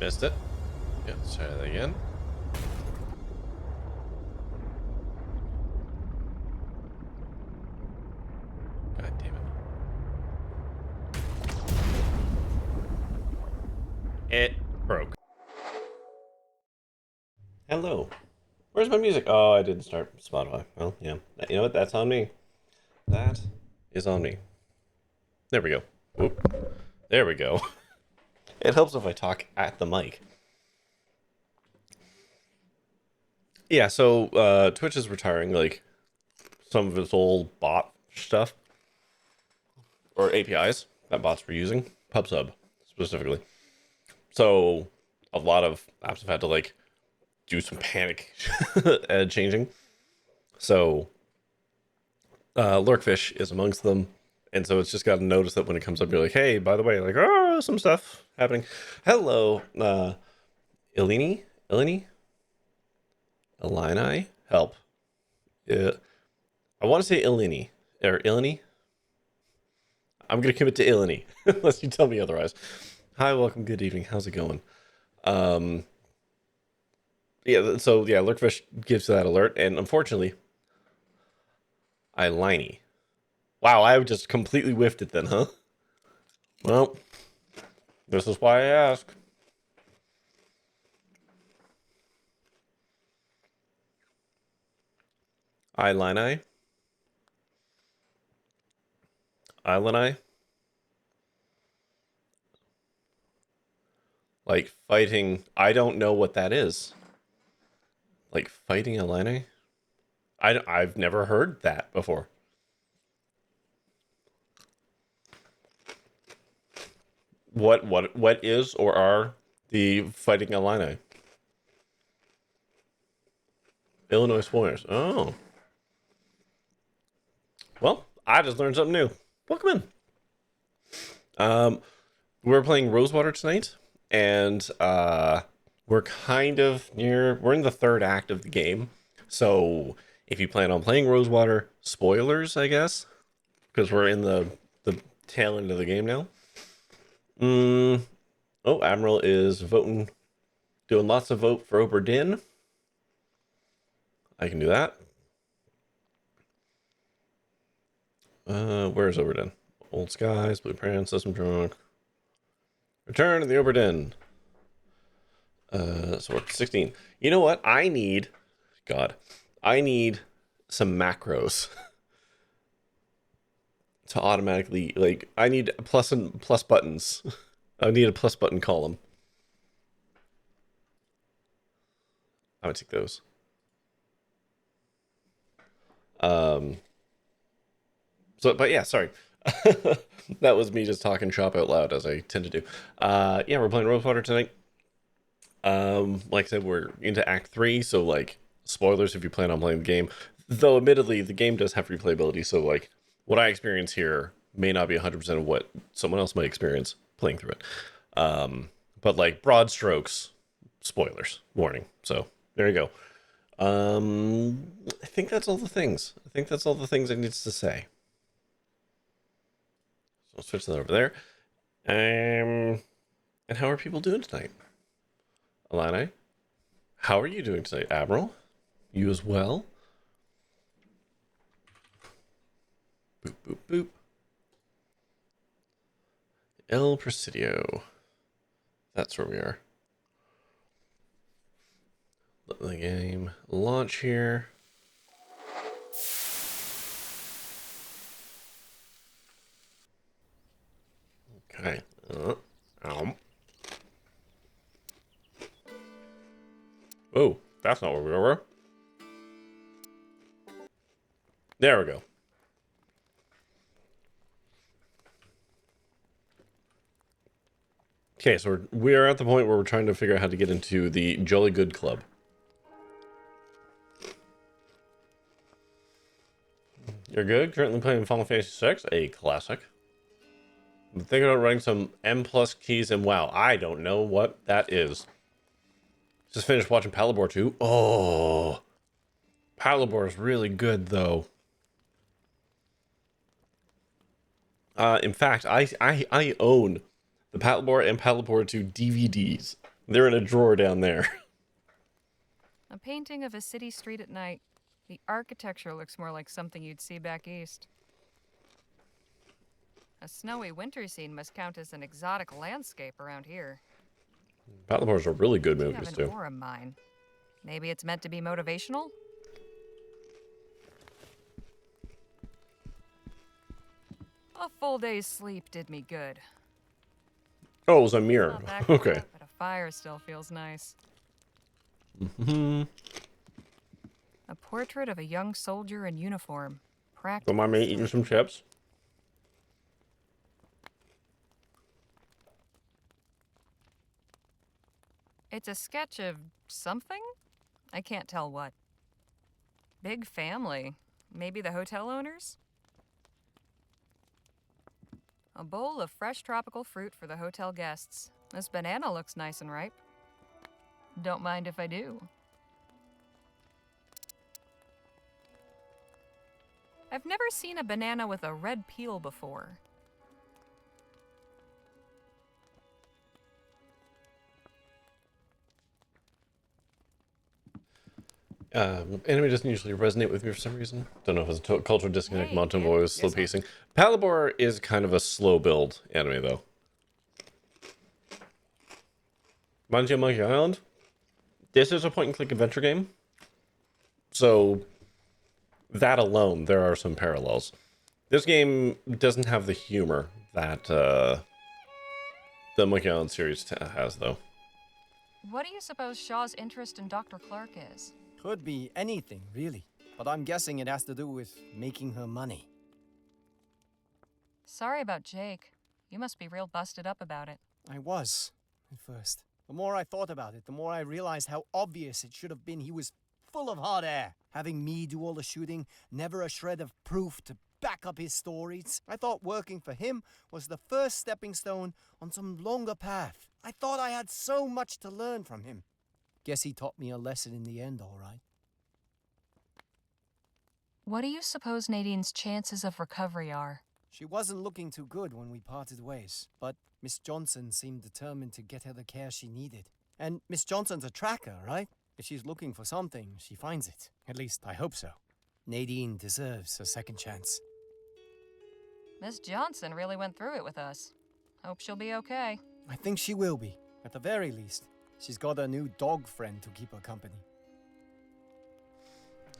Missed it. Yeah, let's try that again. God damn it. It broke. Hello. Where's my music? Oh, I didn't start Spotify. Well, yeah. You know what? That's on me. That is on me. There we go. Oop. There we go. It helps if I talk at the mic. Yeah, so Twitch is retiring like some of its old bot stuff or APIs that bots were using, PubSub specifically. So a lot of apps have had to like do some panic changing. So Lurkfish is amongst them, and so it's just got to notice that when it comes up, you're like, hey, by the way, like, oh, some stuff happening. Hello, Ilini, Illini, help. I want to say Ilini or Ilini. I'm gonna commit to Ilini unless you tell me otherwise. Hi, welcome, good evening. How's it going? Um, yeah, so yeah, Lurkfish gives that alert, and unfortunately, Ilini. Wow, I just completely whiffed it then, huh? Well, this is why I ask. Illini, Illini, like fighting. I don't know what that is. Like fighting Illini. I've never heard that before. What is or are the fighting Illini? Illinois spoilers. Oh, well, I just learned something new. Welcome in. We're playing Rosewater tonight, and we're kind of near. We're in the third act of the game, so if you plan on playing Rosewater, spoilers, I guess, because we're in the tail end of the game now. Oh, Admiral is voting, doing lots of vote for Oberdin. I can do that. Where's Oberdin? Old Skies, Blueprint, System Drunk. Return to the Oberdin. So we're 16. You know what? I need some macros to automatically, like, I need plus and plus buttons. I need a plus button column. I would take those. So, but yeah, sorry. That was me just talking shop out loud as I tend to do. Yeah, we're playing Rosewater tonight. Like I said, we're into Act 3, so like spoilers if you plan on playing the game. Though admittedly, the game does have replayability, so like what I experience here may not be 100% of what someone else might experience playing through it. But like broad strokes, spoilers, warning. So there you go. I think that's all the things. I think that's all the things it needs to say. So I'll switch that over there. And how are people doing tonight? Alani, how are you doing tonight, Admiral? You as well? Boop, boop, boop. El Presidio. That's where we are. Let the game launch here. Okay. Oh, that's not where we were. There we go. Okay, so we're at the point where we're trying to figure out how to get into the Jolly Good Club. You're good? Currently playing Final Fantasy VI, a classic. I'm thinking about running some M plus keys and WoW. I don't know what that is. Just finished watching Palabor 2. Oh, Palabor is really good though. In fact, I own the Palabor and Palabor 2 DVDs. They're in a drawer down there. A painting of a city street at night. The architecture looks more like something you'd see back east. A snowy winter scene must count as an exotic landscape around here. Palabor's are really good You have movies an too. aura mine. Maybe it's meant to be motivational? A full day's sleep did me good. Oh, it was a It's mirror. not that Okay. hot, but a fire still feels nice. Hmm. A portrait of a young soldier in uniform. Don't Practical mind me eating sleep. some chips. It's a sketch of something? I can't tell what. Big family. Maybe the hotel owners? A bowl of fresh tropical fruit for the hotel guests. This banana looks nice and ripe. Don't mind if I do. I've never seen a banana with a red peel before. Anime doesn't usually resonate with me for some reason. Don't know if it's a cultural disconnect, Hey, mountain kid. voice, slow Yes, Aunt. pacing. Palabor is kind of a slow build anime though. Manji Monkey Island. This is a point and click adventure game. So that alone, there are some parallels. This game doesn't have the humor that the Monkey Island series has though. What do you suppose Shaw's interest in Dr. Clark is? Could be anything, really. But I'm guessing it has to do with making her money. Sorry about Jake. You must be real busted up about it. I was, at first. The more I thought about it, the more I realized how obvious it should have been he was full of hot air. Having me do all the shooting, never a shred of proof to back up his stories. I thought working for him was the first stepping stone on some longer path. I thought I had so much to learn from him. Guess he taught me a lesson in the end, all right. What do you suppose Nadine's chances of recovery are? She wasn't looking too good when we parted ways, but Miss Johnson seemed determined to get her the care she needed. And Miss Johnson's a tracker, right? If she's looking for something, she finds it. At least, I hope so. Nadine deserves a second chance. Miss Johnson really went through it with us. Hope she'll be okay. I think she will be. At the very least, she's got a new dog friend to keep her company.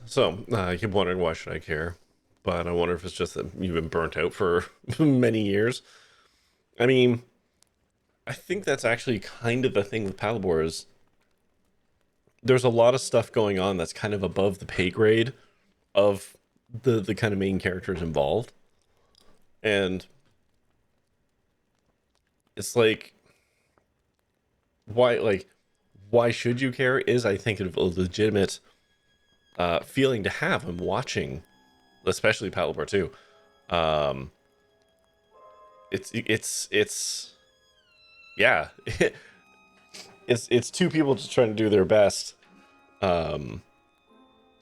So, I keep wondering why should I care? But I wonder if it's just that you've been burnt out for many years. I mean, I think that's actually kind of the thing with Palabor is there's a lot of stuff going on that's kind of above the pay grade of the kind of main characters involved. And it's why should you care is I think a legitimate feeling to have when watching, especially Palabor 2. It's yeah, it's two people just trying to do their best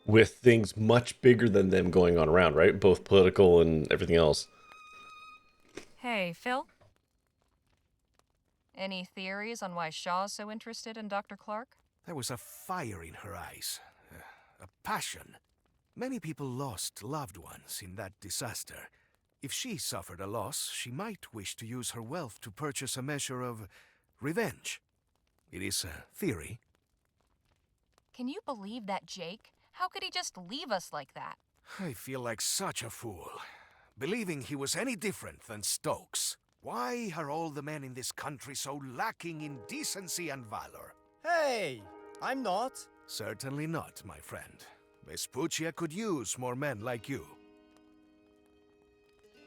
with things much bigger than them going on around, right? Both political and everything else. Hey, Phil? Any theories on why Shaw's so interested in Dr. Clark? There was a fire in her eyes, a passion. Many people lost loved ones in that disaster. If she suffered a loss, she might wish to use her wealth to purchase a measure of revenge. It is a theory. Can you believe that, Jake? How could he just leave us like that? I feel like such a fool, believing he was any different than Stokes. Why are all the men in this country so lacking in decency and valor? Hey, I'm not. Certainly not, my friend. Vespuccia could use more men like you.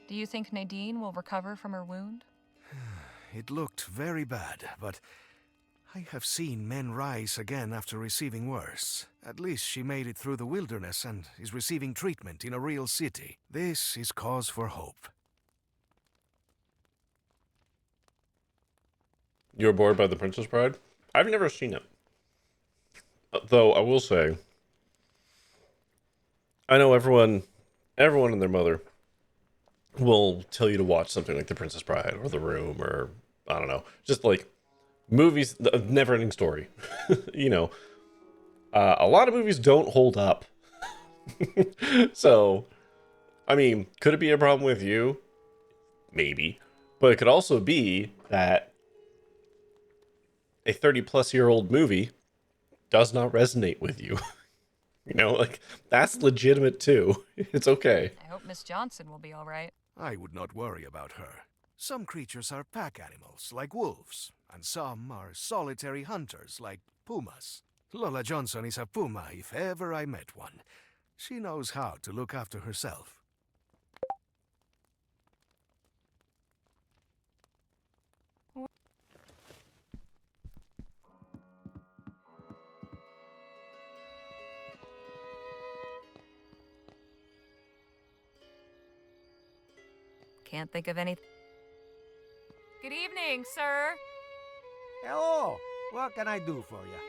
Do you think Nadine will recover from her wound? It looked very bad, but I have seen men rise again after receiving worse. At least she made it through the wilderness and is receiving treatment in a real city. This is cause for hope. You're bored by The Princess Bride? I've never seen it. Though I will say, I know everyone and their mother will tell you to watch something like The Princess Bride or The Room or I don't know, just like movies, the never-ending story. You know, a lot of movies don't hold up. So, I mean, could it be a problem with you? Maybe. But it could also be that a 30-plus-year-old movie does not resonate with you. You know, like, that's legitimate too. It's okay. I hope Miss Johnson will be all right. I would not worry about her. Some creatures are pack animals, like wolves, and some are solitary hunters, like pumas. Lola Johnson is a puma if ever I met one. She knows how to look after herself. Can't think of any. Good evening, sir. Hello. What can I do for you?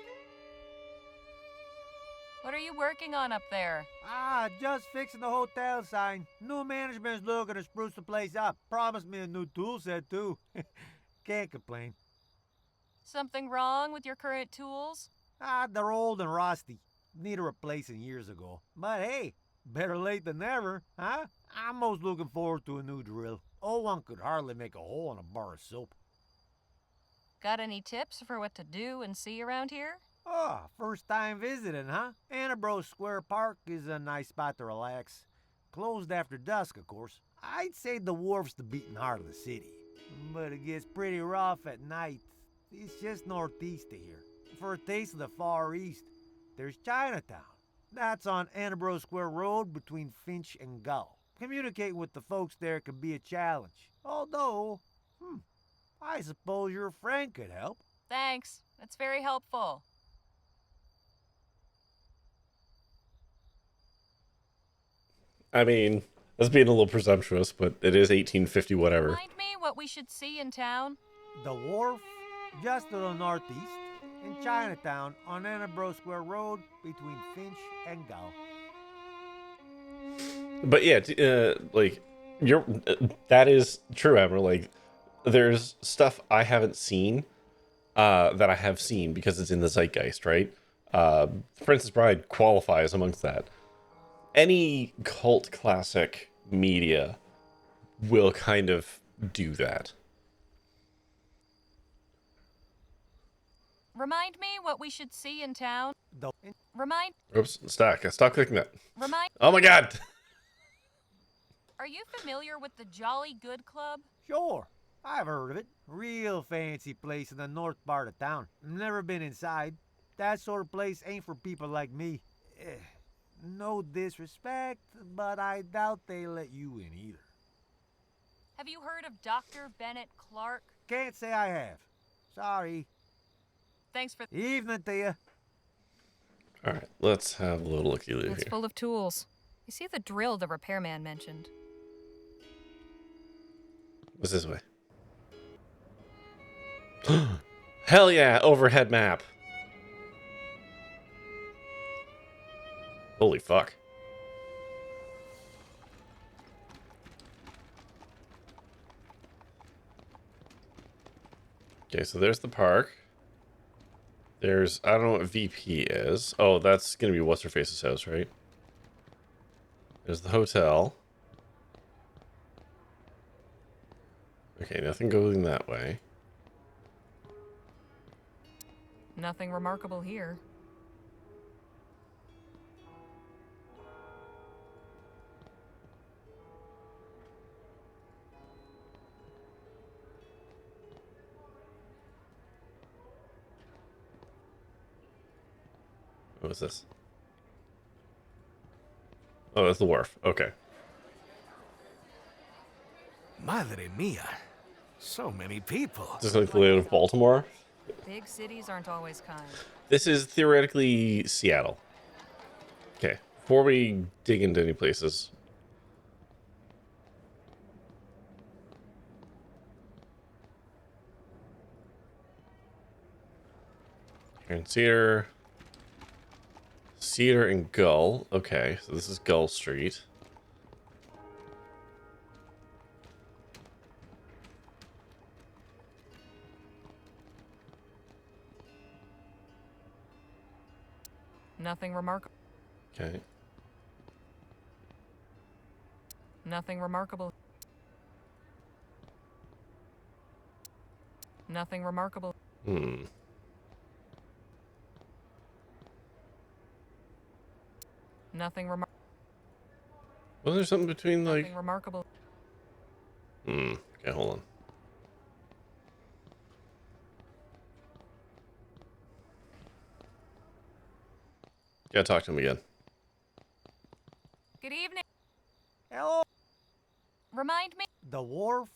What are you working on up there? Ah, just fixing the hotel sign. New management's looking to spruce the place up. Promised me a new tool set, too. Can't complain. Something wrong with your current tools? Ah, they're old and rusty. Need a replacing years ago. But hey, better late than never, huh? I'm most looking forward to a new drill. Old one could hardly make a hole in a bar of soap. Got any tips for what to do and see around here? Oh, first time visiting, huh? Annabro Square Park is a nice spot to relax. Closed after dusk, of course. I'd say the wharf's the beating heart of the city. But it gets pretty rough at night. It's just northeast of here. For a taste of the Far East, there's Chinatown. That's on Annabro Square Road between Finch and Gull. Communicating with the folks there can be a challenge. Although, I suppose your friend could help. Thanks. That's very helpful. I mean, that's being a little presumptuous, but it is 1850 whatever. Remind me what we should see in town. The wharf, just to the northeast, in Chinatown on Annabro Square Road between Finch and Gull. But yeah, like, you're that is true, Emma. Like, there's stuff I haven't seen that I have seen because it's in the zeitgeist, right? Princess Bride qualifies amongst that. Any cult classic media will kind of do that. Remind me what we should see in town. Remind. Oops, stop clicking that. Remind. Oh my god! Are you familiar with the Jolly Good Club? Sure, I've heard of it. Real fancy place in the north part of town. Never been inside. That sort of place ain't for people like me. No disrespect, but I doubt they let you in either. Have you heard of Dr. Bennett Clark? Can't say I have. Sorry. Thanks for. Evening to you. Alright, let's have a little looky-loo here. It's full of tools. You see the drill the repairman mentioned. What's this way? Hell yeah, overhead map. Holy fuck. Okay, so there's the park. There's, I don't know what VP is. Oh, that's gonna be What's-Her-Face's house, right? There's the hotel. Okay, nothing going that way. Nothing remarkable here. What was this? Oh, that's the wharf. Okay. Madre mia. So many people. Just like the layout of Baltimore. Big cities aren't always kind. This is theoretically Seattle. Okay, before we dig into any places. Here in Cedar and Gull. Okay, so this is Gull Street. Nothing remarkable. Okay. Nothing remarkable. Nothing remarkable. Hmm. Nothing remarkable. Was there something between like? Nothing remarkable. Hmm. Okay, hold on. Gotta talk to him again. Good evening. Hello. Remind me. The wharf,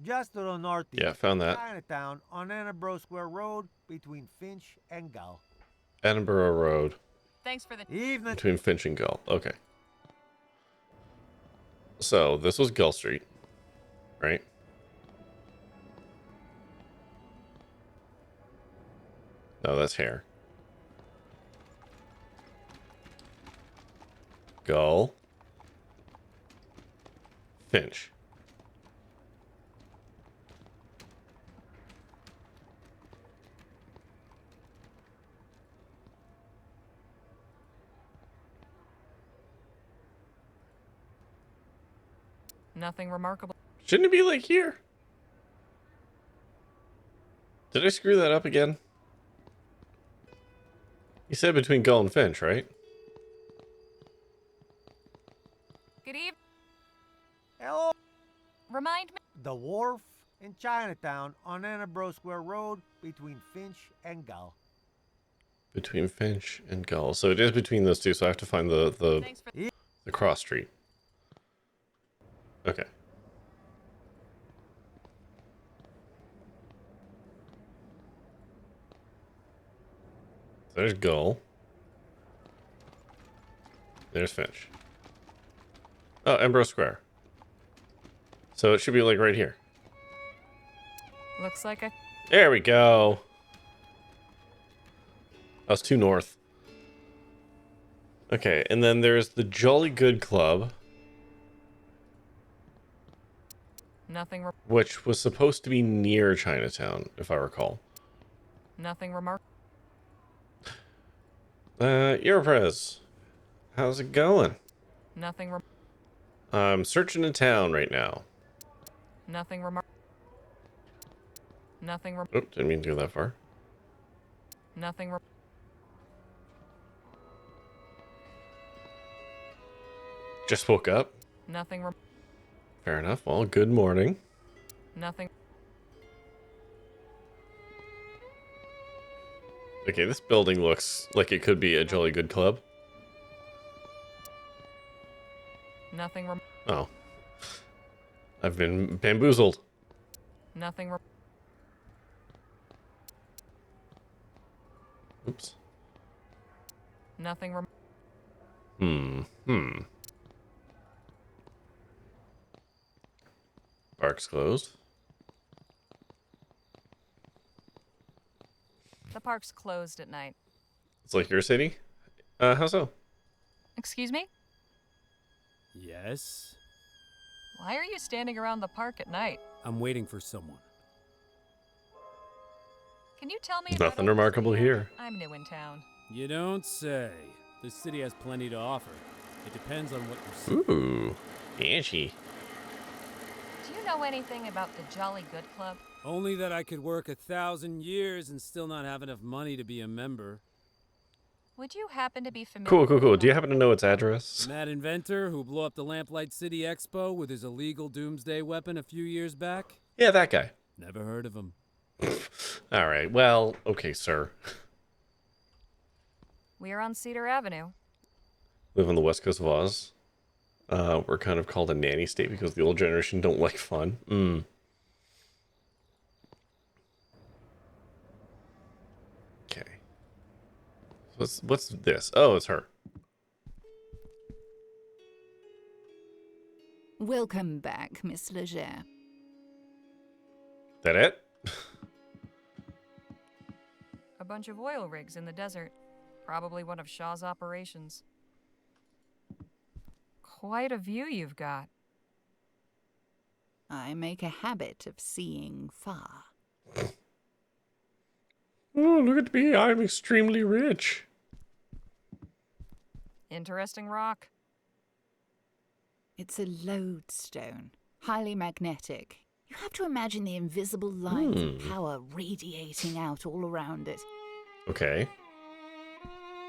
just to the northeast. Yeah, found that. Chinatown on Annabro Square Road between Finch and Gull. Edinburgh Road Thanks for the. Evening. between Finch and Gull. Okay. So this was Gull Street, right? No, that's Hare. Gull. Finch. Nothing remarkable. Shouldn't it be like here? Did I screw that up again? You said between Gull and Finch, right? Good evening. Hello. Remind me. The wharf in Chinatown on Annabro Square Road between Finch and Gull. Between Finch and Gull. So it is between those two, so I have to find the Thanks for. cross street. Okay. There's Gull. There's Finch. Oh, Embro Square. So it should be like right here. Looks like I. There we go. I was too north. Okay, and then there's the Jolly Good Club, Nothing. which was supposed to be near Chinatown, if I recall. Nothing remarkable. Europrez, how's it going? Nothing. I'm searching a town right now. Nothing remarkable. Nothing. Oh, didn't mean to go that far. Nothing. Just woke up. Nothing. Fair enough. Well, good morning. Nothing. Okay, this building looks like it could be a Jolly Good Club. Nothing. Oh. I've been bamboozled. Nothing. Oops. Nothing. Hmm. Park's closed. The park's closed at night. It's like your city? How so? Excuse me? Yes? Why are you standing around the park at night? I'm waiting for someone. Can you tell me about Nothing Old remarkable City? here. I'm new in town. You don't say. This city has plenty to offer. It depends on what you see. Ooh. Banshee. Do you know anything about the Jolly Good Club? Only that I could work 1,000 years and still not have enough money to be a member. Would you happen to be familiar Cool. with Do you happen to know its address? That inventor who blew up the Lamplight City Expo with his illegal doomsday weapon a few years back? Yeah, that guy. Never heard of him. All right. Well, okay, sir. We are on Cedar Avenue. Live on the west coast of Oz. We're kind of called a nanny state because the old generation don't like fun. Okay. What's this? Oh, it's her. Welcome back, Miss Leger. That it? A bunch of oil rigs in the desert. Probably one of Shaw's operations. Quite a view you've got. I make a habit of seeing far. Oh, look at me. I'm extremely rich. Interesting rock. It's a lodestone, highly magnetic. You have to imagine the invisible lines of power radiating out all around it. Okay.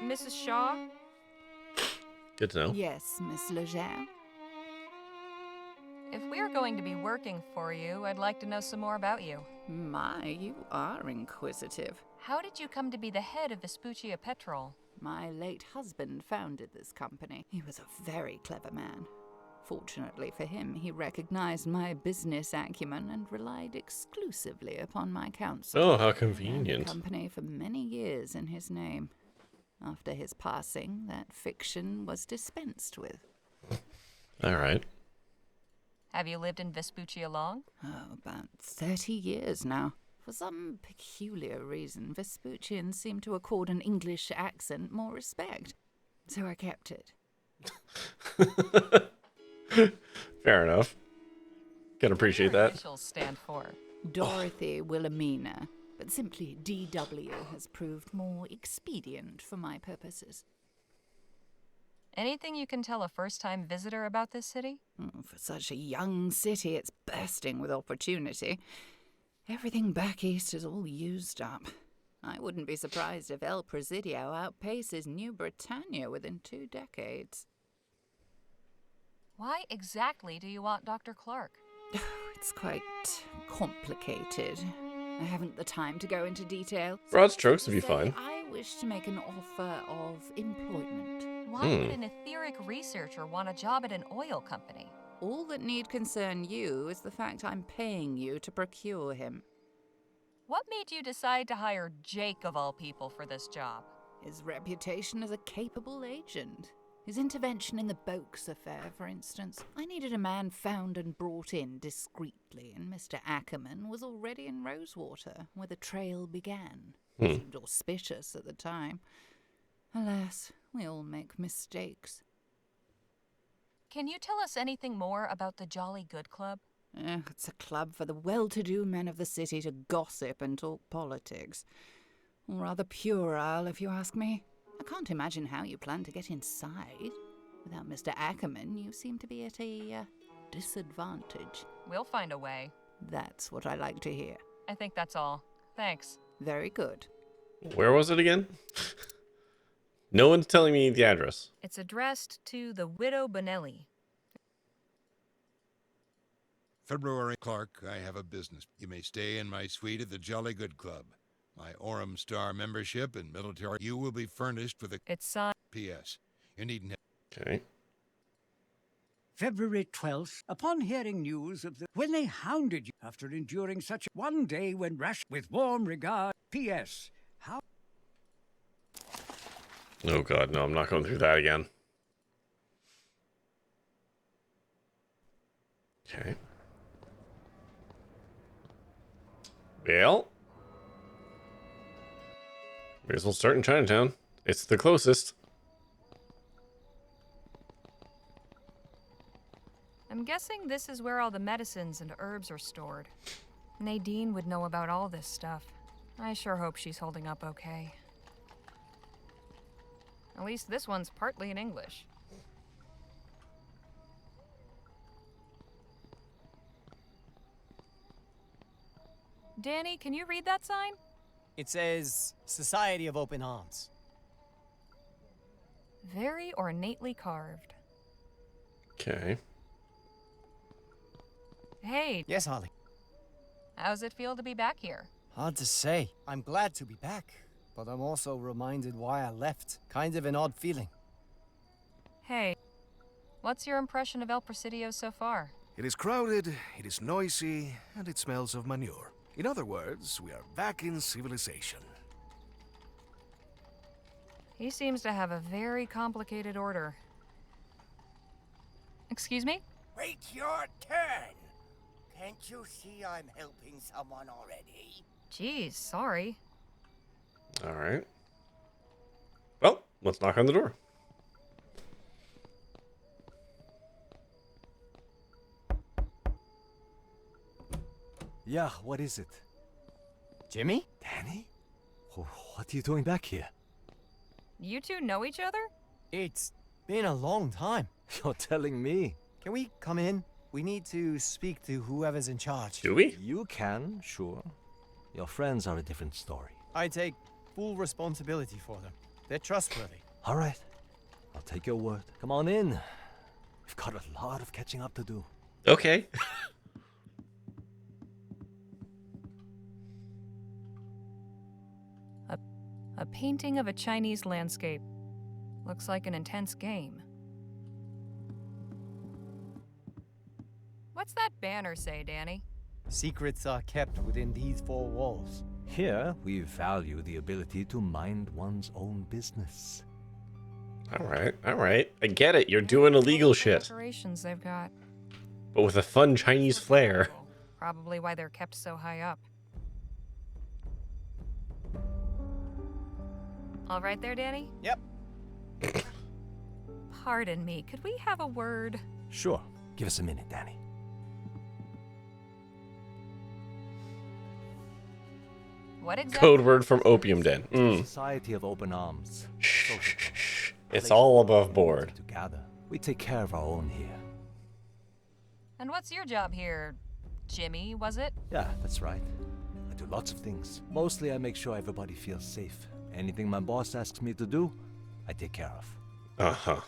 Mrs. Shaw? Good to know. Yes, Miss Leger. If we're going to be working for you, I'd like to know some more about you. My, you are inquisitive. How did you come to be the head of Vespuccia Petrol? My late husband founded this company. He was a very clever man. Fortunately for him, he recognized my business acumen and relied exclusively upon my counsel. Oh, how Ran the convenient. company for many years in his name. After his passing, that fiction was dispensed with. All right. Have you lived in Vespuccia long? Oh, about 30 years now. For some peculiar reason, Vespuccians seem to accord an English accent more respect. So I kept it. Fair enough. Can appreciate What do your that. initials stand for? Dorothy Wilhelmina, but simply DW has proved more expedient for my purposes. Anything you can tell a first-time visitor about this city? For such a young city, it's bursting with opportunity. Everything back east is all used up. I wouldn't be surprised if El Presidio outpaces New Britannia within 2 decades. Why exactly do you want Dr. Clark? It's quite complicated. I haven't the time to go into detail. Broad strokes would be Say fine. I wish to make an offer of employment. Why would an etheric researcher want a job at an oil company? All that need concern you is the fact I'm paying you to procure him. What made you decide to hire Jake of all people for this job? His reputation as a capable agent. His intervention in the Boakes affair, for instance. I needed a man found and brought in discreetly, and Mr. Ackerman was already in Rosewater, where the trail began. Seemed auspicious at the time. Alas, we all make mistakes. Can you tell us anything more about the Jolly Good Club? It's a club for the well-to-do men of the city to gossip and talk politics. Rather puerile, if you ask me. I can't imagine how you plan to get inside. Without Mr. Ackerman, you seem to be at a disadvantage. We'll find a way. That's what I like to hear. I think that's all. Thanks. Very good. Where was it again? No one's telling me the address. It's addressed to the Widow Bonelli. February Clark, I have a business. You may stay in my suite at the Jolly Good Club. My Orem Star membership and military, you will be furnished with a It's signed. P.S. You needn't Okay. February 12th, upon hearing news of when they hounded you after enduring such one day when rash with warm regard. P.S. How Oh god, no, I'm not going through that again. Okay. Well, may as well start in Chinatown. It's the closest. I'm guessing this is where all the medicines and herbs are stored. Nadine would know about all this stuff. I sure hope she's holding up okay. At least this one's partly in English. Danny, can you read that sign? It says Society of Open Arms. Very ornately carved. Okay. Hey, Yes, Holly. how's it feel to be back here? Hard to say. I'm glad to be back, but I'm also reminded why I left. Kind of an odd feeling. Hey, what's your impression of El Presidio so far? It is crowded, it is noisy, and it smells of manure. In other words, we are back in civilization. He seems to have a very complicated order. Excuse me? Wait your turn! Can't you see I'm helping someone already? Geez, sorry. Alright. Well, let's knock on the door. Yeah, what is it? Jimmy? Danny? What are you doing back here? You two know each other? It's Been a long time. You're telling me. Can we come in? We need to speak to whoever's in charge. Do we? You can, sure. Your friends are a different story. I take full responsibility for them. They're trustworthy. All right. I'll take your word. Come on in. We've got a lot of catching up to do. Okay. A painting of a Chinese landscape. Looks like an intense game. What's that banner say, Danny? Secrets are kept within these four walls. Here, we value the ability to mind one's own business. All right. All right. I get it. You're doing illegal shit, Decorations they've got. but with a fun Chinese flair. Probably why they're kept so high up. All right there, Danny? Yep. Pardon me, could we have a word? Sure. Give us a minute, Danny. What exactly? Code word from Opium Den. Society of Open Arms. Shh. It's all above board. To gather. We take care of our own here. And what's your job here? Jimmy, was it? Yeah, that's right. I do lots of things. Mostly I make sure everybody feels safe. Anything my boss asks me to do, I take care of. Uh-huh.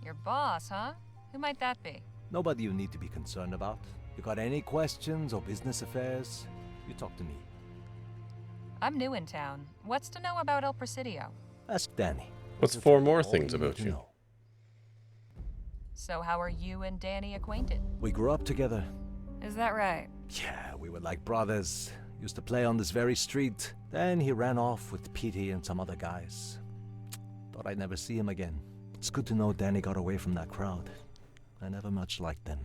Your boss, huh? Who might that be? Nobody you need to be concerned about. You got any questions or business affairs, you talk to me. I'm new in town. What's to know about El Presidio? Ask Danny. What's four more All things you need about to you? know. So how are you and Danny acquainted? We grew up together. Is that right? Yeah, we were like brothers. Used to play on this very street. Then he ran off with Petey and some other guys. Thought I'd never see him again. It's good to know Danny got away from that crowd. I never much liked them.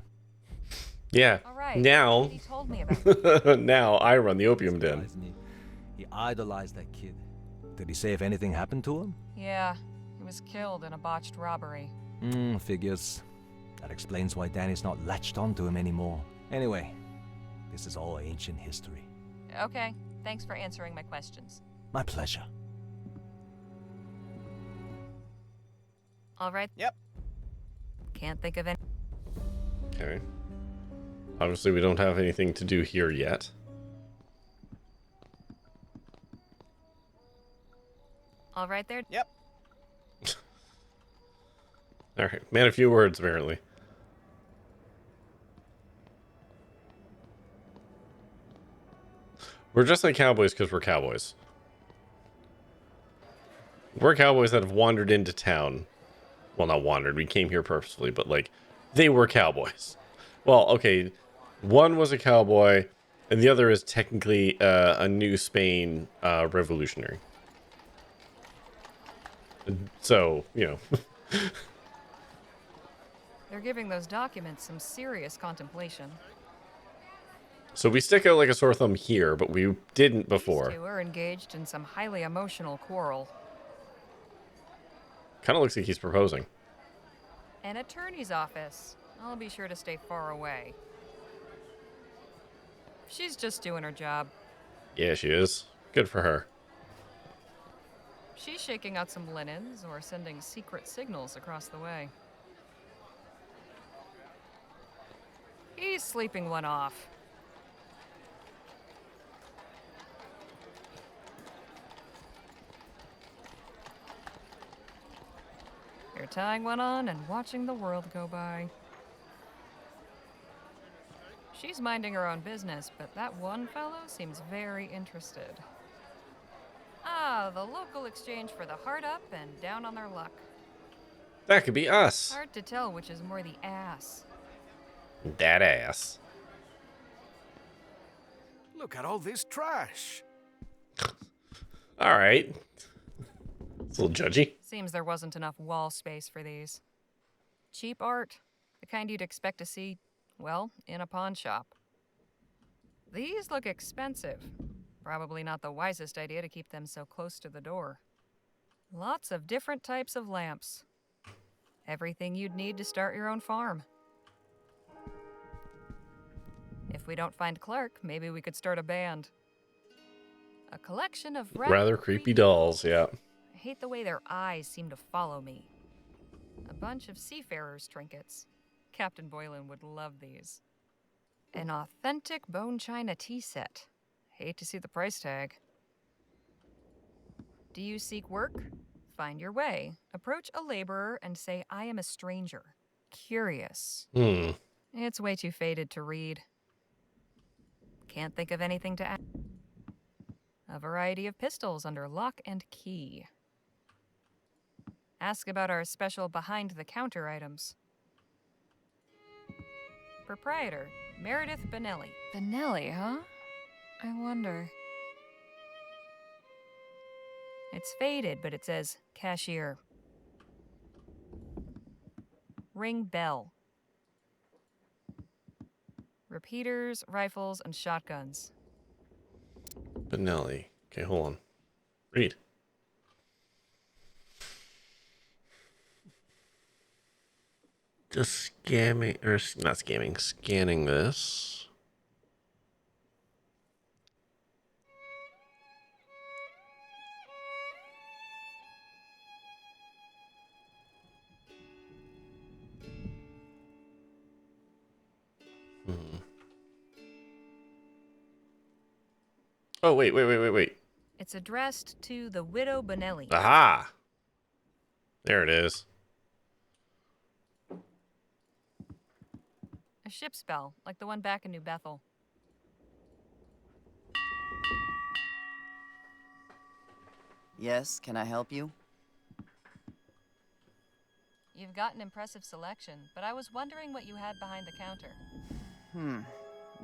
Yeah. All right. Now, He told me about now I run the Opium Den. Surprised me. He idolized that kid. Did he say if anything happened to him? Yeah, he was killed in a botched robbery. Figures. That explains why Danny's not latched onto him anymore. Anyway, this is all ancient history. Okay, thanks for answering my questions. My pleasure. All right. Yep. Can't think of any. Okay. Obviously, we don't have anything to do here yet. All right there. Yep. All right. Man, a few words, apparently. We're just like cowboys because we're cowboys. We're cowboys that have wandered into town. Well, not wandered. We came here purposefully, but, like, they were cowboys. Well, okay. One was a cowboy, and the other is technically a New Spain revolutionary. So, you know. They're giving those documents some serious contemplation. So we stick out like a sore thumb here, but we didn't before. These two are engaged in some highly emotional quarrel. Kind of looks like he's proposing. An attorney's office. I'll be sure to stay far away. She's just doing her job. Yeah, she is. Good for her. She's shaking out some linens or sending secret signals across the way. He's sleeping one off. You're tying one on and watching the world go by. She's minding her own business, but that one fellow seems very interested. Ah, the local exchange for the hard up and down on their luck. That could be us. Hard to tell which is more the ass. That ass. Look at all this trash. All right. It's a little judgy. Seems there wasn't enough wall space for these. Cheap art, the kind you'd expect to see, well, in a pawn shop. These look expensive. Probably not the wisest idea to keep them so close to the door. Lots of different types of lamps. Everything you'd need to start your own farm. If we don't find Clark, maybe we could start a band. A collection of Rather creepy dolls, yeah. I hate the way their eyes seem to follow me. bunch of seafarers' trinkets. Captain Boylan would love these. An authentic bone china tea set. Hate to see the price tag. Do you seek work? Find your way. Approach a laborer and say, I am a stranger. Curious. It's way too faded to read. Can't think of anything to add. A variety of pistols under lock and key. Ask about our special behind-the-counter items. Proprietor, Meredith Benelli. Benelli, huh? I wonder. It's faded, but it says cashier. Ring bell. Repeaters, rifles, and shotguns. Benelli. Okay, hold on. Read. Just scamming, or not scamming, scanning this. Oh, wait. It's addressed to the widow Benelli. Aha! There it is. A ship's bell, like the one back in New Bethel. Yes, can I help you? You've got an impressive selection, but I was wondering what you had behind the counter.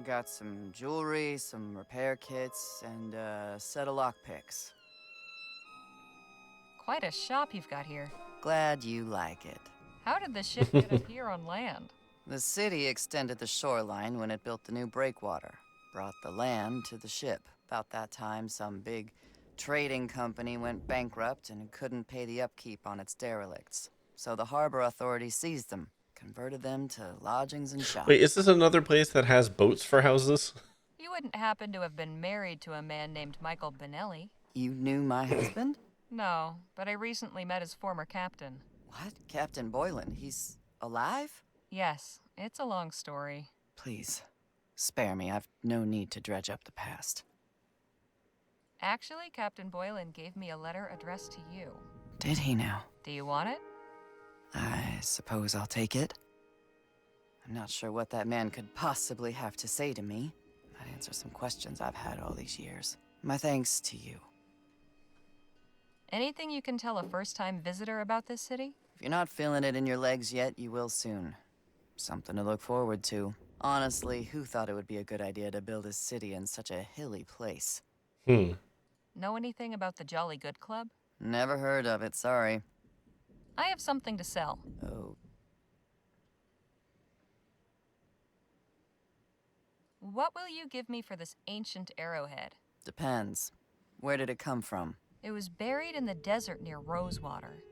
Got some jewelry, some repair kits, and a set of lockpicks. Quite a shop you've got here. Glad you like it. How did the ship get up here on land? The city extended the shoreline when it built the new breakwater. Brought the land to the ship. About that time, some big trading company went bankrupt and couldn't pay the upkeep on its derelicts. So the harbor authorities seized them, converted them to lodgings and shops. Wait, is this another place that has boats for houses? You wouldn't happen to have been married to a man named Michael Benelli? You knew my husband? No, but I recently met his former captain. What? Captain Boylan? He's alive? Yes, it's a long story. Please, spare me. I've no need to dredge up the past. Actually, Captain Boylan gave me a letter addressed to you. Did he now? Do you want it? I suppose I'll take it. I'm not sure what that man could possibly have to say to me. Might answer some questions I've had all these years. My thanks to you. Anything you can tell a first-time visitor about this city? If you're not feeling it in your legs yet, you will soon. Something to look forward to. Honestly, who thought it would be a good idea to build a city in such a hilly place? Know anything about the Jolly Good Club? Never heard of it, sorry. I have something to sell. Oh. What will you give me for this ancient arrowhead? Depends. Where did it come from? It was buried in the desert near Rosewater.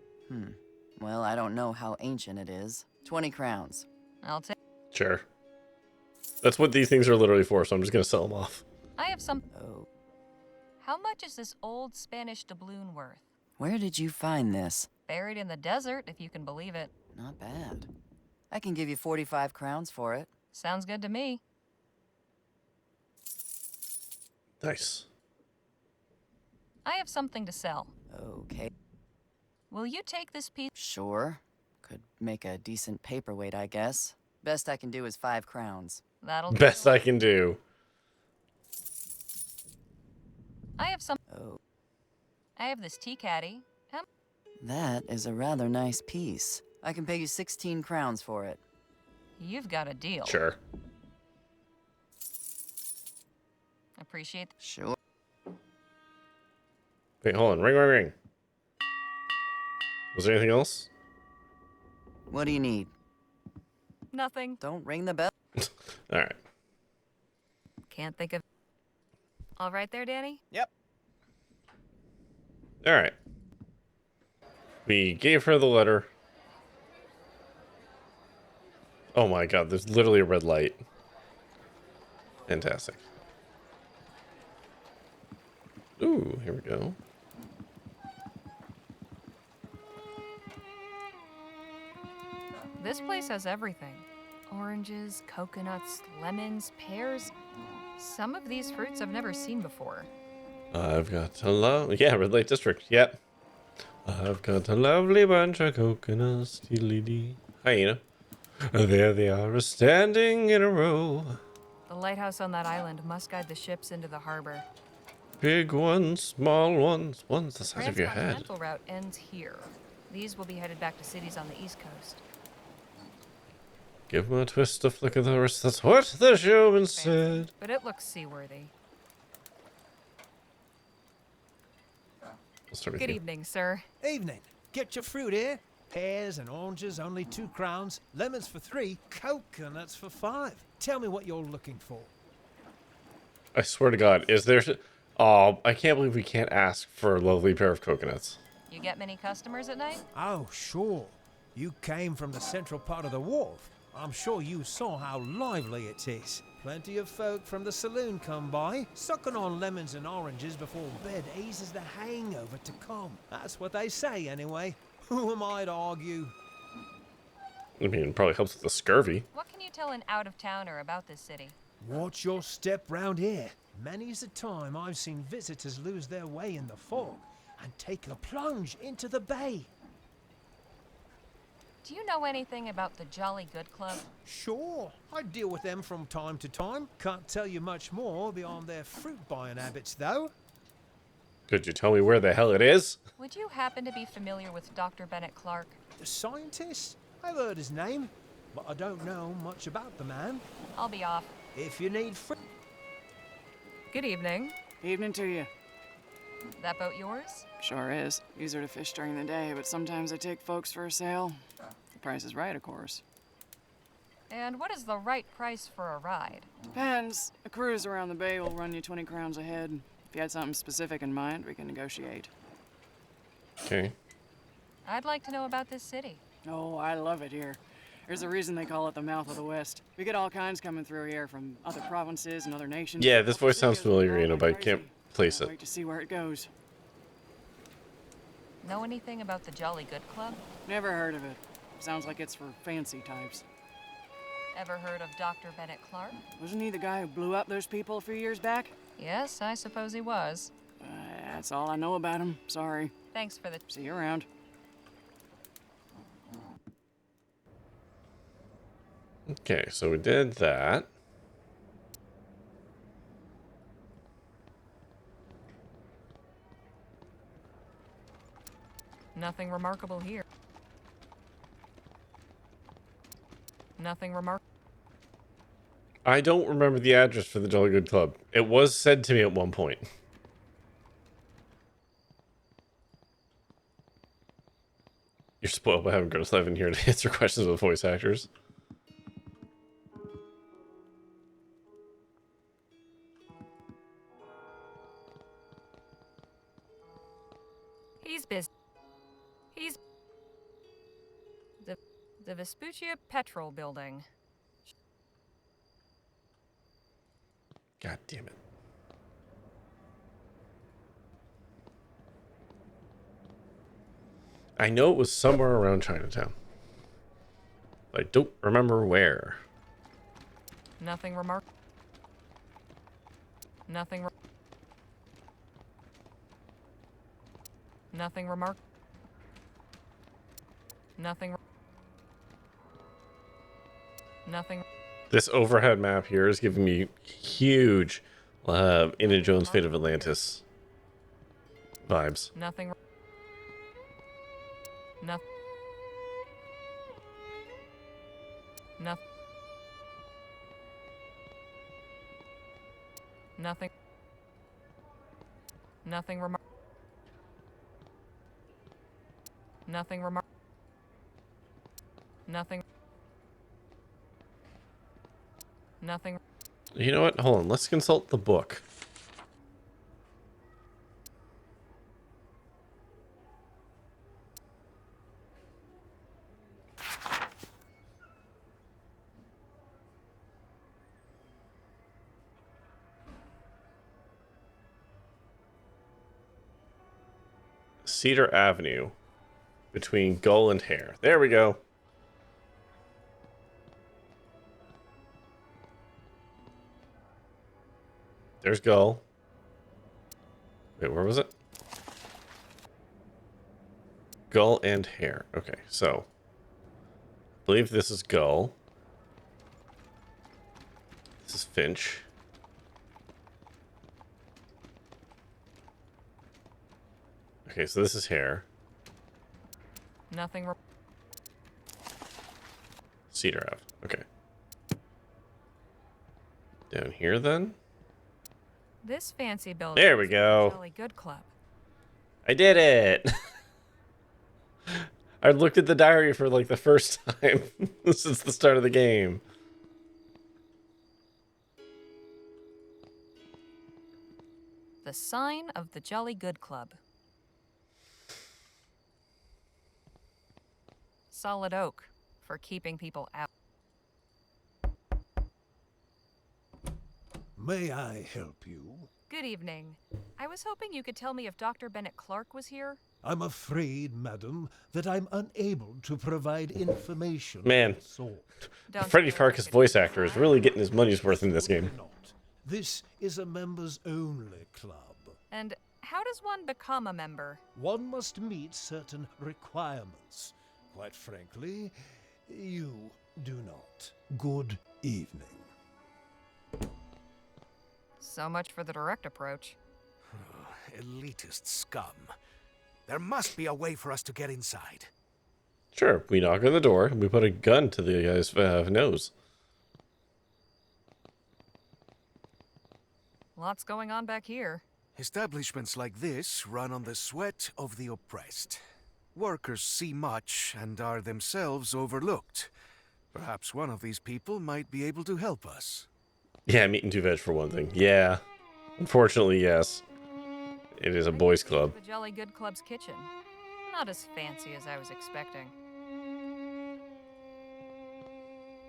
Well, I don't know how ancient it is. 20 crowns. I'll take. Sure. That's what these things are literally for, so I'm just gonna sell them off. I have some. Oh. How much is this old Spanish doubloon worth? Where did you find this? Buried in the desert, if you can believe it. Not bad. I can give you 45 crowns for it. Sounds good to me. Nice. I have something to sell. Okay. Will you take this piece? Sure. Could make a decent paperweight, I guess. Best I can do is 5 crowns. That'll do. Best I can do. I have some. Oh. I have this tea caddy. That is a rather nice piece. I can pay you 16 crowns for it. You've got a deal. Sure. Appreciate. Sure. Wait, hold on. Ring. Was there anything else? What do you need? Nothing. Don't ring the bell. All right. Can't think of. All right there, Danny? Yep. All right. We gave her the letter. Oh my god, there's literally a red light. Fantastic. Ooh, here we go. This place has everything. Oranges, coconuts, lemons, pears. Some of these fruits I've never seen before. I've got a Red Lake District. Yep. I've got a lovely bunch of coconuts. Dee. Hyena. There they are, standing in a row. The lighthouse on that island must guide the ships into the harbor. Big ones, small ones, ones the size of your head. The transcontinental route ends here. These will be headed back to cities on the east coast. Give 'em a twist, a flick of the wrist. That's what the showman said. But it looks seaworthy. Good evening, sir. Evening. Get your fruit here. Pears and oranges, only 2 crowns. Lemons for 3. Coconuts for 5. Tell me what you're looking for. I swear to God, is there... Oh, I can't believe we can't ask for a lovely pair of coconuts. You get many customers at night? Oh, sure. You came from the central part of the wharf. I'm sure you saw how lively it is. Plenty of folk from the saloon come by, sucking on lemons and oranges before bed eases the hangover to come. That's what they say, anyway. Who am I to argue? I mean, it probably helps with the scurvy. What can you tell an out-of-towner about this city? Watch your step round here. Many's the time I've seen visitors lose their way in the fog and take a plunge into the bay. Do you know anything about the Jolly Good Club? Sure, I deal with them from time to time. Can't tell you much more beyond their fruit-buying habits, though. Could you tell me where the hell it is? Would you happen to be familiar with Dr. Bennett Clark? The scientist? I've heard his name, but I don't know much about the man. I'll be off. If you need fruit... Good evening. Evening to you. That boat yours? Sure is. Easier to fish during the day, but sometimes I take folks for a sail. The price is right, of course. And what is the right price for a ride? Depends. A cruise around the bay will run you 20 crowns a head. If you had something specific in mind, we can negotiate. Okay. I'd like to know about this city. Oh, I love it here. There's a reason they call it the mouth of the West. We get all kinds coming through here from other provinces and other nations. Yeah, this voice sounds familiar, you know, but I can't place it. Wait to see where it goes. Know anything about the Jolly Good Club? Never heard of it. Sounds like it's for fancy types. Ever heard of Dr. Bennett Clark? Wasn't he the guy who blew up those people a few years back? Yes, I suppose he was. That's all I know about him. Sorry. Thanks for the... See you around. Okay, so we did that. Nothing remarkable here. Nothing remarkable. I don't remember the address for the Jolly Good Club. It was said to me at one point. You're spoiled by having Greta Levin here to answer questions with voice actors. He's busy. He's... The Vespuccia Petrol Building. God damn it. I know it was somewhere around Chinatown. But I don't remember where. Nothing remarkable. Nothing. Nothing remarkable. Nothing. Nothing. This overhead map here is giving me huge Indiana Jones Fate of Atlantis vibes. Nothing. Nothing. Nothing. Nothing. Nothing remark. Nothing remark. Nothing. Nothing. You know what? Hold on. Let's consult the book. Cedar Avenue between Gull and Hare. There we go. There's Gull. Wait, where was it? Gull and Hare. Okay, so I believe this is Gull. This is Finch. Okay, so this is Hare. Nothing. Cedar Ave. Okay. Down here then? This fancy building. There we is go. the Jolly Good Club. I did it! I looked at the diary for like the first time since the start of the game. The sign of the Jolly Good Club. Solid oak for keeping people out. May I help you? Good evening. I was hoping you could tell me if Dr. Bennett Clark was here. I'm afraid, madam, that I'm unable to provide information Man, of that sort. Freddie Farkas' voice actor is really getting his money's worth in this game. This is a members-only club. And how does one become a member? One must meet certain requirements. Quite frankly, you do not. Good evening. So much for the direct approach. Elitist scum. There must be a way for us to get inside. Sure, we knock on the door and we put a gun to the guy's nose. Lots going on back here. Establishments like this run on the sweat of the oppressed. Workers see much and are themselves overlooked. Perhaps one of these people might be able to help us. Yeah, meat and two veg for one thing. Yeah. Unfortunately, yes. It is a boys' club. The Jolly Good Club's kitchen. Not as fancy as I was expecting.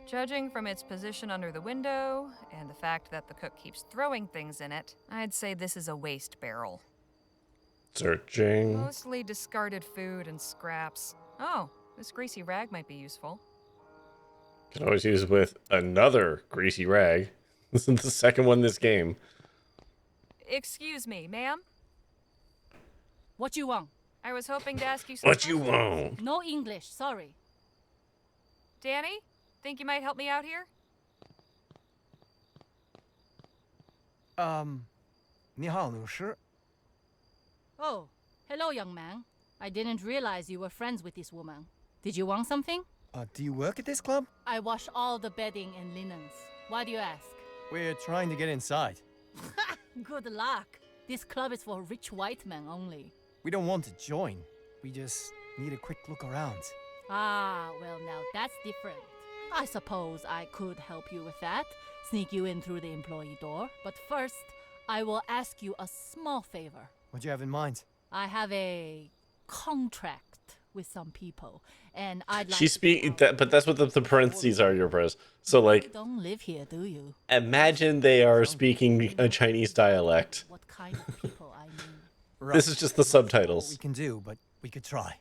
Judging from its position under the window, and the fact that the cook keeps throwing things in it, I'd say this is a waste barrel. Searching. Mostly discarded food and scraps. Oh, this greasy rag might be useful. Can always use it with another greasy rag. This is the second one this game. Excuse me, ma'am? What you want? I was hoping to ask you some What you questions. want? No English, sorry. Danny, think you might help me out here? 你好，女士。 Oh, hello, young man. I didn't realize you were friends with this woman. Did you want something? Do you work at this club? I wash all the bedding and linens. Why do you ask? We're trying to get inside. Good luck. This club is for rich white men only. We don't want to join. We just need a quick look around. Ah, well, now that's different. I suppose I could help you with that. Sneak you in through the employee door. But first, I will ask you a small favor. What do you have in mind? I have a contract with some people, and I'd like. She's speaking that, but that's what the parentheses are, your pres. So like, You don't live here, do you? imagine they are speaking a Chinese dialect. What kind of people I mean? Right. This is just the What subtitles. we can do, but we could try.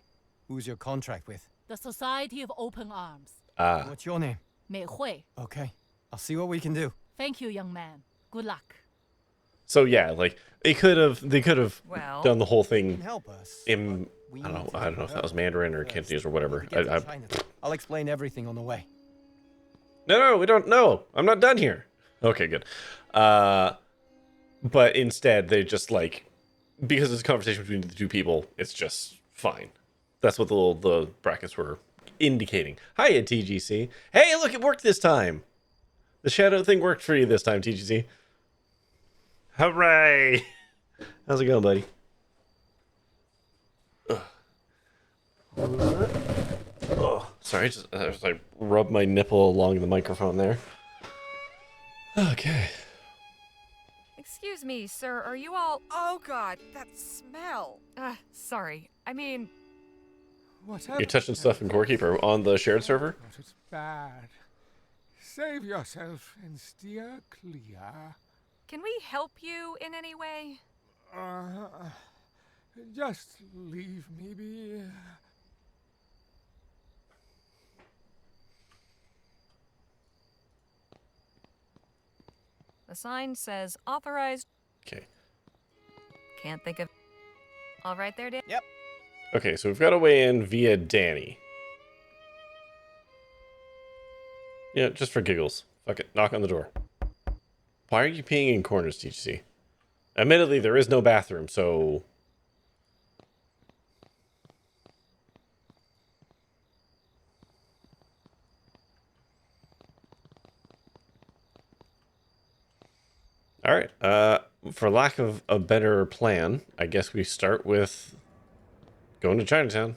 Who's your contract with? The Society of Open Arms. Ah, What's your name? Mei Hui. Okay, I'll see what we can do. Thank you, young man. Good luck. so yeah, like they could have Well, done the whole You thing can help us. in but we I need don't to know if that was know Mandarin or first. Cantonese or We whatever. need to get to Chinatown. I'll explain everything on the way. No, we don't know. I'm not done here. Okay, good. But instead, they just like, because it's a conversation between the two people, it's just fine. That's what the brackets were indicating. Hiya, TGC. Hey, look, it worked this time. The shadow thing worked for you this time, TGC. Hooray! How's it going, buddy? Oh, sorry, I just like rubbed my nipple along the microphone there. Okay. excuse me, sir, are you all... Oh God, that smell! Sorry. I mean, You're touching stuff in Gorekeeper on the shared server? But it's bad. Save yourself and steer clear. can we help you in any way? Just leave me be. The sign says authorized. Okay. Can't think of. All right there, Dan. Yep. Okay, so we've got a way in via Danny. Yeah, just for giggles. Fuck it. Knock on the door. Why are you peeing in corners, TGC? Admittedly, there is no bathroom, so... Alright, for lack of a better plan, I guess we start with going to Chinatown.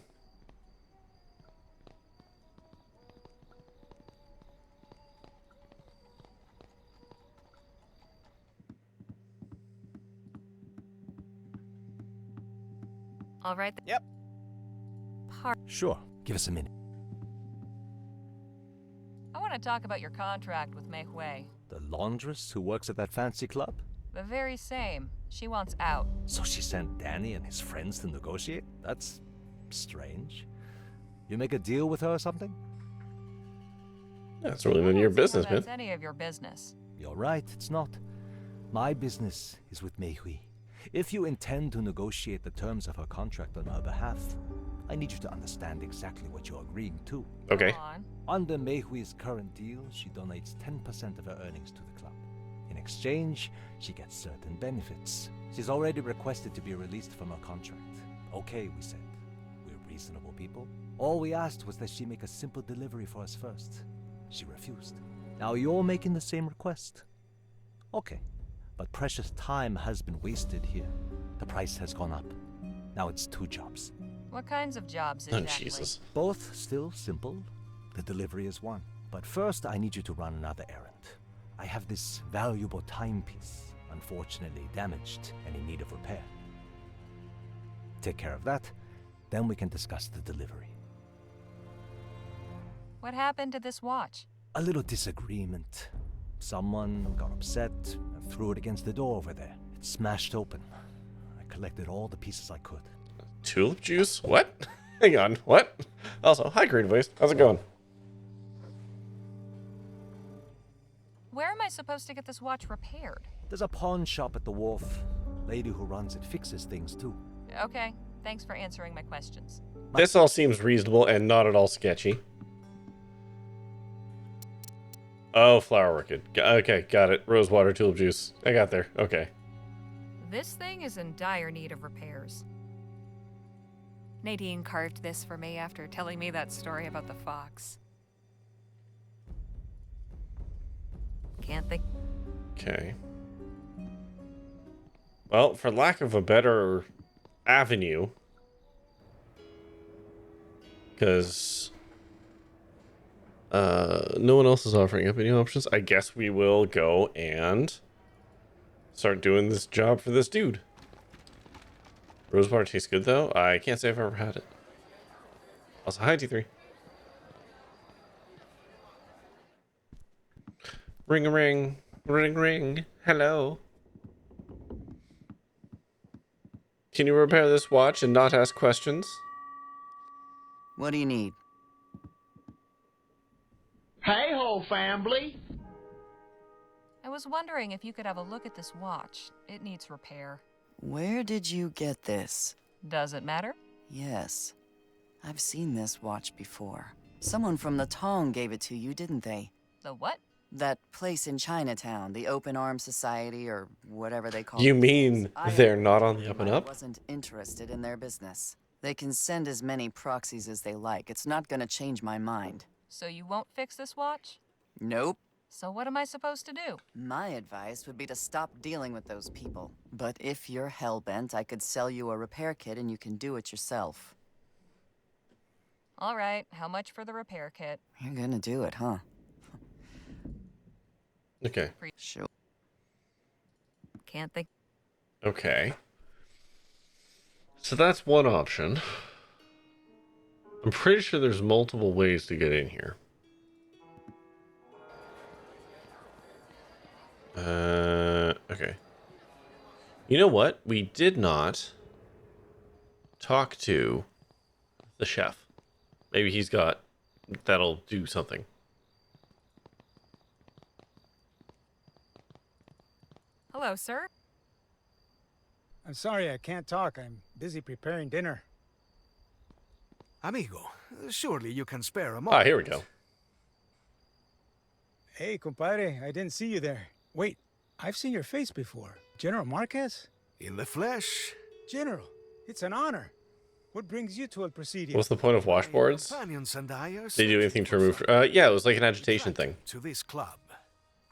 All right. Yep. Sure. Give us a minute. I want to talk about your contract with Mei Hui. The laundress who works at that fancy club? The very same. She wants out. So she sent Danny and his friends to negotiate? That's strange. You make a deal with her or something? That's really none of your business, man. That's any of your business. You're right, it's not. My business is with Mei Hui. If you intend to negotiate the terms of her contract on her behalf, I need you to understand exactly what you're agreeing to. Okay. Under Mei Hui's current deal, she donates 10% of her earnings to the club. In exchange, she gets certain benefits. She's already requested to be released from her contract. Okay, we said. We're reasonable people. All we asked was that she make a simple delivery for us first. She refused. Now you're making the same request. Okay, but precious time has been wasted here. The price has gone up. Now it's 2 jobs. What kinds of jobs Oh, exactly? Jesus. Both still simple. The delivery is one. But first, I need you to run another errand. I have this valuable timepiece, unfortunately damaged and in need of repair. Take care of that, then we can discuss the delivery. What happened to this watch? A little disagreement. Someone got upset and threw it against the door over there. It smashed open. I collected all the pieces I could. Tulip juice? What? Hang on, what? Also, hi Green Voice. How's it going? Where am I supposed to get this watch repaired? There's a pawn shop at the wharf. Lady who runs it fixes things too. Okay, thanks for answering my questions. This all seems reasonable and not at all sketchy. Oh, flower orchid. Okay, got it. Rosewater tulip juice. I got there. Okay. This thing is in dire need of repairs. Nadine carved this for me after telling me that story about the fox. Can't think. Okay. Well, for lack of a better avenue, because no one else is offering up any options, I guess we will go and start doing this job for this dude. Rosewater tastes good, though. I can't say I've ever had it. Also, hi, T3. Ring a ring. Ring ring. Hello. Can you repair this watch and not ask questions? What do you need? Hey ho, family! I was wondering if you could have a look at this watch. It needs repair. Where did you get this? Does it matter? Yes. I've seen this watch before. Someone from the Tong gave it to you, didn't they? The what? That place in Chinatown, the Open Arms Society, or whatever they call it. You mean they're not on the up and I up? wasn't interested in their business. They can send as many proxies as they like. It's not gonna change my mind. So you won't fix this watch? Nope. So what am I supposed to do? My advice would be to stop dealing with those people. But if you're hellbent, I could sell you a repair kit and you can do it yourself. All right, how much for the repair kit? You're gonna do it, huh? Okay. Sure. Can't think. Okay. So that's one option. I'm pretty sure there's multiple ways to get in here. Okay. You know what? We did not talk to the chef. Maybe he's got... That'll do something. Hello, sir. I'm sorry I can't talk. I'm busy preparing dinner. Amigo, surely you can spare a Ah, moment. here we go. Hey, compadre, I didn't see you there. Wait, I've seen your face before. General Marquez? In the flesh. General, it's an honor. What brings you to El Presidio? What's the point of washboards? Companions and I are They do anything to remove? something Yeah, it was like an agitation thing. to this club.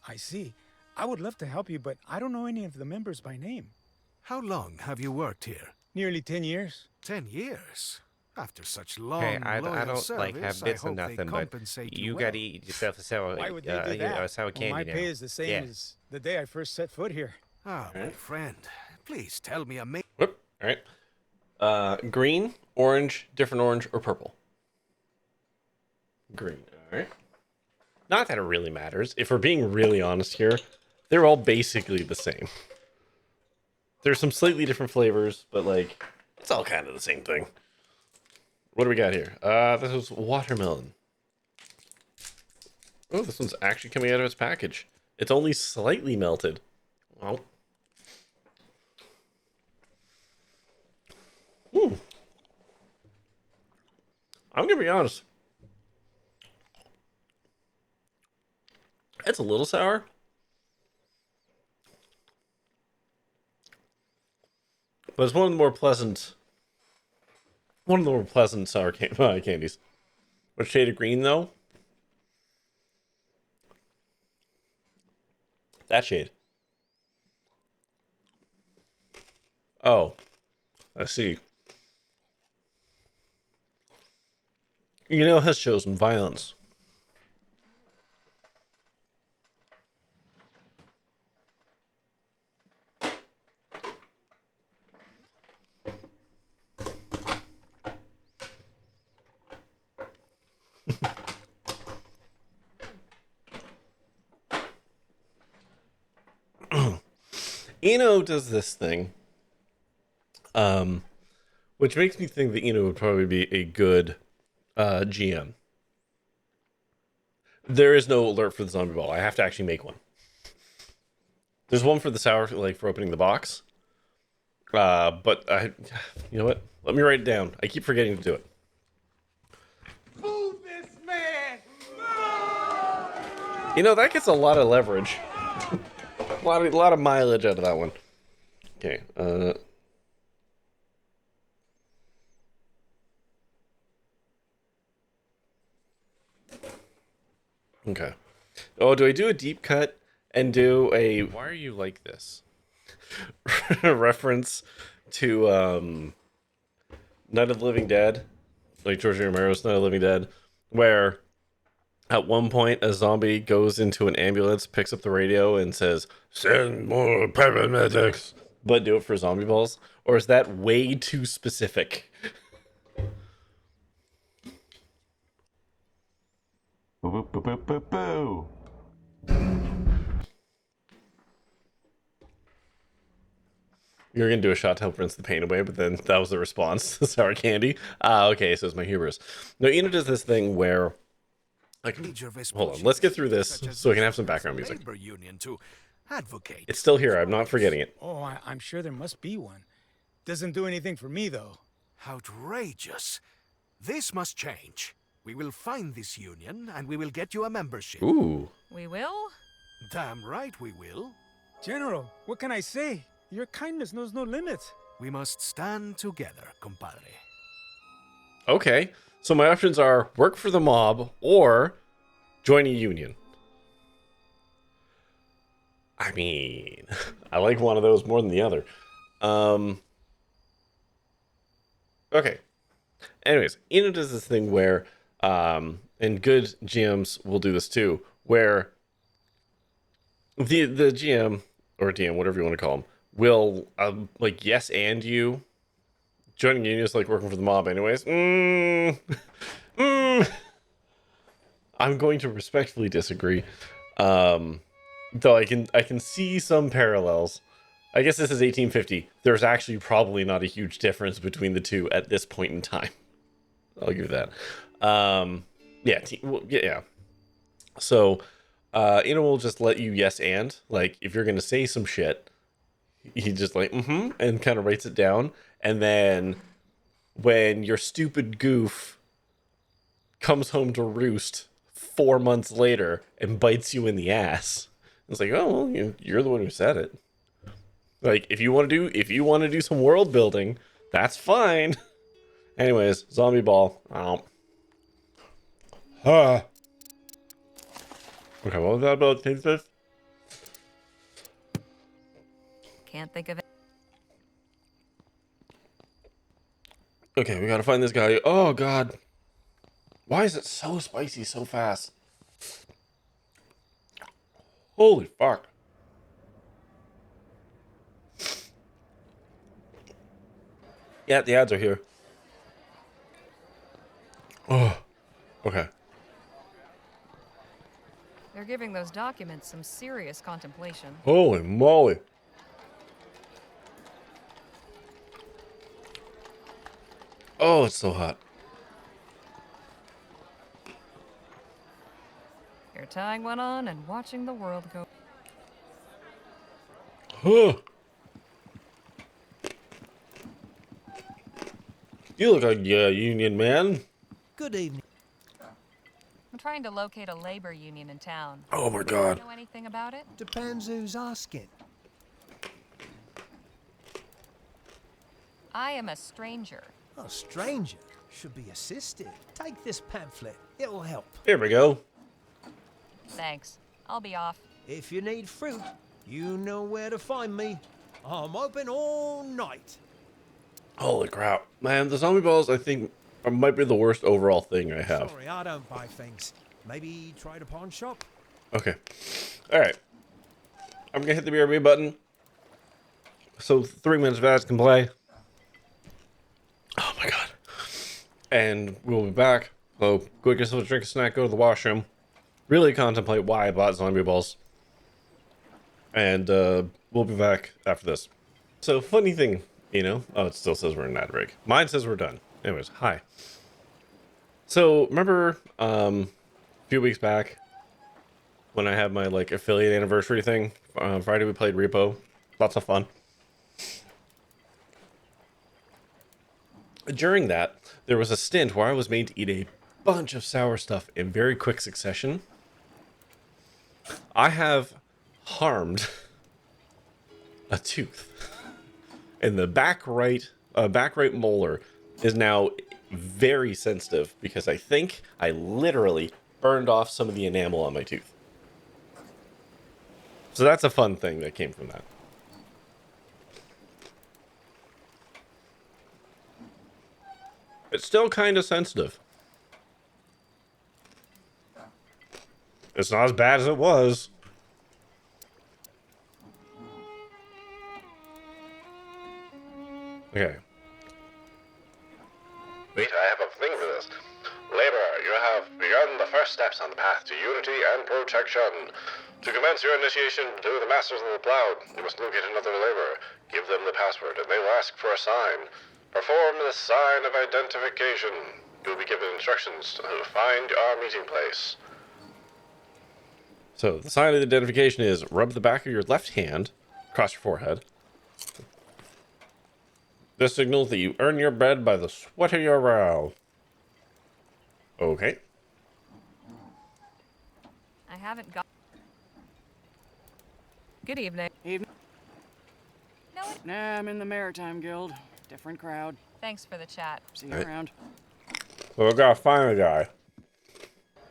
I see. I would love to help you, but I don't know any of the members by name. How long have you worked here? Nearly 10 years. 10 years? After such long, Hey, I loyal don't service, like have I bits of hope they nothing, but compensate you well. gotta eat yourself a sour, Why would they do that? sour candy my now. pay is the same Yeah. as the day I first set foot here. Ah, my friend, please tell me a Whoop. All right. Green, orange, different orange, or purple? Green. All right. Not that it really matters. If we're being really honest here, they're all basically the same. There's some slightly different flavors, but like it's all kind of the same thing. What do we got here? This is watermelon. Oh, this one's actually coming out of its package. It's only slightly melted. Well. I'm gonna be honest. It's a little sour. But it's one of the more pleasant sour candies. What shade of green though? That shade. Oh, I see. Has chosen violence. Does this thing, which makes me think that would probably be a good GM. There is no alert for the zombie ball. I have to actually make one. There's one for the sour, like for opening the box. But you know what? Let me write it down. I keep forgetting to do it. Fool this man! That gets a lot of leverage. a lot of mileage out of that one. Okay. Okay. Oh, do I do a deep cut and do a... Why are you like this? Reference to Night of the Living Dead, like George Romero's Night of the Living Dead, where at one point a zombie goes into an ambulance, picks up the radio, and says, "Send more paramedics," but do it for zombie balls? Or is that way too specific? Boo, boo, boo, boo, boo. You were gonna do a shot to help rinse the pain away, but then that was the response. Sour candy. Okay, so it's my hubris. No, does this thing where, like, hold on, let's get through this so we can have some background music. Union to advocate. It's still here. I'm not forgetting it. Oh, I'm sure there must be one. Doesn't do anything for me, though. Outrageous. This must change. We will find this union, and we will get you a membership. Ooh. We will? Damn right we will. General, what can I say? Your kindness knows no limits. We must stand together, compadre. Okay, so my options are work for the mob or join a union. I mean, I like one of those more than the other. Okay. Anyways, does this thing where, and good GMs will do this too, where the GM or DM, whatever you want to call them, will like yes and you. Joining union is like working for the mob, anyways. I'm going to respectfully disagree. Though I can see some parallels. I guess this is 1850. There's actually probably not a huge difference between the two at this point in time. I'll give you that. Yeah. So, we'll just let you yes and. Like, if you're going to say some shit, he just like, and kind of writes it down. And then when your stupid goof comes home to roost 4 months later and bites you in the ass, it's like, oh, well, you're the one who said it. Like, if you want to do some world building, that's fine. Anyways, zombie ball. Oh. Huh. Okay, what was that about? Can't think of it. Okay, we gotta find this guy. Oh god. Why is it so spicy so fast? Holy fuck. Yeah, the ads are here. Oh, okay. They're giving those documents some serious contemplation. Holy moly. Oh, it's so hot. You're tying one on and watching the world go. Huh. You look like a union man. Good evening. I'm trying to locate a labor union in town. Oh my god. Know anything about it? Depends who's asking. I am a stranger. A stranger should be assisted. Take this pamphlet. It'll help. Here we go. Thanks. I'll be off. If you need fruit, you know where to find me. I'm open all night. Holy crap. Man, the zombie balls, I think, might be the worst overall thing I have. Sorry, I don't buy things. Maybe try the pawn shop? Okay. Alright. I'm gonna hit the BRB button. So 3 minutes of ads can play. Oh my god. And we'll be back. So go get yourself a drink, a snack, go to the washroom. Really contemplate why I bought zombie balls. And we'll be back after this. So funny thing, you know. Oh, it still says we're in an ad break. Mine says we're done. Anyways, hi. So remember a few weeks back when I had my like affiliate anniversary thing? Friday we played Repo. Lots of fun. During that, there was a stint where I was made to eat a bunch of sour stuff in very quick succession. I have harmed a tooth. And the back right molar is now very sensitive because I think I literally burned off some of the enamel on my tooth. So that's a fun thing that came from that. It's still kind of sensitive. It's not as bad as it was. Okay. Wait, I have a thing for this. Labor, you have begun the first steps on the path to unity and protection. To commence your initiation to the Masters of the Cloud, you must locate another laborer. Give them the password, and they will ask for a sign. Perform the sign of identification. You will be given instructions to find our meeting place. So the sign of identification is rub the back of your left hand across your forehead. This signals that you earn your bread by the sweat of your brow. Okay. I haven't got. Good evening. No. Nah, I'm in the Maritime Guild. Different crowd. Thanks for the chat. See you Right. around. So we gotta find a guy.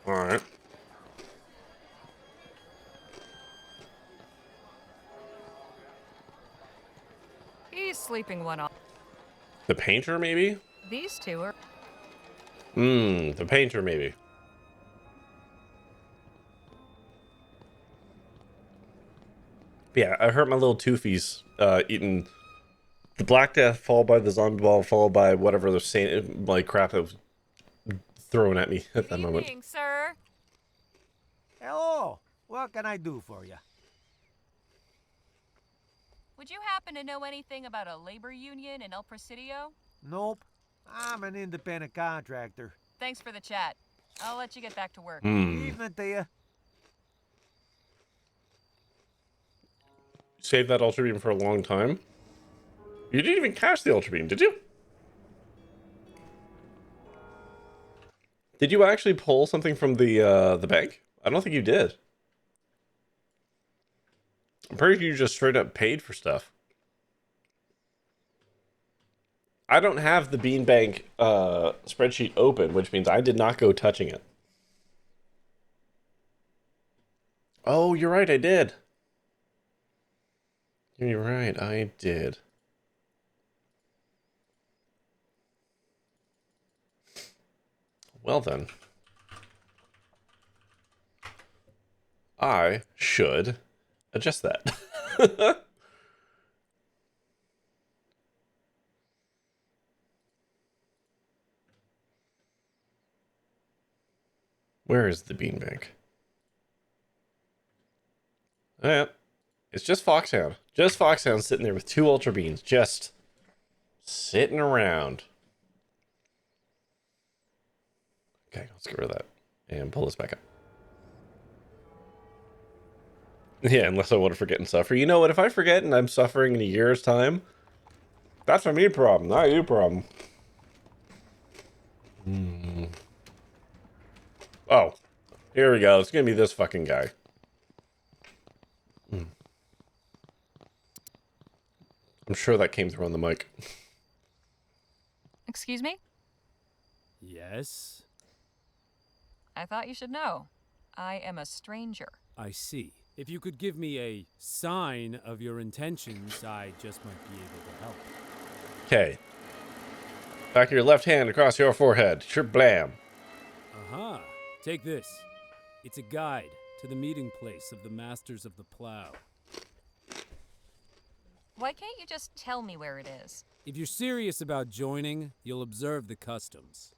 Alright. He's sleeping one off. The painter, maybe? These two are. The painter, maybe. Yeah, I hurt my little toofies eating the Black Death, followed by the zombie ball, followed by whatever the same like crap that was thrown at me at that moment. Evening, sir. Hello. What can I do for you? Would you happen to know anything about a labor union in El Presidio? Nope. I'm an independent contractor. Thanks for the chat. I'll let you get back to work. Evening to you. saved that Ultra Beam for a long time. You didn't even cash the Ultra Beam, did you? Did you actually pull something from the bank? I don't think you did. I'm pretty sure you just straight up paid for stuff. I don't have the Bean Bank spreadsheet open, which means I did not go touching it. Oh, you're right, I did. You're right, I did. Well then. I should adjust that. Where is the beanbag? Yeah, it's just Foxhound. Just Foxhound sitting there with 2 Ultra Beans, just sitting around. Okay, let's get rid of that and pull this back up. Yeah, unless I want to forget and suffer. You know what? If I forget and I'm suffering in a year's time, that's a me problem, not you problem. Oh, here we go. It's gonna be this fucking guy. I'm sure that came through on the mic. Excuse me? Yes? I thought you should know. I am a stranger. I see. If you could give me a sign of your intentions, I just might be able to help. Okay. Back of your left hand across your forehead. Sure blam. Aha. Take this. It's a guide to the meeting place of the Masters of the Plow. Why can't you just tell me where it is? If you're serious about joining, you'll observe the customs.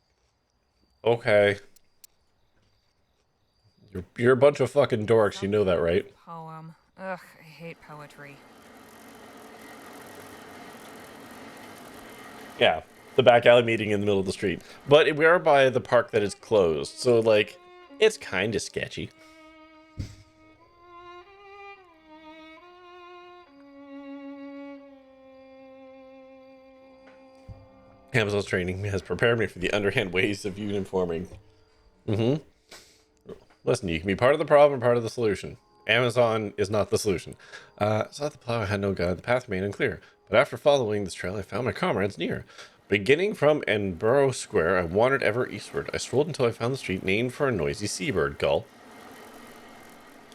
Okay. You're a bunch of fucking dorks, you know that, right? Poem. Ugh, I hate poetry. Yeah, the back alley meeting in the middle of the street. But we are by the park that is closed, so, like, it's kind of sketchy. Amazon's training has prepared me for the underhand ways of uniforming. Listen, you can be part of the problem or part of the solution. Amazon is not the solution. So at the plow, I had no guide. The path remained unclear. But after following this trail, I found my comrades near. Beginning from Edinburgh Square, I wandered ever eastward. I strolled until I found the street named for a noisy seabird gull.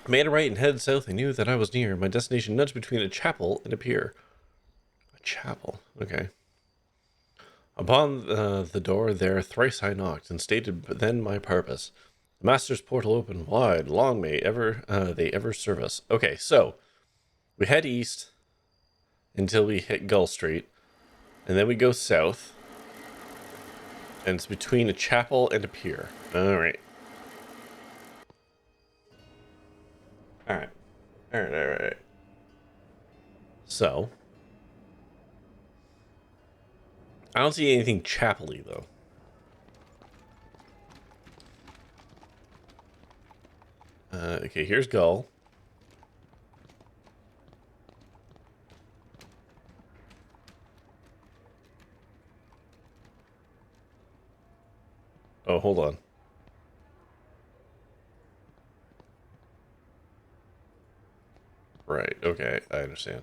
I made a right and headed south. I knew that I was near. My destination nudged between a chapel and a pier. A chapel, okay. Upon the door there thrice I knocked, and stated then my purpose. The master's portal opened wide, long may they ever serve us. Okay, so we head east until we hit Gull Street, and then we go south, and it's between a chapel and a pier. Alright. Alright. So I don't see anything chapel-y, though. Okay, here's Gull. Oh, hold on. Right, okay, I understand.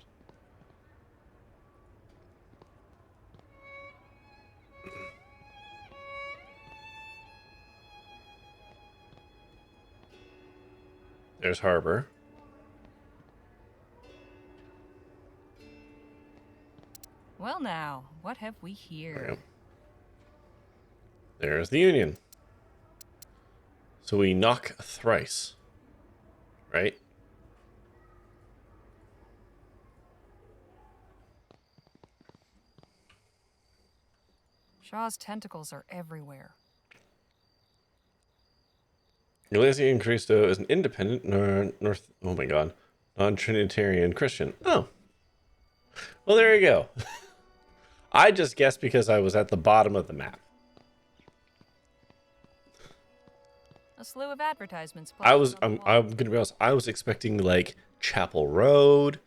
There's Harbor. Well now, what have we here? Right. There's the Union. So we knock thrice. Right? Shaw's tentacles are everywhere. Iglesia and Cristo is an independent non-Trinitarian Christian. Oh. Well, there you go. I just guessed because I was at the bottom of the map. A slew of advertisements. I'm gonna be honest, I was expecting like Chapel Road,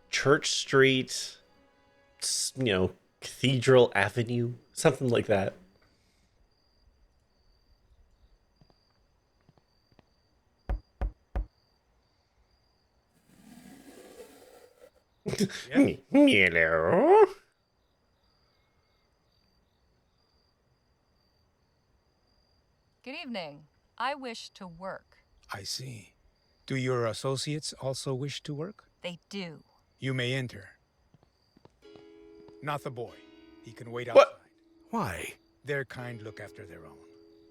Church Street, Cathedral Avenue, something like that. Hello. Good evening. I wish to work. I see. Do your associates also wish to work? They do. You may enter. Not the boy. He can wait outside. What? Why? Their kind look after their own.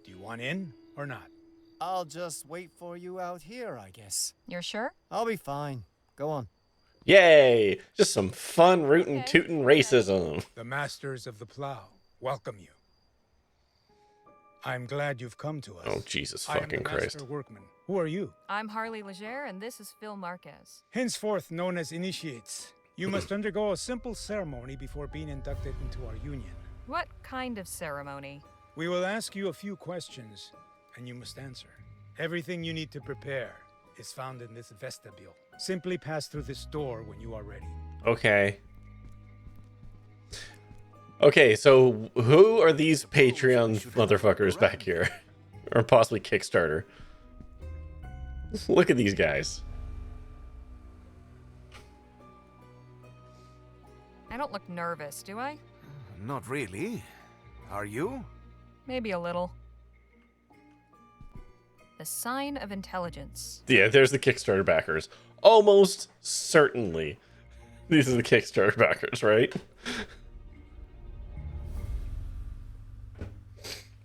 Do you want in or not? I'll just wait for you out here, I guess. You're sure? I'll be fine. Go on. Yay! Just some fun rootin' tootin' racism. The masters of the plow welcome you. I'm glad you've come to us. Oh, Jesus I am fucking the Christ. master workman. Who are you? I'm Harley Leger, and this is Phil Marquez. Henceforth known as initiates. You must undergo a simple ceremony before being inducted into our union. What kind of ceremony? We will ask you a few questions, and you must answer. Everything you need to prepare is found in this vestibule. Simply pass through this door when you are ready. Okay. Okay, so who are these Patreon motherfuckers back here? Or possibly Kickstarter? Look at these guys. I don't look nervous, do I? Not really. Are you? Maybe a little. The sign of intelligence. Yeah, there's the Kickstarter backers. Almost certainly. These are the Kickstarter backers, right?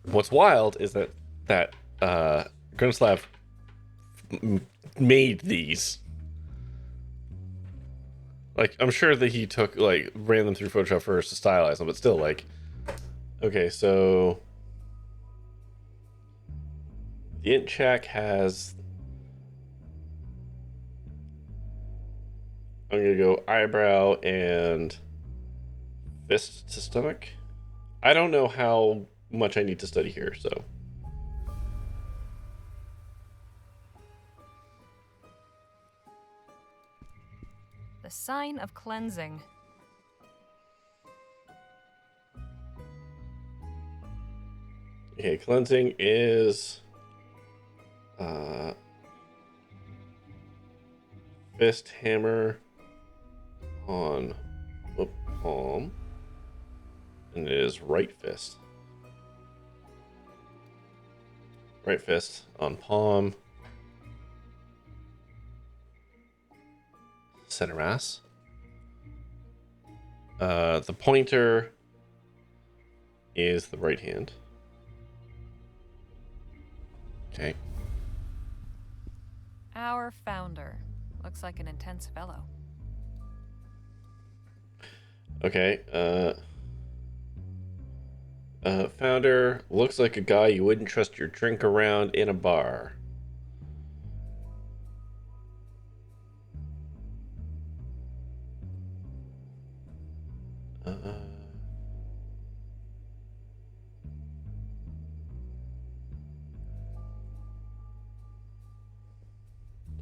What's wild is that Grunslav made these. Like, I'm sure that he ran them through Photoshop first to stylize them, but still, like, okay, so the int check has, I'm gonna go eyebrow and fist to stomach. I don't know how much I need to study here, so. The sign of cleansing. Okay, cleansing is fist hammer on palm, and it is right fist. Right fist on palm. Center mass. The pointer is the right hand. Okay. Our founder. Looks like an intense fellow. Okay. Founder looks like a guy you wouldn't trust your drink around in a bar.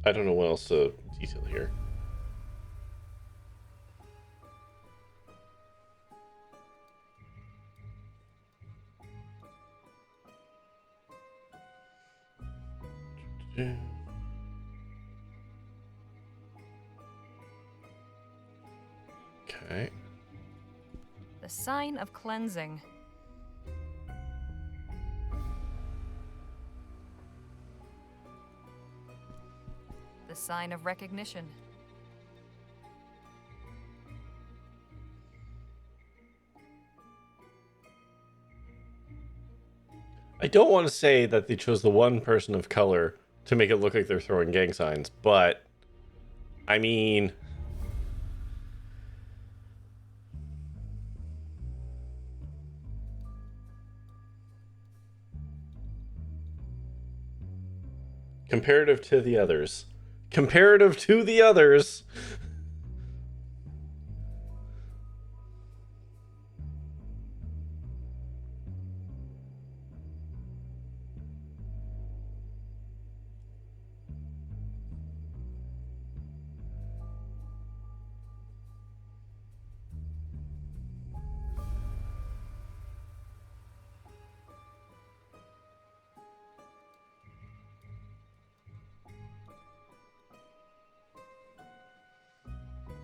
I don't know what else to detail here. Okay. The sign of cleansing. The sign of recognition. I don't want to say that they chose the one person of color to make it look like they're throwing gang signs, but I mean, comparative to the others. Comparative to the others.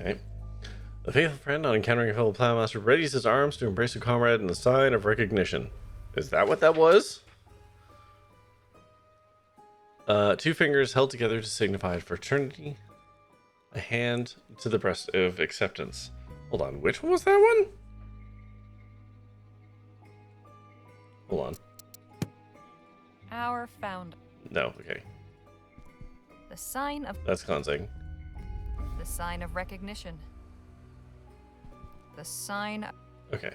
Okay. The faithful friend, on encountering a fellow plowmaster, readies his arms to embrace a comrade in the sign of recognition. Is that what that was? Two fingers held together to signify fraternity. A hand to the breast of acceptance. Hold on, which one was that one? Hold on. Our found. No, okay. The sign of. That's Kanzing. The sign of recognition. The sign. Okay.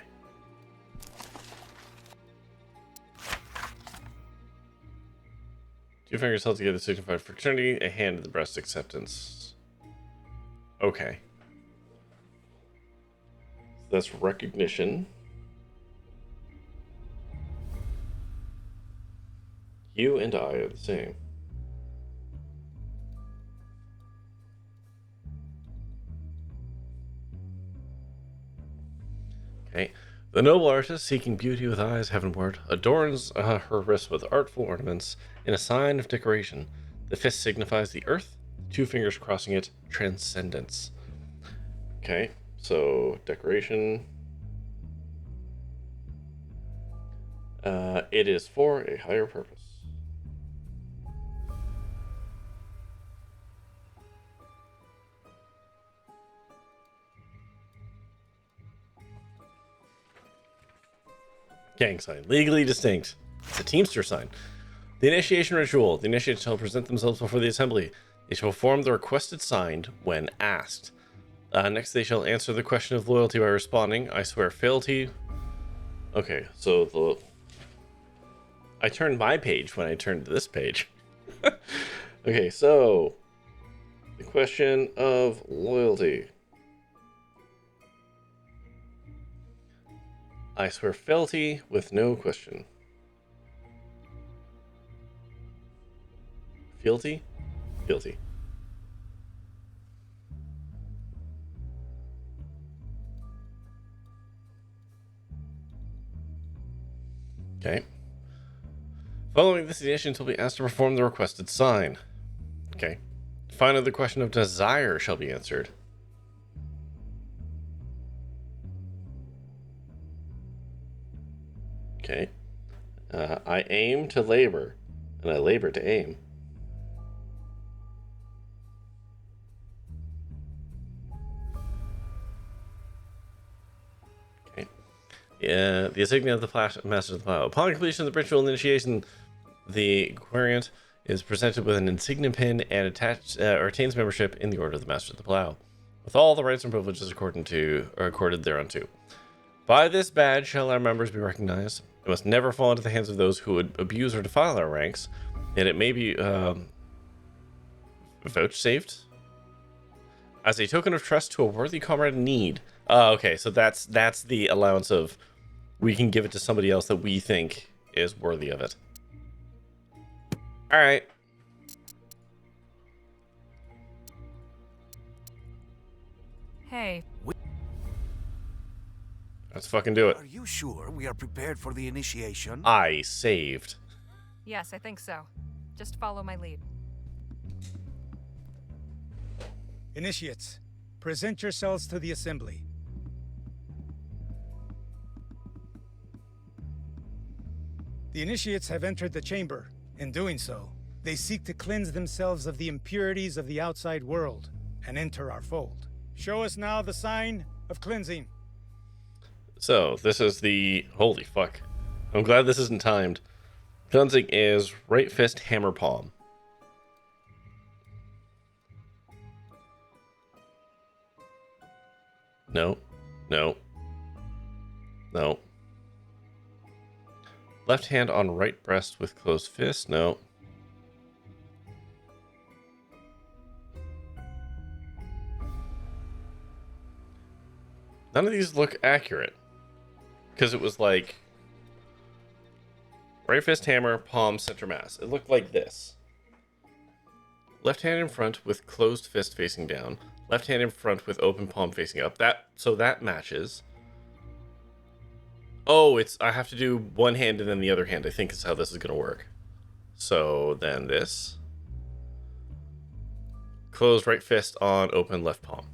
Two fingers held together signify fraternity, a hand to the breast acceptance. Okay. That's recognition. You and I are the same. Okay. The noble artist, seeking beauty with eyes heavenward, adorns her wrists with artful ornaments in a sign of decoration. The fist signifies the earth, two fingers crossing it, transcendence. Okay, so decoration. It is for a higher purpose. Gang sign. Legally distinct. It's a Teamster sign. The initiation ritual. The initiates shall present themselves before the assembly. They shall perform the requested sign when asked. Next, they shall answer the question of loyalty by responding, I swear fealty. Okay, so I turned my page when I turned this page. Okay, so the question of loyalty. I swear fealty with no question. Fealty? Fealty. Okay. Following this, the initiates will be asked to perform the requested sign. Okay. Finally, the question of desire shall be answered. Okay. I aim to labor, and I labor to aim. Okay. The insignia of the Master of the Plow. Upon completion of the ritual initiation, the querent is presented with an insignia pin and attached or attains membership in the Order of the Master of the Plow, with all the rights and privileges accorded thereunto. By this badge shall our members be recognized. It must never fall into the hands of those who would abuse or defile our ranks, and it may be vouchsafed as a token of trust to a worthy comrade in need. Okay, so that's the allowance of we can give it to somebody else that we think is worthy of it. All right. Hey. Let's fucking do it. Are you sure we are prepared for the initiation? I saved. Yes, I think so. Just follow my lead. Initiates, present yourselves to the assembly. The initiates have entered the chamber. In doing so, they seek to cleanse themselves of the impurities of the outside world and enter our fold. Show us now the sign of cleansing. So, this is the... Holy fuck. I'm glad this isn't timed. Cleansing is right fist, hammer, palm. No. No. No. Left hand on right breast with closed fist. No. None of these look accurate. Because it was like... right fist, hammer, palm, center mass. It looked like this. Left hand in front with closed fist facing down. Left hand in front with open palm facing up. So that matches. Oh, I have to do one hand and then the other hand, I think is how this is going to work. So then this. Closed right fist on open left palm.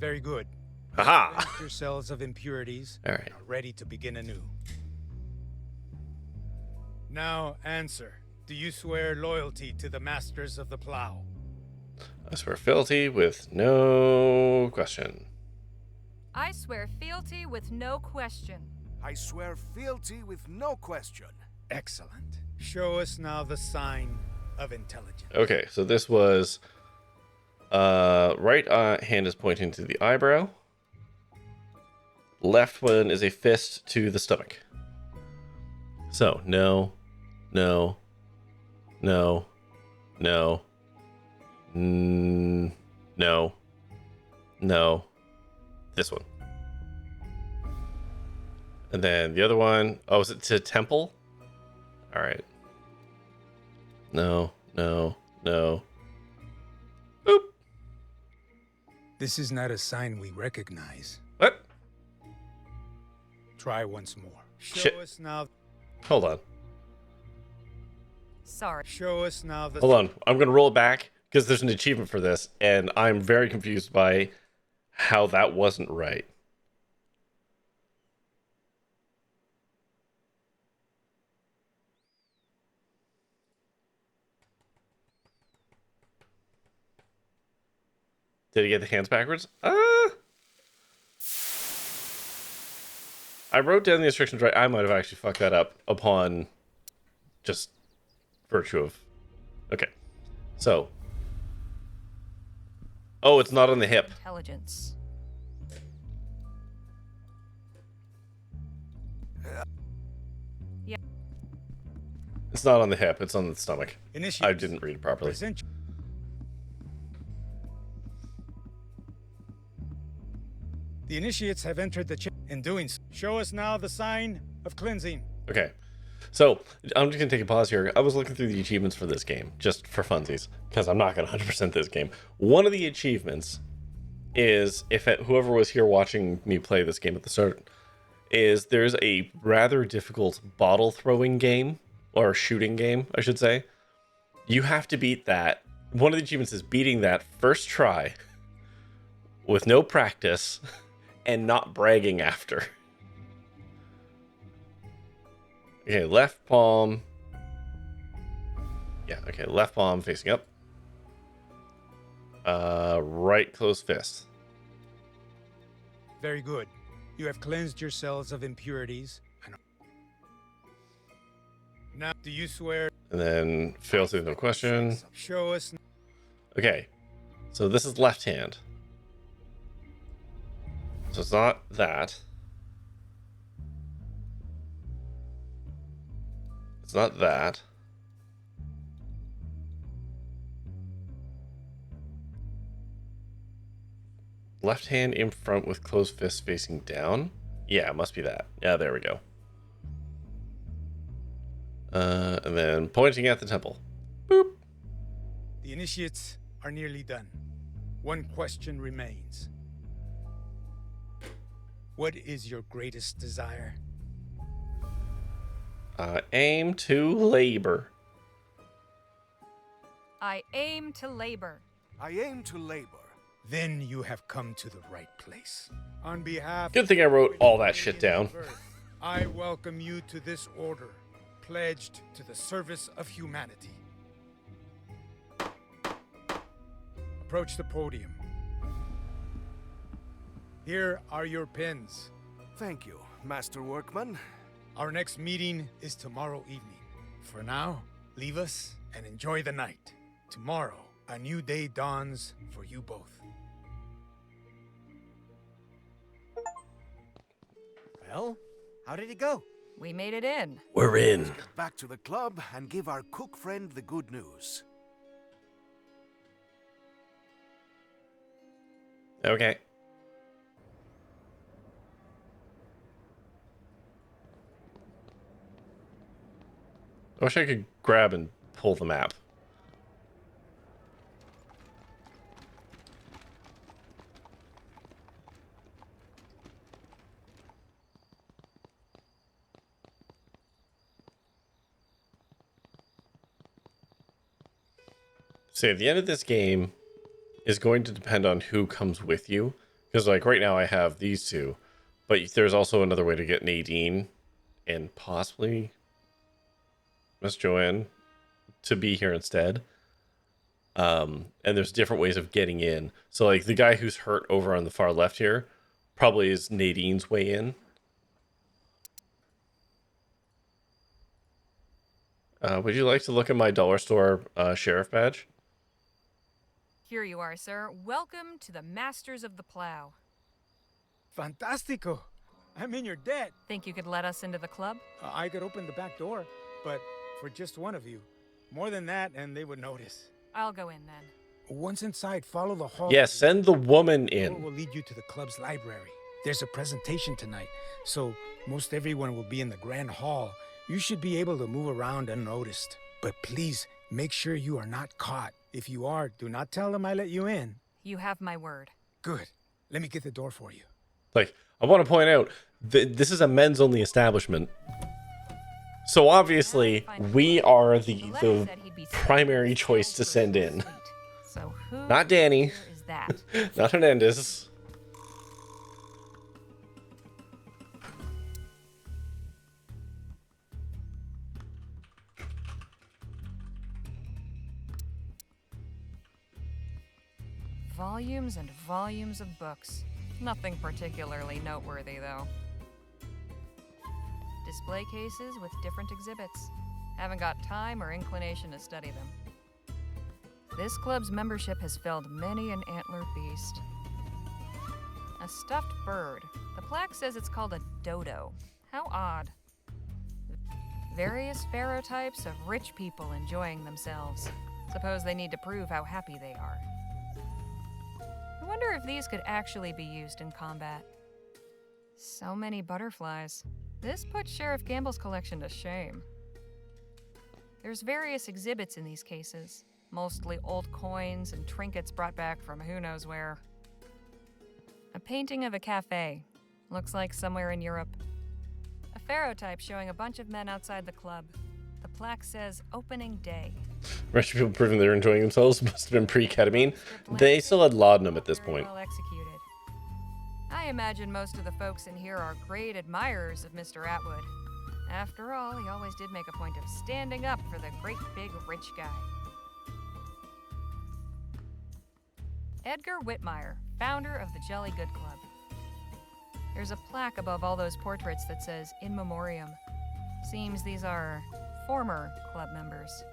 Very good. Haha. Cleanse yourselves of impurities. All right. And are ready to begin anew. Now answer. Do you swear loyalty to the masters of the plow? I swear fealty with no question. I swear fealty with no question. I swear fealty with no question. Excellent. Show us now the sign of intelligence. Okay, so this was right hand is pointing to the eyebrow. Left one is a fist to the stomach. So no, no, no, no, no, no. This one. And then the other one, oh, is it to temple? All right. No, no, no. Boop. This is not a sign we recognize. What? Try once more. Show Shit. us now. Hold on. Sorry. Show us now the. Hold on. I'm going to roll it back because there's an achievement for this, and I'm very confused by how that wasn't right. Did he get the hands backwards? I wrote down the instructions right. I might have actually fucked that up upon just virtue of... Okay. So. Oh, it's not on the hip. Intelligence. Yeah. It's not on the hip. It's on the stomach. Initiate. I didn't read it properly. Present. The initiates have entered the chamber. In doing so, show us now the sign of cleansing. Okay. So, I'm just going to take a pause here. I was looking through the achievements for this game, just for funsies, because I'm not going to 100% this game. One of the achievements is, whoever was here watching me play this game at the start, is there's a rather difficult bottle throwing game, or shooting game, I should say. You have to beat that. One of the achievements is beating that first try with no practice and not bragging after. Okay, left palm. Yeah, okay, left palm facing up. Right closed fist. Very good. You have cleansed yourselves of impurities. Now, do you swear? And then fail to no question. Show us. Okay, so this is left hand. So it's not that. It's not that. Left hand in front with closed fist facing down. Yeah, it must be that. Yeah, there we go. And then pointing at the temple. Boop. The initiates are nearly done. One question remains. What is your greatest desire? Aim to labor. I aim to labor. I aim to labor. Then you have come to the right place. On behalf Good thing I wrote all that shit down. I welcome you to this order, pledged to the service of humanity. Approach the podium. Here are your pens. Thank you, Master Workman. Our next meeting is tomorrow evening. For now, leave us and enjoy the night. Tomorrow, a new day dawns for you both. Well, how did it go? We made it in. We're in. Let's get back to the club and give our cook friend the good news. Okay. I wish I could grab and pull the map. So at the end of this game is going to depend on who comes with you, Because like right now I have these two, but there's also another way to get Nadine and possibly Miss Joanne to be here instead. And there's different ways of getting in. So like the guy who's hurt over on the far left here probably is Nadine's way in. Would you like to look at my dollar store sheriff badge? Here you are, sir. Welcome to the Masters of the Plow. Fantastico. I'm in your debt. Think you could let us into the club? I could open the back door, but for just one of you. More than that, and they would notice. I'll go in then. Once inside, follow the hall. Yes, send the woman The door in. will lead you to the club's library. There's a presentation tonight, so most everyone will be in the grand hall. You should be able to move around unnoticed. But please, make sure you are not caught. If you are, do not tell them I let you in. You have my word. Good. Let me get the door for you. Like, I want to point out that this is a men's only establishment. So obviously, we are the primary choice to send in. So who Not Danny. is that? Not Hernandez. Volumes and volumes of books. Nothing particularly noteworthy, though. Display cases with different exhibits. Haven't got time or inclination to study them. This club's membership has felled many an antlered beast. A stuffed bird. The plaque says it's called a dodo. How odd. Various pharaoh types of rich people enjoying themselves. Suppose they need to prove how happy they are. I wonder if these could actually be used in combat. So many butterflies. This puts Sheriff Gamble's collection to shame. There's various exhibits in these cases, mostly old coins and trinkets brought back from who knows where. A painting of a cafe. Looks like somewhere in Europe. A pharaoh type showing a bunch of men outside the club. The plaque says opening day. Rest of people proving they're enjoying themselves must have been pre-ketamine. They still had laudanum at this point. Well executed. I imagine most of the folks in here are great admirers of Mr. Atwood. After all, he always did make a point of standing up for the great big rich guy. Edgar Whitmire, founder of the Jolly Good Club. There's a plaque above all those portraits that says In Memoriam. Seems these are former club members.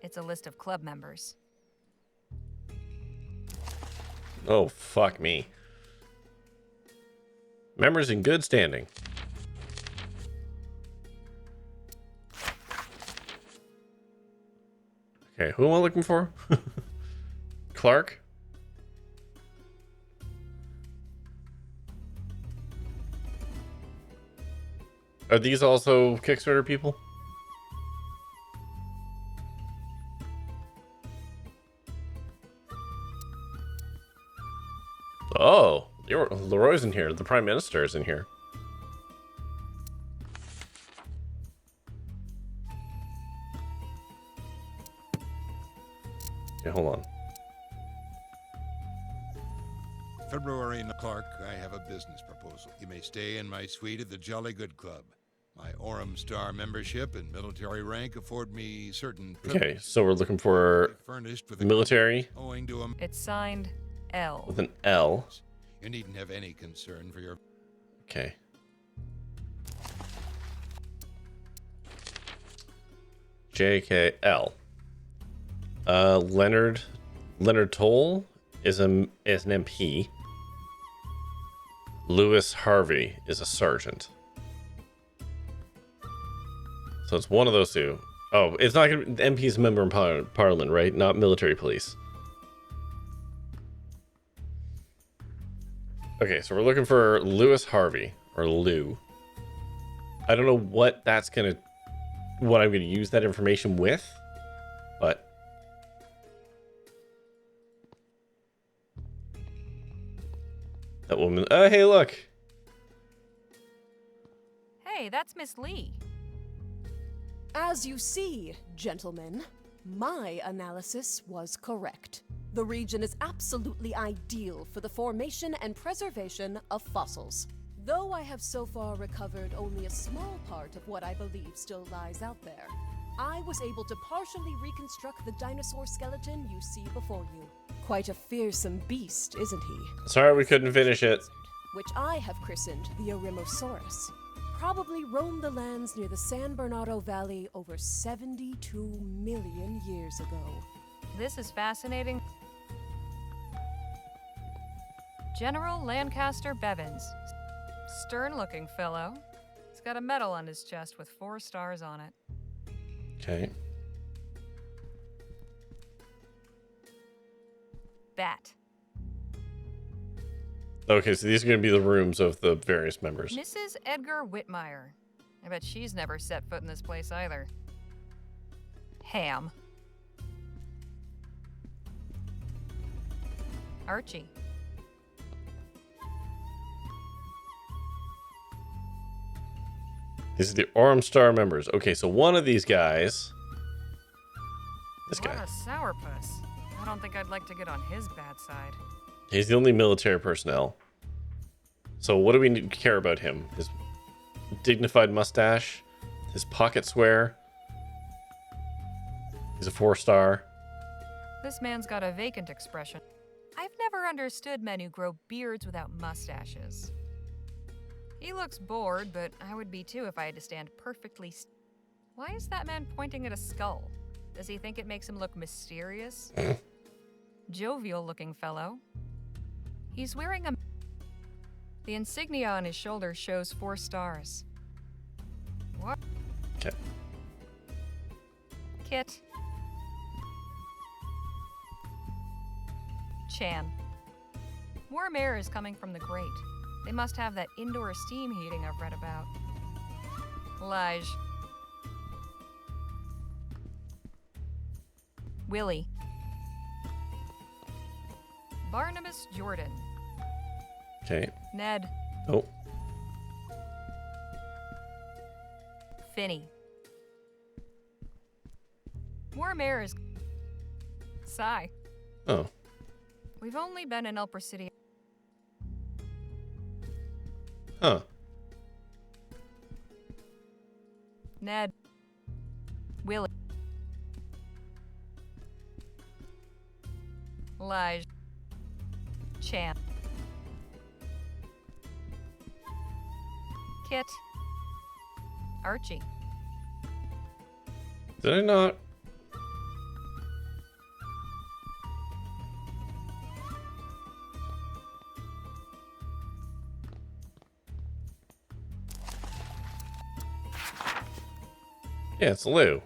It's a list of club members. Oh, fuck me. Members in good standing. Okay, who am I looking for? Clark? Are these also Kickstarter people? Oh, Leroy's in here. The Prime Minister is in here. Okay, hold on. February Clark, I have a business proposal. You may stay in my suite at the Jolly Good Club. My Orem Star membership and military rank afford me certain Okay, so we're looking for furnished with a military owing to a It's signed L. with an L. You needn't have any concern for your Okay. JKL. Leonard Toll is an MP. Lewis Harvey is a sergeant. So it's one of those two. Oh, it's not gonna be, the MP's a member in Parliament, right? Not military police. Okay, so we're looking for Lewis Harvey, or Lou. I don't know what I'm gonna use that information with, but that woman. Oh, hey, look. Hey, that's Miss Lee. As you see, gentlemen, my analysis was correct. The region is absolutely ideal for the formation and preservation of fossils. Though I have so far recovered only a small part of what I believe still lies out there, I was able to partially reconstruct the dinosaur skeleton you see before you. Quite a fearsome beast, isn't he? Sorry we couldn't finish it. Which I have christened the Orimosaurus. Probably roamed the lands near the San Bernardo Valley over 72 million years ago. This is fascinating. General Lancaster Bevins. Stern-looking fellow. He's got a medal on his chest with 4 stars on it. Okay. Bat. Okay, so these are going to be the rooms of the various members. Mrs. Edgar Whitmire. I bet she's never set foot in this place either. Ham. Archie. These are the Orem Star members. Okay, so one of these guys... This guy. What a sourpuss. I don't think I'd like to get on his bad side. He's the only military personnel. So what do we care about him? His dignified mustache? His pocket square? He's a 4-star. This man's got a vacant expression. I've never understood men who grow beards without mustaches. He looks bored, but I would be too if I had to stand perfectly Why is that man pointing at a skull? Does he think it makes him look mysterious? Jovial-looking fellow. He's wearing a... The insignia on his shoulder shows 4 stars. What? Okay. Kit. Chan. Warm air is coming from the grate. They must have that indoor steam heating I've read about. Lige. Willie. Barnabas Jordan. Okay. Ned. Oh. Finney. Warm air is... Sigh. Oh. We've only been in Elper City. Huh. Ned. Willie. Lige. Chan. Kit. Archie. Did I not? Yeah, it's Lou.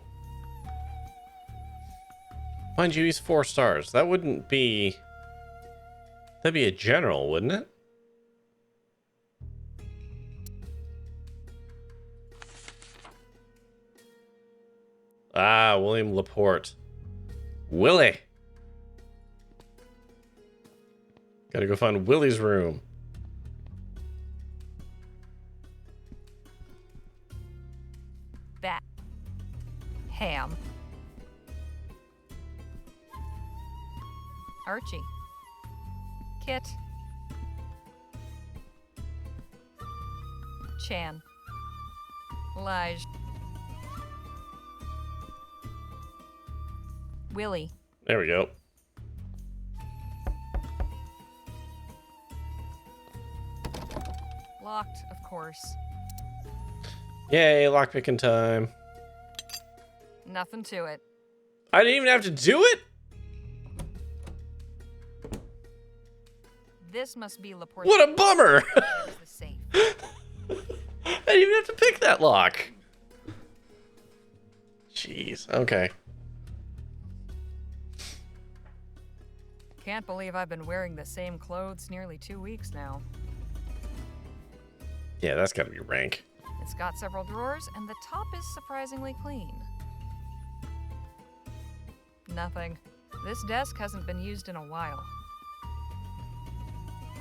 Mind you, he's 4 stars. That wouldn't be... That'd be a general, wouldn't it? Ah, William Laporte. Willie! Gotta go find Willie's room. Bat. Ham. Archie. Kit. Chan. Lige. Willie. There we go. Locked, of course. Yay, lockpicking time. Nothing to it. I didn't even have to do it? This must be Laporte's... What a bummer! The safe. I didn't even have to pick that lock. Jeez, okay. Can't believe I've been wearing the same clothes nearly 2 weeks now. Yeah, that's gotta be rank. It's got several drawers, and the top is surprisingly clean. Nothing. This desk hasn't been used in a while.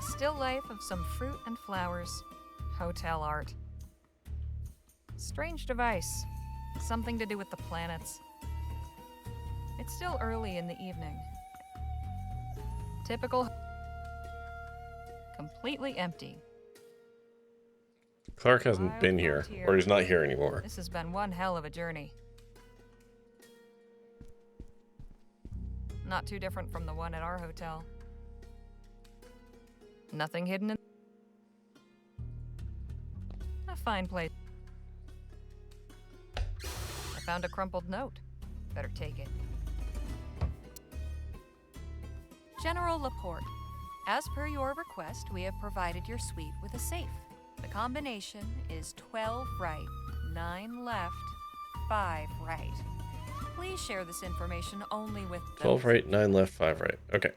Still life of some fruit and flowers. Hotel art. Strange device. Something to do with the planets. It's still early in the evening. Typical. Completely empty. Clark hasn't been here, or he's not here anymore. This has been one hell of a journey. Not too different from the one at our hotel. Nothing hidden in. A fine place. I found a crumpled note. Better take it. General Laporte, as per your request, we have provided your suite with a safe. The combination is 12 right, 9 left, 5 right. Please share this information only with 12 right, 9 left, 5 right. Okay.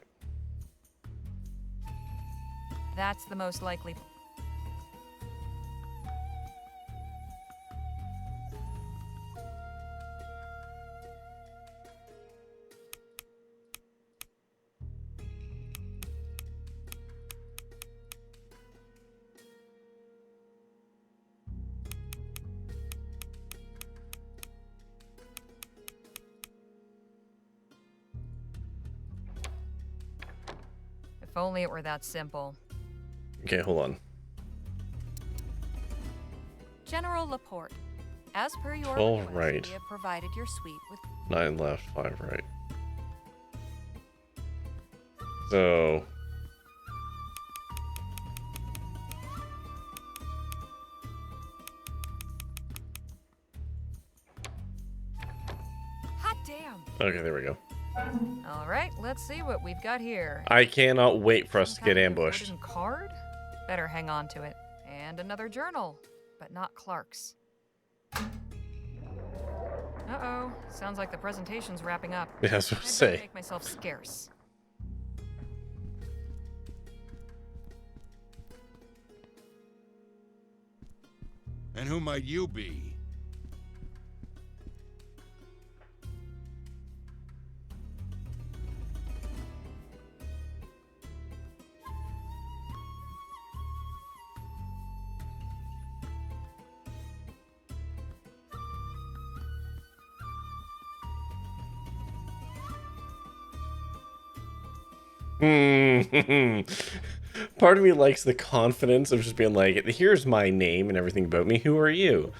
That's the most likely. If only it were that simple. Okay, hold on. General Laporte, as per your 12 request, right. we have provided your suite with 9 left, 5 right. So... hot damn. Okay, there we go. All right, let's see what we've got here. I cannot wait for us to Some get kind of ambushed. wooden card? Better hang on to it. And another journal, but not Clark's. Uh-oh, sounds like the presentation's wrapping up. Yeah, I was about to I'd say. better make myself scarce. And who might you be? Part of me likes the confidence of just being like, here's my name and everything about me. Who are you?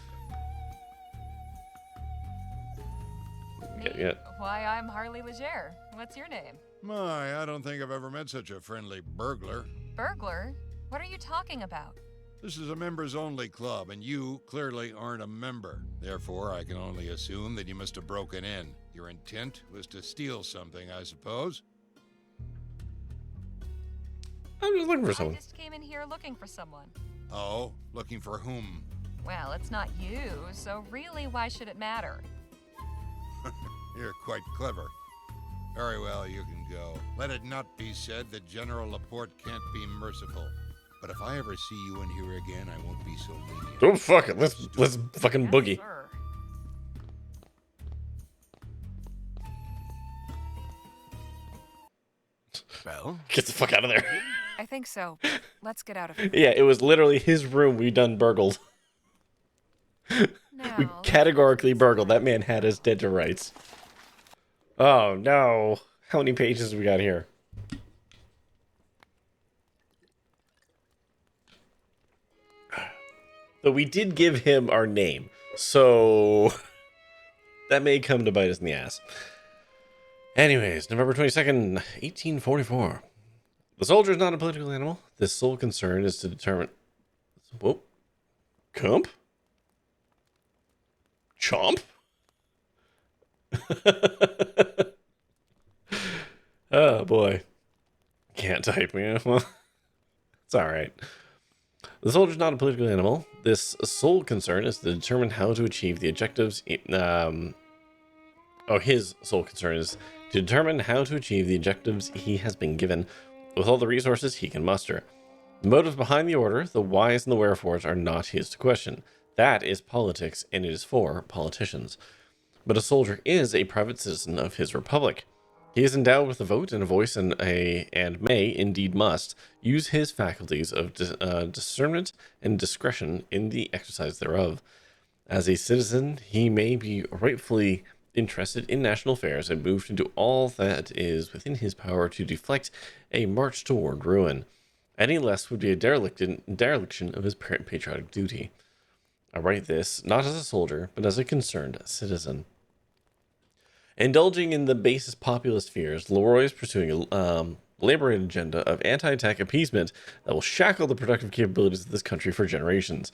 Yeah. Why, I'm Harley Legere. What's your name? My, I don't think I've ever met such a friendly burglar. Burglar? What are you talking about? This is a members-only club, and you clearly aren't a member. Therefore, I can only assume that you must have broken in. Your intent was to steal something, I suppose? I'm just looking for I someone. just came in here looking for someone. Oh, looking for whom? Well, it's not you, so really, why should it matter? You're quite clever. Very well, you can go. Let it not be said that General Laporte can't be merciful. But if I ever see you in here again, I won't be so lenient. Oh, fuck it. Let's fucking boogie. Sir. Well, Get the fuck out of there. I think so. Let's get out of here. Yeah, it was literally his room we done burgled. We categorically burgled. That man had us dead to rights. Oh, no. How many pages we got here? Though we did give him our name, so that may come to bite us in the ass. Anyways, November 22nd, 1844. The soldier is not a political animal. His sole concern is to determine... Whoa. Cump? Chomp? Oh, boy. Can't type me. Well, it's alright. The soldier is not a political animal. This sole concern is to determine how to achieve the objectives... his sole concern is to determine how to achieve the objectives he has been given with all the resources he can muster. The motives behind the order, the whys and the wherefores, are not his to question. That is politics, and it is for politicians. But a soldier is a private citizen of his republic. He is endowed with a vote and a voice, and may, indeed must, use his faculties of discernment and discretion in the exercise thereof. As a citizen, he may be rightfully interested in national affairs and moved to do all that is within his power to deflect a march toward ruin. Any less would be a dereliction of his patriotic duty. I write this not as a soldier, but as a concerned citizen. Indulging in the basest populist fears, Leroy is pursuing a elaborate agenda of anti-attack appeasement that will shackle the productive capabilities of this country for generations.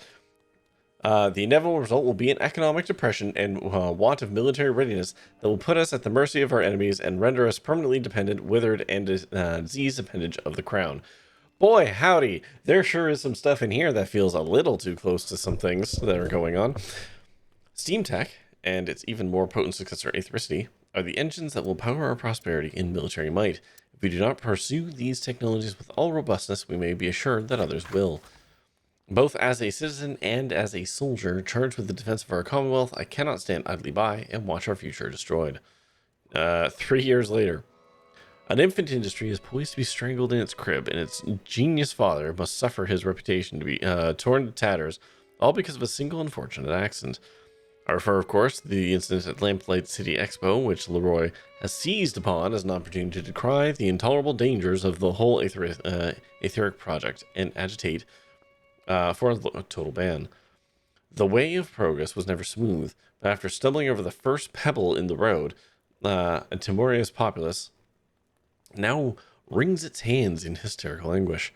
The inevitable result will be an economic depression and want of military readiness that will put us at the mercy of our enemies and render us permanently dependent, withered, and diseased appendage of the crown. Boy, howdy, there sure is some stuff in here that feels a little too close to some things that are going on. Steam tech, and its even more potent successor Aethericity, are the engines that will power our prosperity in military might. If we do not pursue these technologies with all robustness, we may be assured that others will. Both as a citizen and as a soldier charged with the defense of our Commonwealth, I cannot stand idly by and watch our future destroyed. 3 years later. An infant industry is poised to be strangled in its crib, and its genius father must suffer his reputation to be torn to tatters, all because of a single unfortunate accident. I refer, of course, to the incident at Lamplight City Expo, which Leroy has seized upon as an opportunity to decry the intolerable dangers of the whole etheric project and agitate for a total ban. The way of progress was never smooth, but after stumbling over the first pebble in the road, a timorous populace now wrings its hands in hysterical anguish.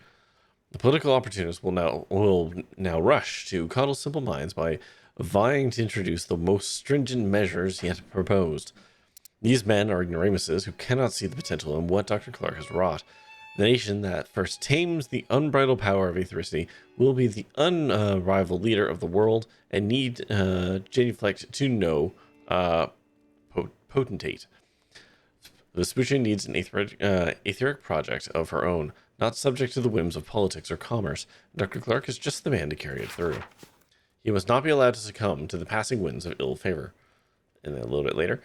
The political opportunists will now rush to coddle simple minds by vying to introduce the most stringent measures yet proposed. These men are ignoramuses who cannot see the potential in what Dr. Clark has wrought. The nation that first tames the unbridled power of Aethericity will be the unrivaled leader of the world and need genuflect to no potentate. Vespuccia needs an etheric project of her own, not subject to the whims of politics or commerce. Dr. Clark is just the man to carry it through. He must not be allowed to succumb to the passing winds of ill favor. And then a little bit later,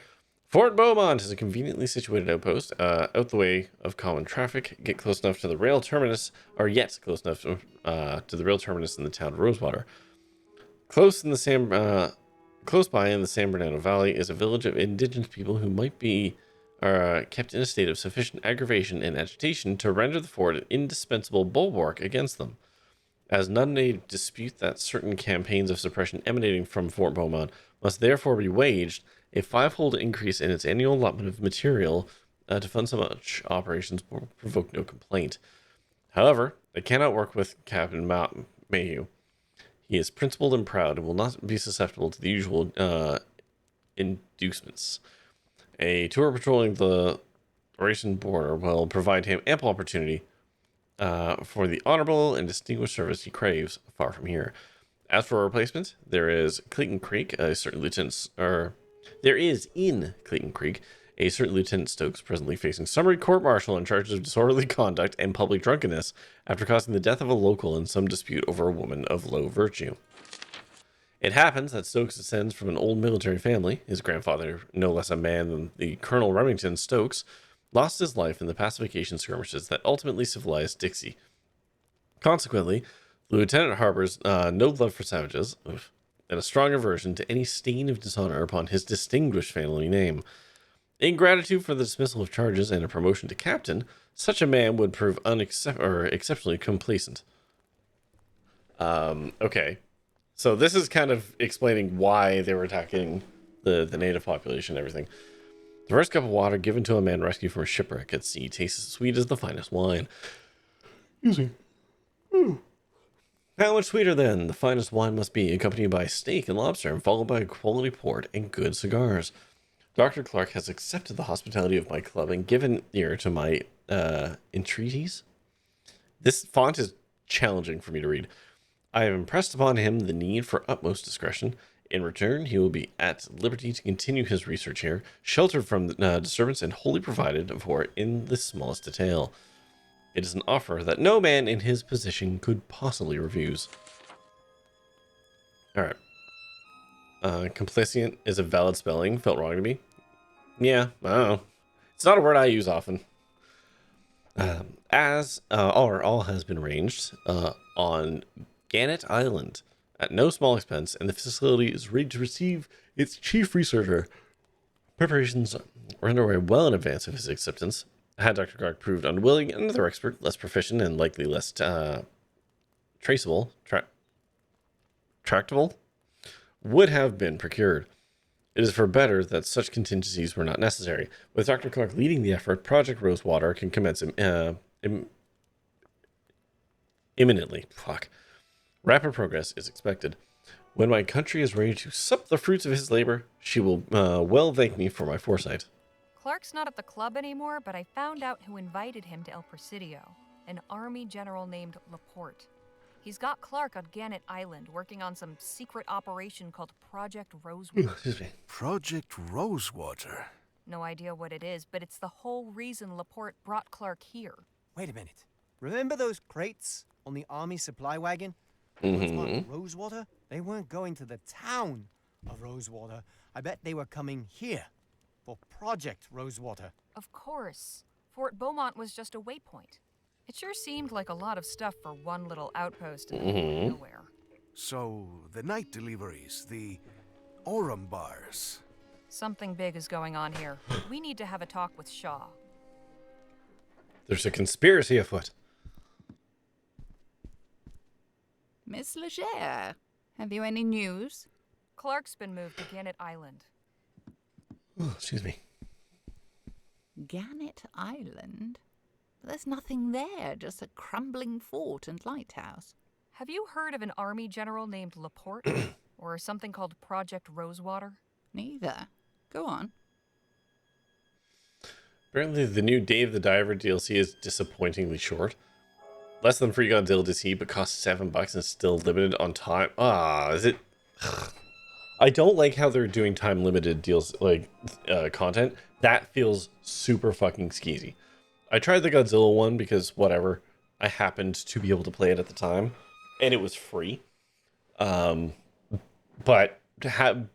Fort Beaumont is a conveniently situated outpost, out the way of common traffic. Get close enough to the rail terminus, or yet close enough to the rail terminus in the town of Rosewater. Close by in the San Bernardino Valley is a village of indigenous people who might be kept in a state of sufficient aggravation and agitation to render the fort an indispensable bulwark against them. As none may dispute that certain campaigns of suppression emanating from Fort Beaumont must therefore be waged, a 5-fold increase in its annual allotment of material to fund such operations will provoke no complaint. However, they cannot work with Captain Mayhew. He is principled and proud and will not be susceptible to the usual inducements. A tour patrolling the Eurasian border will provide him ample opportunity for the honorable and distinguished service he craves far from here. As for a replacement, there is Clayton Creek, there is in Clayton Creek a certain Lieutenant Stokes presently facing summary court-martial on charges of disorderly conduct and public drunkenness after causing the death of a local in some dispute over a woman of low virtue. It happens that Stokes descends from an old military family. His grandfather, no less a man than the Colonel Remington Stokes, lost his life in the pacification skirmishes that ultimately civilized Dixie. Consequently, the lieutenant harbors no love for savages, and a strong aversion to any stain of dishonor upon his distinguished family name. In gratitude for the dismissal of charges and a promotion to captain, such a man would prove exceptionally complacent. Okay. So this is kind of explaining why they were attacking the native population and everything. The first cup of water given to a man rescued from a shipwreck at sea tastes as sweet as the finest wine. Excuse me. How much sweeter, then, the finest wine must be, accompanied by steak and lobster, and followed by quality port and good cigars. Dr. Clark has accepted the hospitality of my club and given ear to my entreaties. This font is challenging for me to read. I have impressed upon him the need for utmost discretion. In return, he will be at liberty to continue his research here, sheltered from disturbance and wholly provided for in the smallest detail. It is an offer that no man in his position could possibly refuse. Alright. Complacent is a valid spelling. Felt wrong to me. Yeah, I don't know. It's not a word I use often. All has been arranged on Gannett Island at no small expense, and the facility is ready to receive its chief researcher. Preparations were underway well in advance of his acceptance. Had Dr. Clark proved unwilling, another expert, less proficient and likely less tractable, would have been procured. It is for better that such contingencies were not necessary. With Dr. Clark leading the effort, Project Rosewater can commence imminently. Fuck. Rapid progress is expected. When my country is ready to sup the fruits of his labor, she will well thank me for my foresight. Clark's not at the club anymore, but I found out who invited him to El Presidio, an army general named Laporte. He's got Clark on Gannett Island working on some secret operation called Project Rosewater. Project Rosewater? No idea what it is, but it's the whole reason Laporte brought Clark here. Wait a minute. Remember those crates on the army supply wagon? Rosewater? They weren't going to the town of Rosewater. I bet they were coming here for Project Rosewater. Of course. Fort Beaumont was just a waypoint. It sure seemed like a lot of stuff for one little outpost in the middle of nowhere. So, the night deliveries, the Aurum bars. Something big is going on here. We need to have a talk with Shaw. There's a conspiracy afoot. Miss Legere, have you any news? Clark's been moved to Gannett Island. Oh, excuse me. Gannett Island? But there's nothing there, just a crumbling fort and lighthouse. Have you heard of an army general named Laporte? Or something called Project Rosewater? Neither. Go on. Apparently, the new Dave the Diver DLC is disappointingly short. Less than free Godzilla to see, but costs $7 and still limited on time. Is it? I don't like how they're doing time limited deals, like content. That feels super fucking skeezy. I tried the Godzilla one because whatever. I happened to be able to play it at the time, and it was free. But to have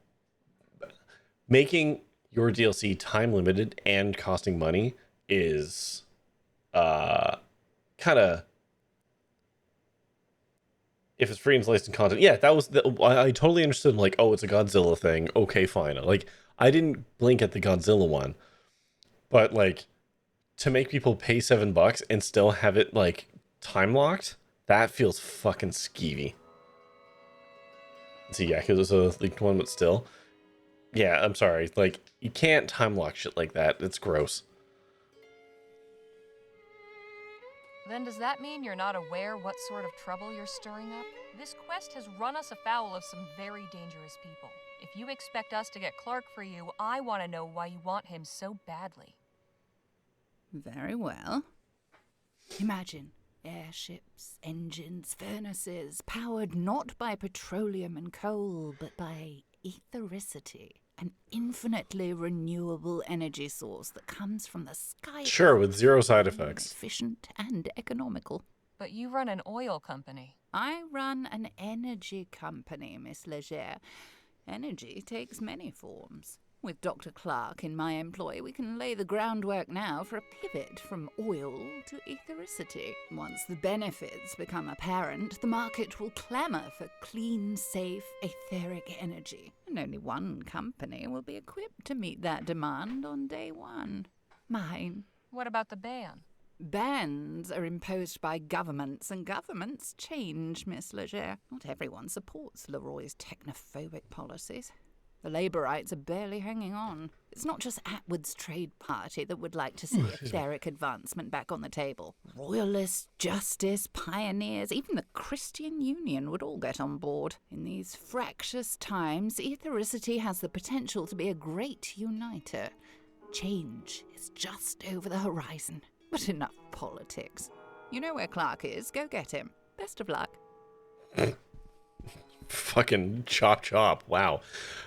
making your DLC time limited and costing money is kind of, if it's free and licensed content, yeah, that was I totally understood, like, oh, it's a Godzilla thing, okay, fine. Like, I didn't blink at the Godzilla one, but like, to make people pay $7 and still have it like time locked, that feels fucking skeevy. So yeah, because it was a leaked one, but still, yeah, I'm sorry, like, you can't time lock shit like that. It's gross. Then does that mean you're not aware what sort of trouble you're stirring up? This quest has run us afoul of some very dangerous people. If you expect us to get Clark for you, I want to know why you want him so badly. Very well. Imagine airships, engines, furnaces, powered not by petroleum and coal, but by ethericity, an infinitely renewable energy source that comes from the sky. Sure, with zero side effects. Efficient and economical. But you run an oil company. I run an energy company, Miss Legere. Energy takes many forms. With Dr. Clark in my employ, we can lay the groundwork now for a pivot from oil to ethericity. Once the benefits become apparent, the market will clamour for clean, safe, etheric energy. And only one company will be equipped to meet that demand on day one. Mine. What about the ban? Bans are imposed by governments, and governments change, Miss Legere. Not everyone supports Leroy's technophobic policies. The Labourites are barely hanging on. It's not just Atwood's trade party that would like to see etheric advancement back on the table. Royalists, justice, pioneers, even the Christian Union would all get on board. In these fractious times, ethericity has the potential to be a great uniter. Change is just over the horizon. But enough politics. You know where Clark is. Go get him. Best of luck. Fucking chop chop. Wow.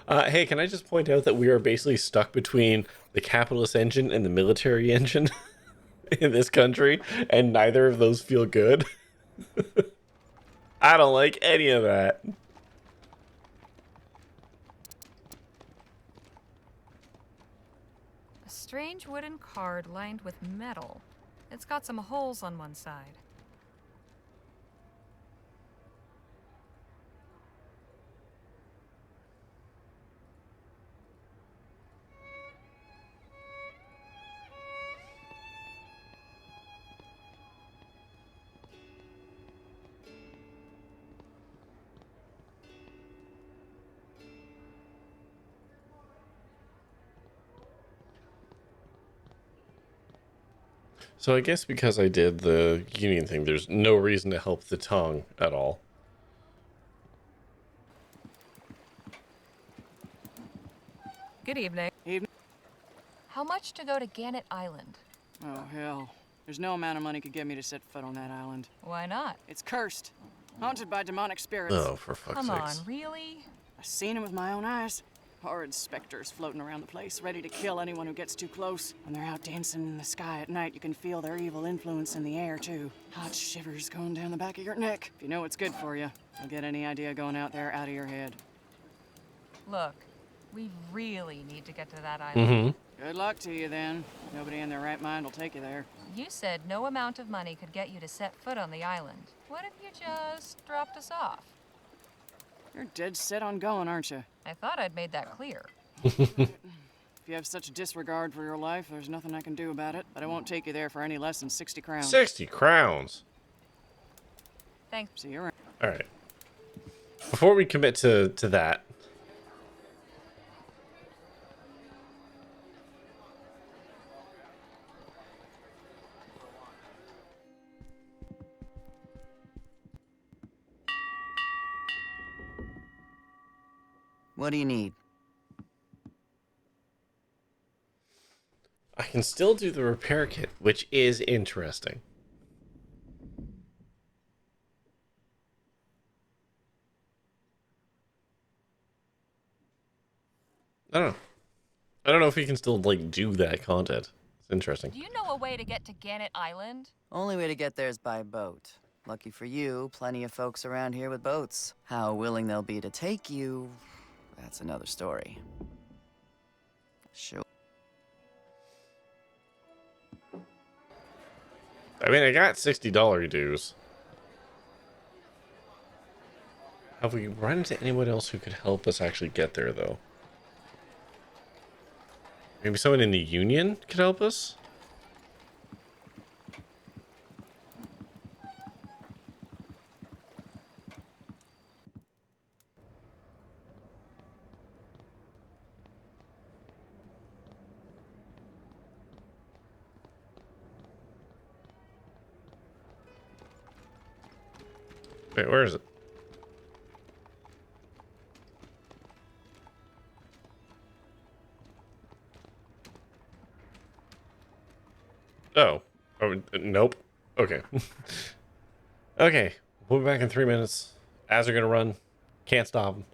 Hey, can I just point out that we are basically stuck between the capitalist engine and the military engine in this country, and neither of those feel good? I don't like any of that. A strange wooden card lined with metal. It's got some holes on one side. So I guess because I did the union thing, there's no reason to help the tongue at all. Good evening. How much to go to Gannett Island? Oh, hell. There's no amount of money could get me to set foot on that island. Why not? It's cursed. Haunted by demonic spirits. Oh, for fuck's Come sakes. on, really? I've seen them with my own eyes. Horrid specters floating around the place, ready to kill anyone who gets too close. When they're out dancing in the sky at night, you can feel their evil influence in the air, too. Hot shivers going down the back of your neck. If you know what's good for you, you'll get any idea going out there out of your head. Look, we really need to get to that island. Mm-hmm. Good luck to you, then. Nobody in their right mind will take you there. You said no amount of money could get you to set foot on the island. What if you just dropped us off? You're dead set on going, aren't you? I thought I'd made that clear. If you have such disregard for your life, there's nothing I can do about it. But I won't take you there for any less than 60 crowns. 60 crowns? Thanks. See you around. Alright. Before we commit to that... What do you need? I can still do the repair kit, which is interesting. I don't know. I don't know if we can still, like, do that content. It's interesting. Do you know a way to get to Gannett Island? Only way to get there is by boat. Lucky for you, plenty of folks around here with boats. How willing they'll be to take you, that's another story. Sure. I mean, I got $60 dues. Have we run into anyone else who could help us actually get there, though? Maybe someone in the union could help us? Wait, where is it? Oh. Oh, nope. Okay. Okay. We'll be back in 3 minutes. Ads are gonna run. Can't stop them.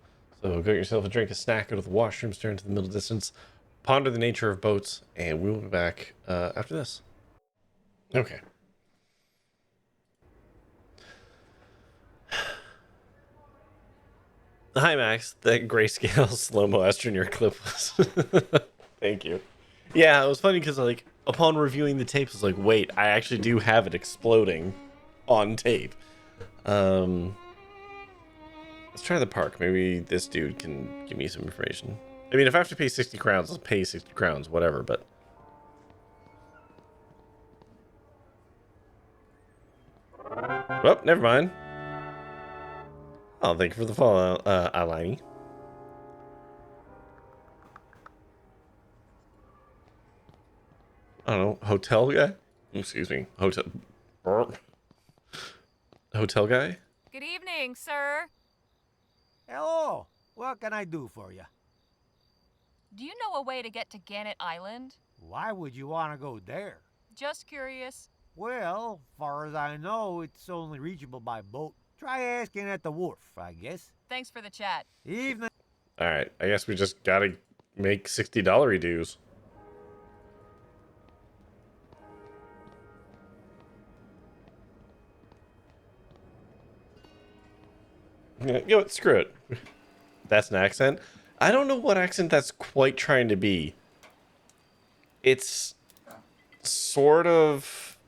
So go get yourself a drink, a snack, go to the washroom, stare into the middle distance, ponder the nature of boats, and we'll be back after this. Okay. Hi, Max. That grayscale slow-mo Astroneer clip was... Thank you. Yeah, it was funny because, like, upon reviewing the tape, I was like, wait, I actually do have it exploding on tape. Let's try the park. Maybe this dude can give me some information. I mean, if I have to pay 60 crowns, I'll pay 60 crowns, whatever, but... Oh, never mind. Oh, thank you for the follow, Alani. I don't know, hotel guy? Excuse me, hotel... Hotel guy? Good evening, sir. Hello. What can I do for you? Do you know a way to get to Gannett Island? Why would you want to go there? Just curious. Well, far as I know, it's only reachable by boat. Try asking at the wharf, I guess. Thanks for the chat. Evening. Alright, I guess we just gotta make $60 dues. Yeah, you know what, screw it. That's an accent. I don't know what accent that's quite trying to be. It's sort of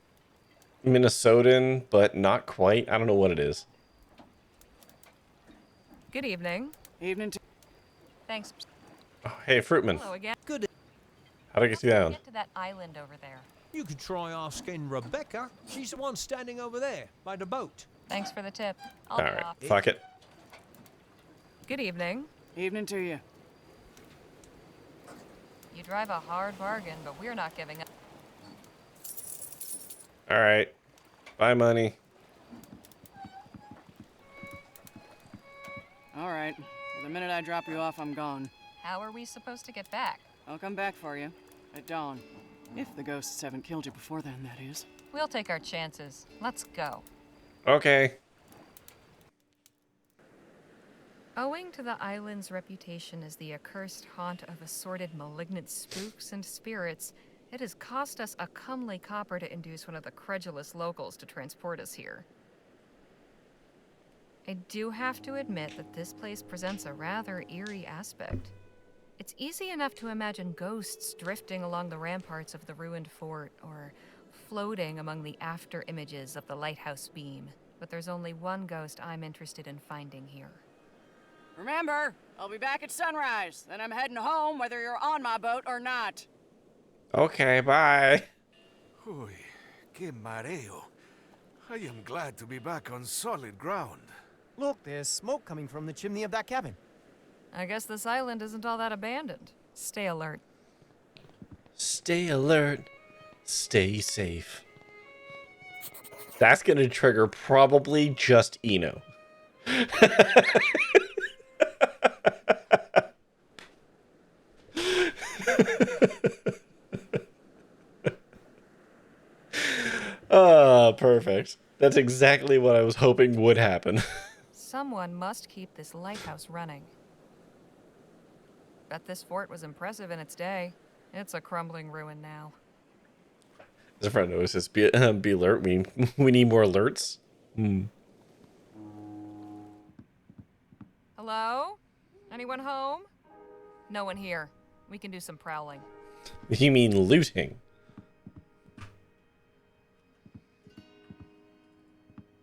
Minnesotan, but not quite. I don't know what it is. Good evening. Evening to... Thanks. Oh, hey, Fruitman. Hello again. Good. How do I get to the island? Get to that island over there. You could try asking Rebecca. She's the one standing over there, by the boat. Thanks for the tip. I'll be Alright, off. fuck it. Good evening. Evening to you. You drive a hard bargain, but we're not giving up. All right. Bye, money. All right. The minute I drop you off, I'm gone. How are we supposed to get back? I'll come back for you. At dawn. If the ghosts haven't killed you before then, that is. We'll take our chances. Let's go. Okay. Owing to the island's reputation as the accursed haunt of assorted malignant spooks and spirits, it has cost us a comely copper to induce one of the credulous locals to transport us here. I do have to admit that this place presents a rather eerie aspect. It's easy enough to imagine ghosts drifting along the ramparts of the ruined fort, or floating among the after images of the lighthouse beam. But there's only one ghost I'm interested in finding here. Remember, I'll be back at sunrise. Then I'm heading home whether you're on my boat or not. Okay, bye. Uy, que mareo. I am glad to be back on solid ground. Look, there's smoke coming from the chimney of that cabin. I guess this island isn't all that abandoned. Stay alert. Stay alert. Stay safe. That's gonna trigger probably just Eno. Perfect. That's exactly what I was hoping would happen. Someone must keep this lighthouse running. Bet this fort was impressive in its day. It's a crumbling ruin now. As a friend notices, be alert. We need more alerts. Hello? Anyone home? No one here. We can do some prowling. You mean looting?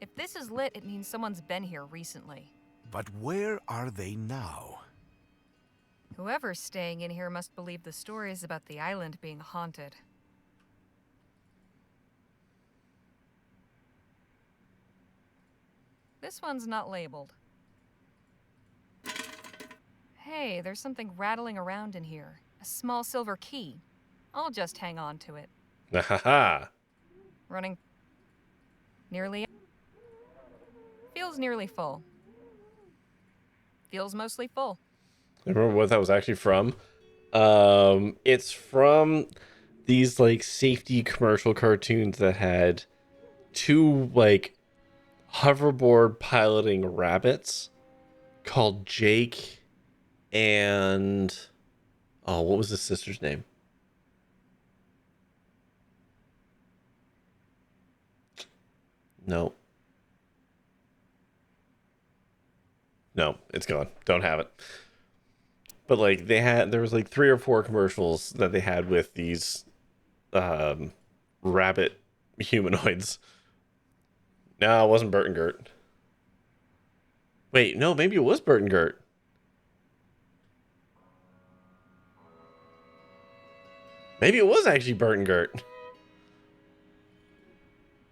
If this is lit, it means someone's been here recently. But where are they now? Whoever's staying in here must believe the stories about the island being haunted. This one's not labeled. Hey, there's something rattling around in here. A small silver key. I'll just hang on to it. Haha. Running nearly. Feels nearly full. Feels mostly full. I remember what that was actually from. It's from these like safety commercial cartoons that had two like hoverboard piloting rabbits called Jake and what was his sister's name? No. No, it's gone. Don't have it. But like there was like 3 or 4 commercials that they had with these rabbit humanoids. No, it wasn't Bert and Gert. Wait, no, maybe it was Bert and Gert. Maybe it was actually Bert and Gert.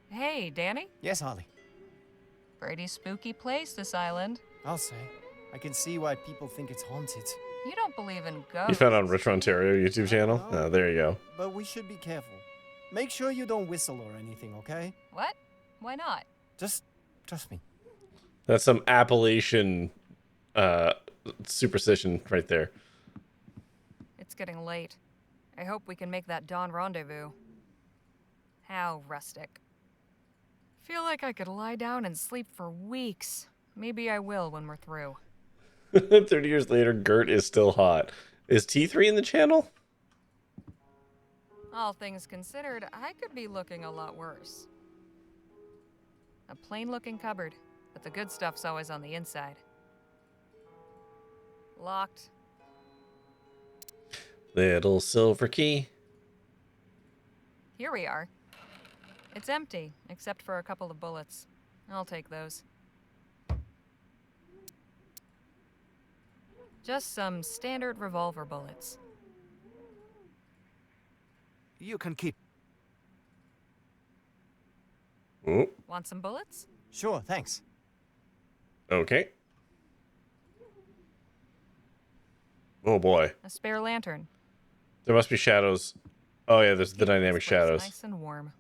Hey, Danny? Yes, Holly. Pretty spooky place, this island. I'll say. I can see why people think it's haunted. You don't believe in ghosts. You found it on Retro Ontario YouTube channel? Oh, there you go. But we should be careful. Make sure you don't whistle or anything, okay? What? Why not? Just trust me. That's some Appalachian superstition right there. It's getting late. I hope we can make that dawn rendezvous. How rustic. Feel like I could lie down and sleep for weeks. Maybe I will when we're through. 30 years later, Gert is still hot. Is T3 in the channel? All things considered, I could be looking a lot worse. A plain-looking cupboard, but the good stuff's always on the inside. Locked. Little silver key. Here we are. It's empty, except for a couple of bullets. I'll take those. Just some standard revolver bullets. You can keep. Oh, Want some bullets? Sure, thanks. okay. Oh boy. A spare lantern. There must be shadows. Oh yeah, there's the Keep this dynamic place shadows. Nice and warm.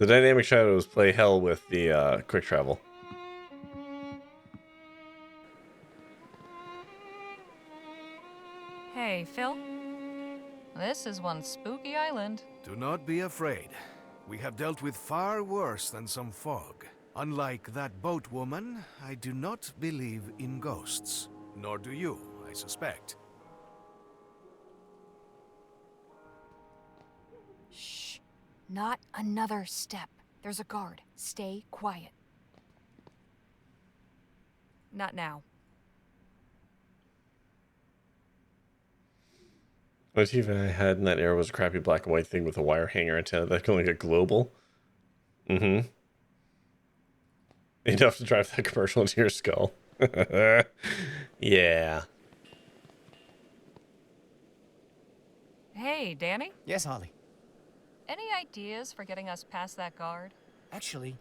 The dynamic shadows play hell with the quick travel. Hey, Phil. This is one spooky island. Do not be afraid. We have dealt with far worse than some fog. Unlike that boat woman, I do not believe in ghosts. Nor do you, I suspect. Shh. Not another step. There's a guard. Stay quiet. Not now. The TV I had in that era was a crappy black and white thing with a wire hanger antenna that could only get global. Mm-hmm. Enough to drive that commercial into your skull. Yeah. Hey, Danny? Yes, Holly. Any ideas for getting us past that guard? Actually,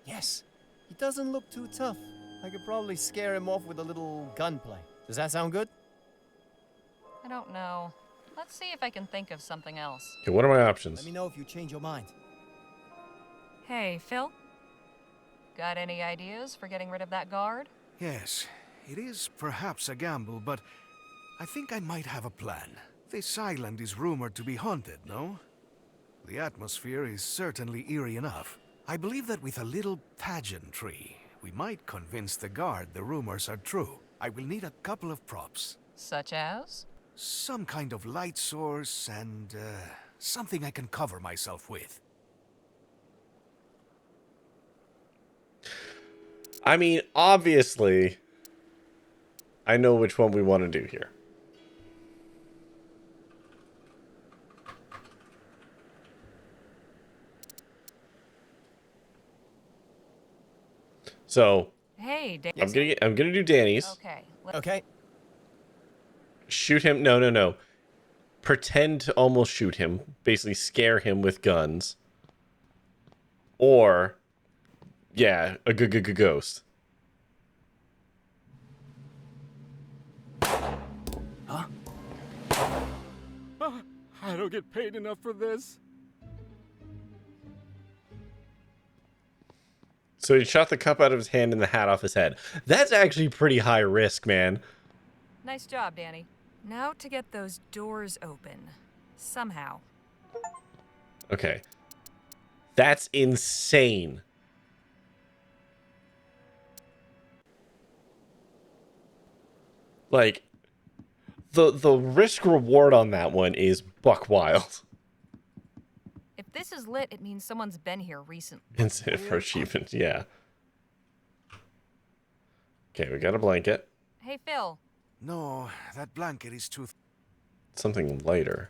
yes. He doesn't look too tough. I could probably scare him off with a little gunplay. Does that sound good? I don't know. Let's see if I can think of something else. Okay, what are my options? Let me know if you change your mind. Hey, Phil? Got any ideas for getting rid of that guard? Yes, it is perhaps a gamble, but I think I might have a plan. This island is rumored to be haunted, no? The atmosphere is certainly eerie enough. I believe that with a little pageantry, we might convince the guard the rumors are true. I will need a couple of props. Such as? Some kind of light source and something I can cover myself with. I mean, obviously, I know which one we want to do here. So, hey, I'm gonna do Danny's. Okay. Okay. Shoot him. No. Pretend to almost shoot him. Basically, scare him with guns. Or, yeah, a ghost. Huh? I don't get paid enough for this. So he shot the cup out of his hand and the hat off his head. That's actually pretty high risk, man. Nice job, Danny. Now to get those doors open. Somehow. Okay. That's insane. Like, the risk reward on that one is buck wild. If this is lit, it means someone's been here recently. Incentive for achievement, yeah. Okay, we got a blanket. Hey, Phil. No, that blanket is too... Something lighter.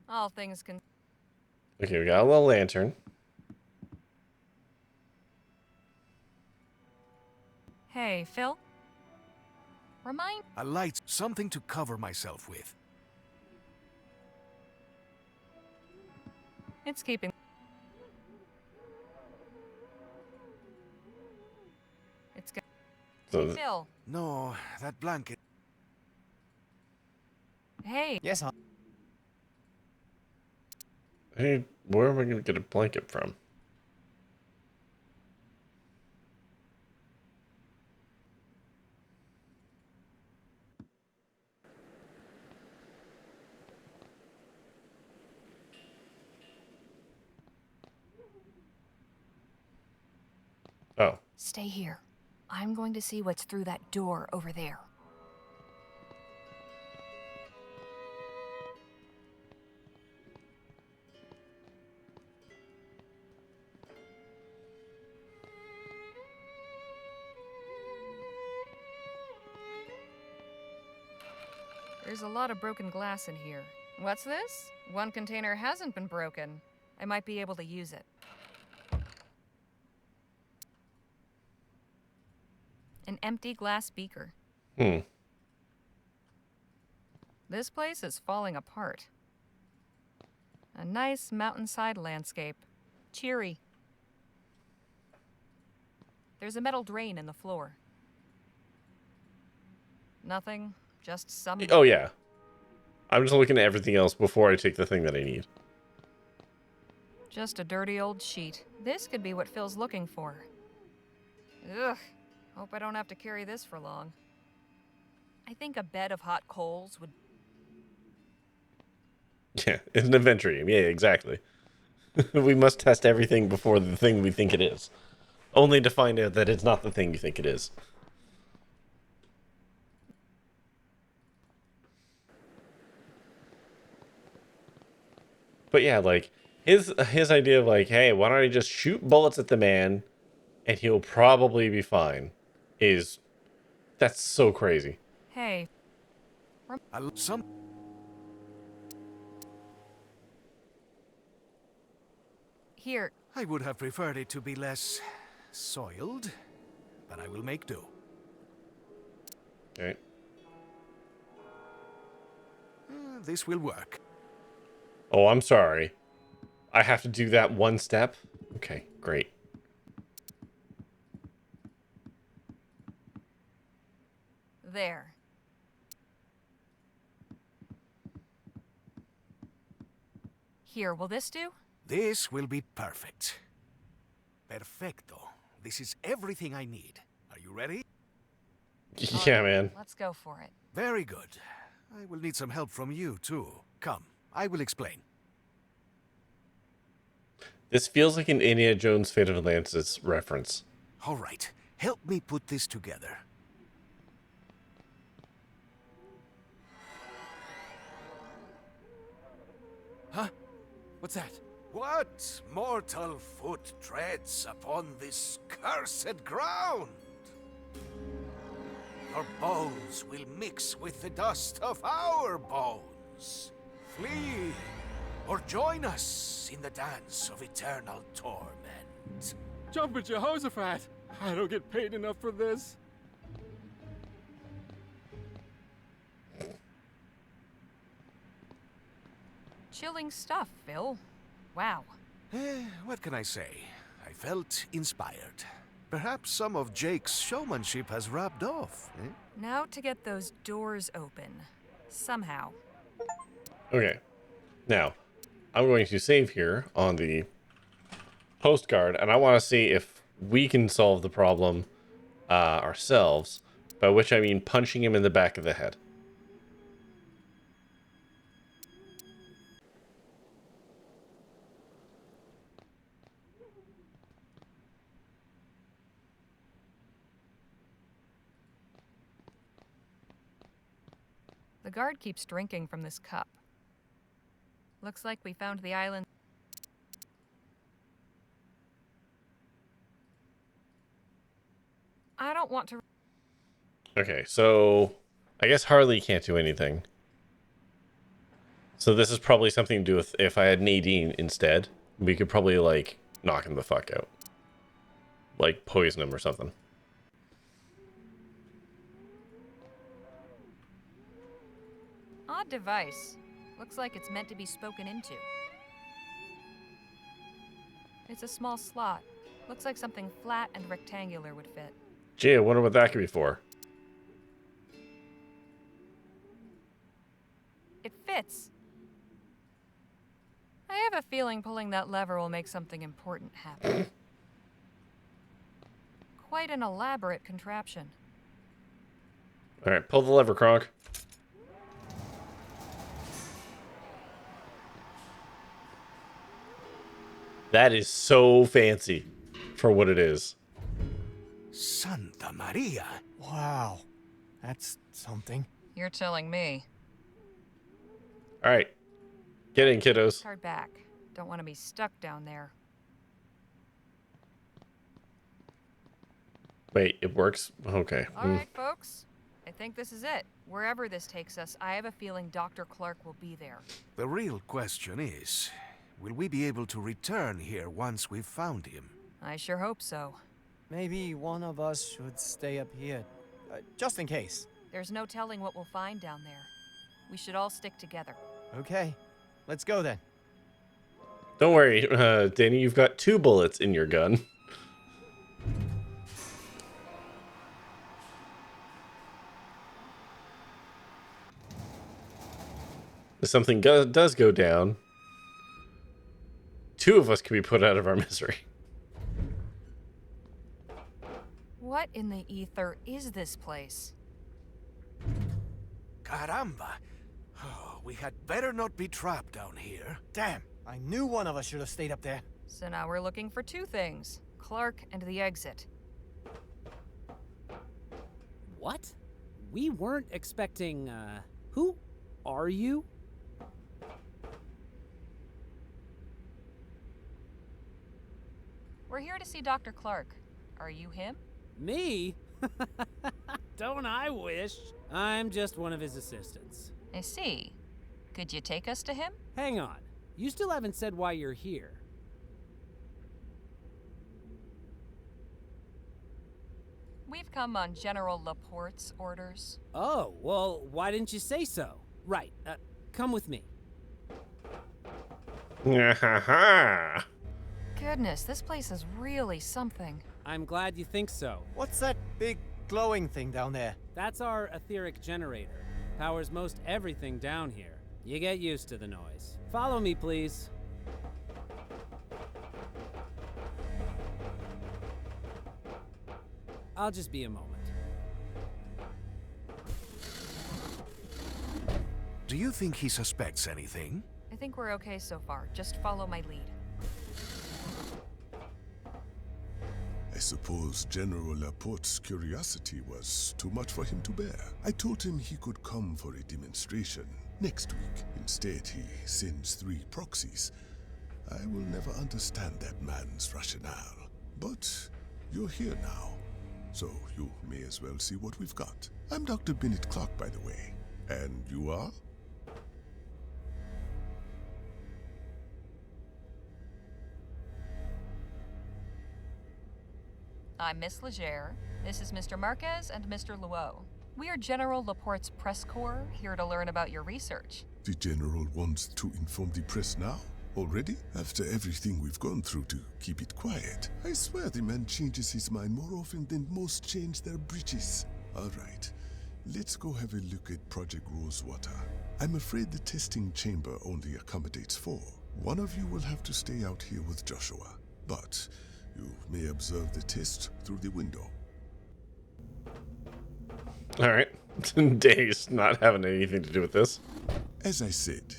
All things can... Okay, we got a little lantern. Hey, Phil. Remind... A light, something to cover myself with. It's keeping... It's good. So, Hey, Phil. No, that blanket... Hey. Yes, hey, where am I going to get a blanket from? Oh. Stay here. I'm going to see what's through that door over there. There's a lot of broken glass in here. What's this? One container hasn't been broken. I might be able to use it. An empty glass beaker. This place is falling apart. A nice mountainside landscape. Cheery. There's a metal drain in the floor. Nothing, just some... Oh, yeah. I'm just looking at everything else before I take the thing that I need. Just a dirty old sheet. This could be what Phil's looking for. Ugh. Hope I don't have to carry this for long. I think a bed of hot coals would... Yeah, it's an adventure game. Yeah, exactly. We must test everything before the thing we think it is. Only to find out that it's not the thing you think it is. But yeah, like, his idea of like, hey, why don't I just shoot bullets at the man and he'll probably be fine is... That's so crazy. Hey. Here. I would have preferred it to be less soiled, but I will make do. Okay. This will work. Oh, I'm sorry. I have to do that one step? Okay, great. There. Here, will this do? This will be perfect. Perfecto. This is everything I need. Are you ready? Yeah, man. Let's go for it. Very good. I will need some help from you, too. Come, I will explain. This feels like an Indiana Jones Fate of Atlantis reference. All right, help me put this together. Huh? What's that? What mortal foot treads upon this cursed ground? Your bones will mix with the dust of our bones. Flee, or join us in the dance of eternal torment. Jump at Jehoshaphat! I don't get paid enough for this. Chilling stuff, Phil. Wow. What can I say? I felt inspired. Perhaps some of Jake's showmanship has rubbed off, eh? Now to get those doors open. Somehow. Okay. Now, I'm going to save here on the postcard, and I want to see if we can solve the problem ourselves, by which I mean punching him in the back of the head. The guard keeps drinking from this cup. Looks like we found the island. I don't want to... Okay, so I guess Harley can't do anything. So this is probably something to do with if I had Nadine instead, we could probably, like, knock him the fuck out. Like, poison him or something. Odd device. Looks like it's meant to be spoken into. It's a small slot. Looks like something flat and rectangular would fit. Gee, I wonder what that could be for. It fits. I have a feeling pulling that lever will make something important happen. Quite an elaborate contraption. Alright, pull the lever, Kronk. That is so fancy for what it is. Santa Maria. Wow. That's something. You're telling me. Alright. Get in, kiddos. Hard back. Don't want to be stuck down there. Wait, it works? Okay. All right, folks. I think this is it. Wherever this takes us, I have a feeling Dr. Clark will be there. The real question is, will we be able to return here once we've found him? I sure hope so. Maybe one of us should stay up here, just in case. There's no telling what we'll find down there. We should all stick together. Okay, let's go then. Don't worry, Danny, you've got 2 bullets in your gun. if something does go down, 2 of us can be put out of our misery. What in the ether is this place? Caramba! Oh, we had better not be trapped down here. Damn, I knew one of us should have stayed up there. So now we're looking for 2 things. Clark and the exit. What? We weren't expecting, who are you? We're here to see Dr. Clark. Are you him? Me? Don't I wish? I'm just one of his assistants. I see. Could you take us to him? Hang on. You still haven't said why you're here. We've come on General Laporte's orders. Oh, well, why didn't you say so? Right, come with me. Goodness, this place is really something. I'm glad you think so. What's that big glowing thing down there? That's our etheric generator. Powers most everything down here. You get used to the noise. Follow me, please. I'll just be a moment. Do you think he suspects anything? I think we're okay so far. Just follow my lead. I suppose General Laporte's curiosity was too much for him to bear. I told him he could come for a demonstration next week. Instead, he sends 3 proxies. I will never understand that man's rationale. But you're here now, so you may as well see what we've got. I'm Dr. Bennett Clark, by the way. And you are? I'm Miss Legere. This is Mr. Marquez and Mr. Luo. We are General Laporte's press corps, here to learn about your research. The General wants to inform the press now? Already? After everything we've gone through to keep it quiet. I swear the man changes his mind more often than most change their breeches. All right, let's go have a look at Project Rosewater. I'm afraid the testing chamber only accommodates 4. One of you will have to stay out here with Joshua, but you may observe the test through the window. All right. Dave's not having anything to do with this. As I said,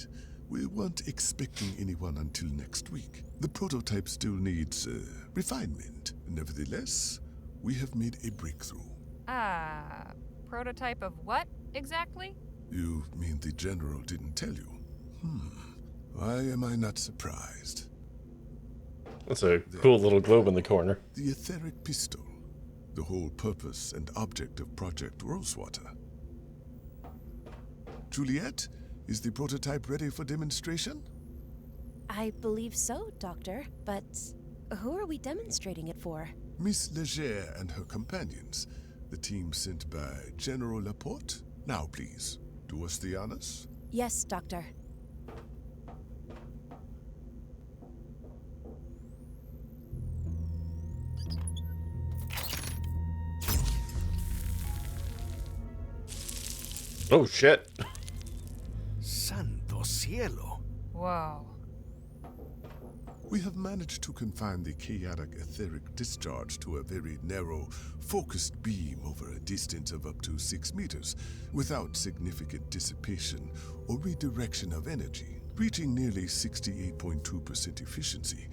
we weren't expecting anyone until next week. The prototype still needs refinement. Nevertheless, we have made a breakthrough. Prototype of what, exactly? You mean the General didn't tell you? Why am I not surprised? That's a cool little globe in the corner. The etheric pistol. The whole purpose and object of Project Rosewater. Juliet, is the prototype ready for demonstration? I believe so, Doctor. But who are we demonstrating it for? Miss Legere and her companions. The team sent by General Laporte. Now, please, do us the honors. Yes, Doctor. Oh, shit. Santo cielo. Whoa. We have managed to confine the chaotic etheric discharge to a very narrow, focused beam over a distance of up to 6 meters, without significant dissipation or redirection of energy, reaching nearly 68.2% efficiency.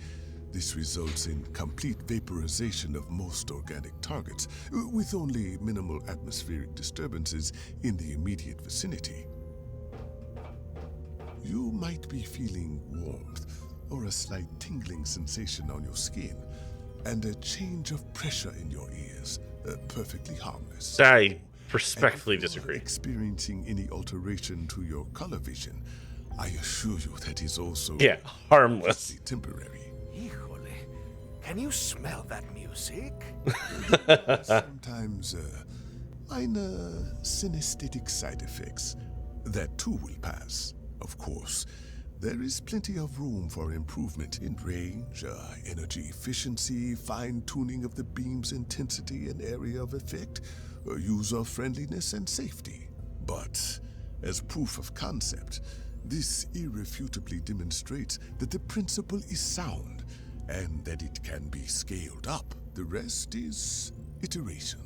This results in complete vaporization of most organic targets, with only minimal atmospheric disturbances in the immediate vicinity. You might be feeling warmth, or a slight tingling sensation on your skin, and a change of pressure in your ears, perfectly harmless. I respectfully disagree. Experiencing any alteration to your color vision, I assure you that is also harmless. Temporary. Híjole, can you smell that music? Sometimes minor synesthetic side effects. That too will pass, of course. There is plenty of room for improvement in range, energy efficiency, fine-tuning of the beam's intensity and area of effect, user-friendliness, and safety. But as proof of concept, This irrefutably demonstrates that the principle is sound and that it can be scaled up. The rest is iteration.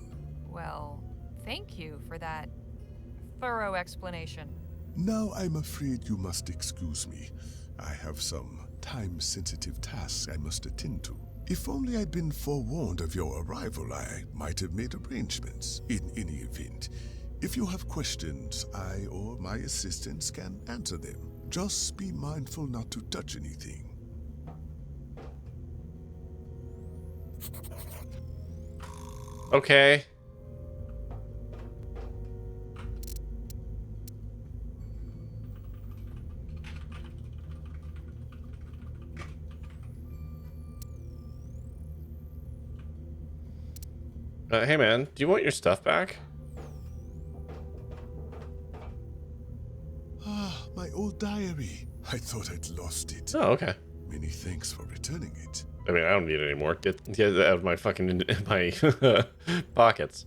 Well, thank you for that thorough explanation. Now I'm afraid you must excuse me. I have some time-sensitive tasks I must attend to. If only I'd been forewarned of your arrival, I might have made arrangements. In any event, if you have questions, I or my assistants can answer them. Just be mindful not to touch anything. Okay. Hey man, do you want your stuff back? Ah, my old diary. I thought I'd lost it. Oh, okay. Many thanks for returning it. I mean, I don't need it anymore. Get it out of my fucking my pockets.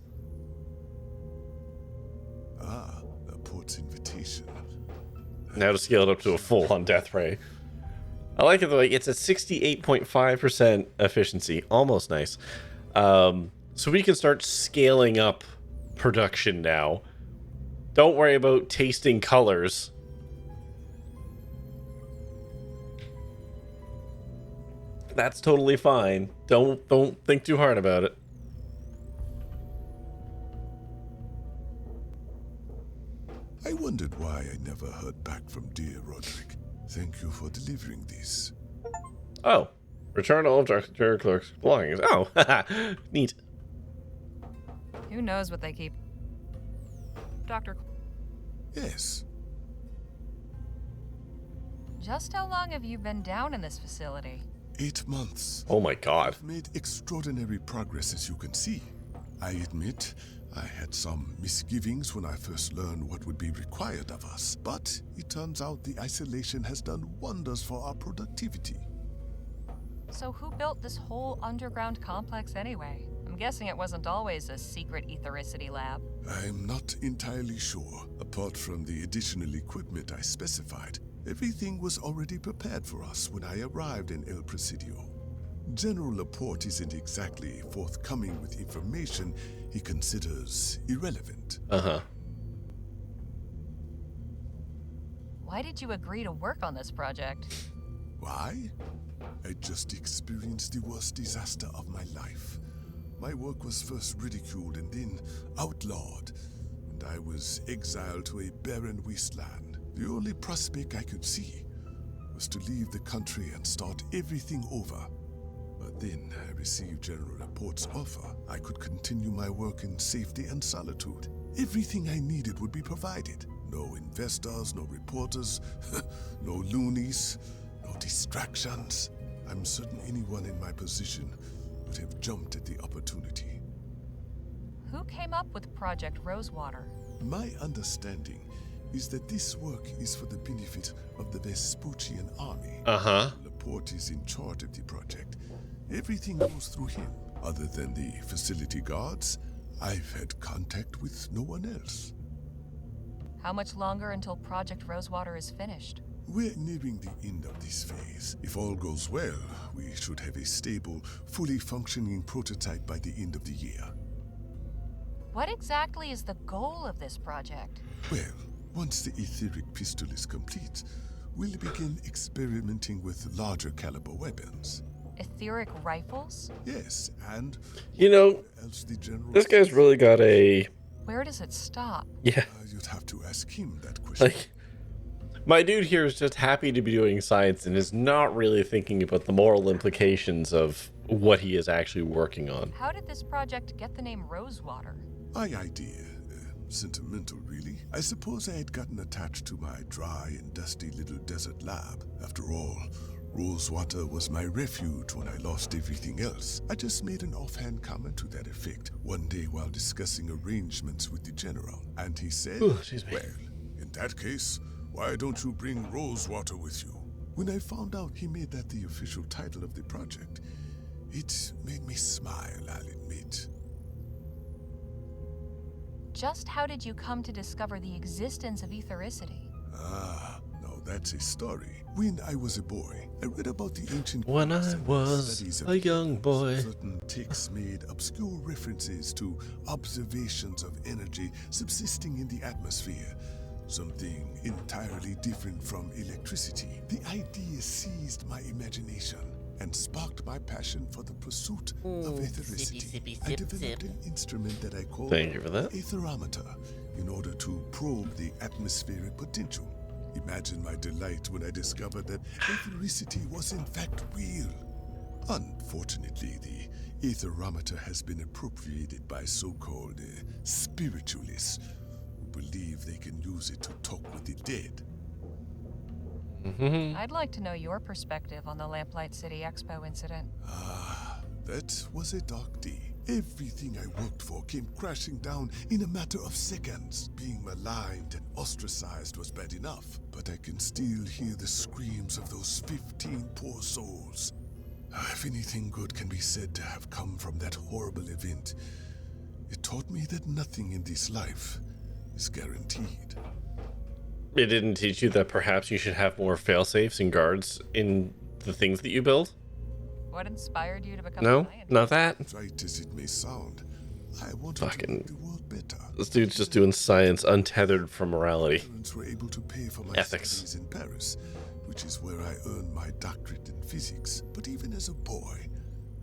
Ah, a port's invitation. Now to scale it up to a full-on death ray. I like it though. Like, it's a 68.5% efficiency, almost nice. So we can start scaling up production now. Don't worry about tasting colors. That's totally fine. Don't think too hard about it. I wondered why I never heard back from dear Roderick. Thank you for delivering this. Oh, return all of Dr. Clerk's belongings. Oh, neat. Who knows what they keep? Dr. Yes. Just how long have you been down in this facility? 8 months. Oh my god. I've made extraordinary progress, as you can see. I admit, I had some misgivings when I first learned what would be required of us, but it turns out the isolation has done wonders for our productivity. So who built this whole underground complex anyway? I'm guessing it wasn't always a secret ethericity lab. I'm not entirely sure. Apart from the additional equipment I specified, everything was already prepared for us when I arrived in El Presidio. General Laporte isn't exactly forthcoming with information he considers irrelevant. Uh-huh. Why did you agree to work on this project? Why? I just experienced the worst disaster of my life. My work was first ridiculed and then outlawed, and I was exiled to a barren wasteland. The only prospect I could see was to leave the country and start everything over. But then I received General Laporte's offer. I could continue my work in safety and solitude. Everything I needed would be provided. No investors, no reporters, no loonies, no distractions. I'm certain anyone in my position would have jumped at the opportunity. Who came up with Project Rosewater? My understanding is that this work is for the benefit of the Vespuccian army. Uh-huh. Laporte is in charge of the project. Everything goes through him. Other than the facility guards, I've had contact with no one else. How much longer until Project Rosewater is finished? We're nearing the end of this phase. If all goes well, we should have a stable, fully functioning prototype by the end of the year. What exactly is the goal of this project? Well, once the etheric pistol is complete, we'll begin experimenting with larger caliber weapons. Etheric rifles? Yes, and you know, else the general this guy's really got a... Where does it stop? Yeah. You'd have to ask him that question. Like, my dude here is just happy to be doing science and is not really thinking about the moral implications of what he is actually working on. How did this project get the name Rosewater? My idea. Sentimental, really. I suppose I had gotten attached to my dry and dusty little desert lab. After all, Rosewater was my refuge when I lost everything else. I just made an offhand comment to that effect one day while discussing arrangements with the general. And he said, Ooh, excuse me. Well, in that case, why don't you bring Rosewater with you? When I found out he made that the official title of the project, it made me smile, I'll admit. Just how did you come to discover the existence of ethericity? Ah, now that's a story. When I was a boy, I read about the ancient When Greeks I and was studies of a young boy. Certain texts made obscure references to observations of energy subsisting in the atmosphere. Something entirely different from electricity. The idea seized my imagination and sparked my passion for the pursuit of ethericity. I developed an instrument that I called Thank you for that. the aetherometer in order to probe the atmospheric potential. Imagine my delight when I discovered that ethericity was in fact real. Unfortunately, the aetherometer has been appropriated by so-called spiritualists who believe they can use it to talk with the dead. I'd like to know your perspective on the Lamplight City Expo incident. That was a dark day. Everything I worked for came crashing down in a matter of seconds. Being maligned and ostracized was bad enough, but I can still hear the screams of those 15 poor souls. If anything good can be said to have come from that horrible event, it taught me that nothing in this life is guaranteed. It didn't teach you that perhaps you should have more fail-safes and guards in the things that you build? What inspired you to become No, a scientist? not that. Right as it may sound, I wanted to make the world better. This dude's just doing science untethered from morality. Parents were able to pay for my Ethics. studies in Paris, which is where I earned my doctorate in physics. But even as a boy,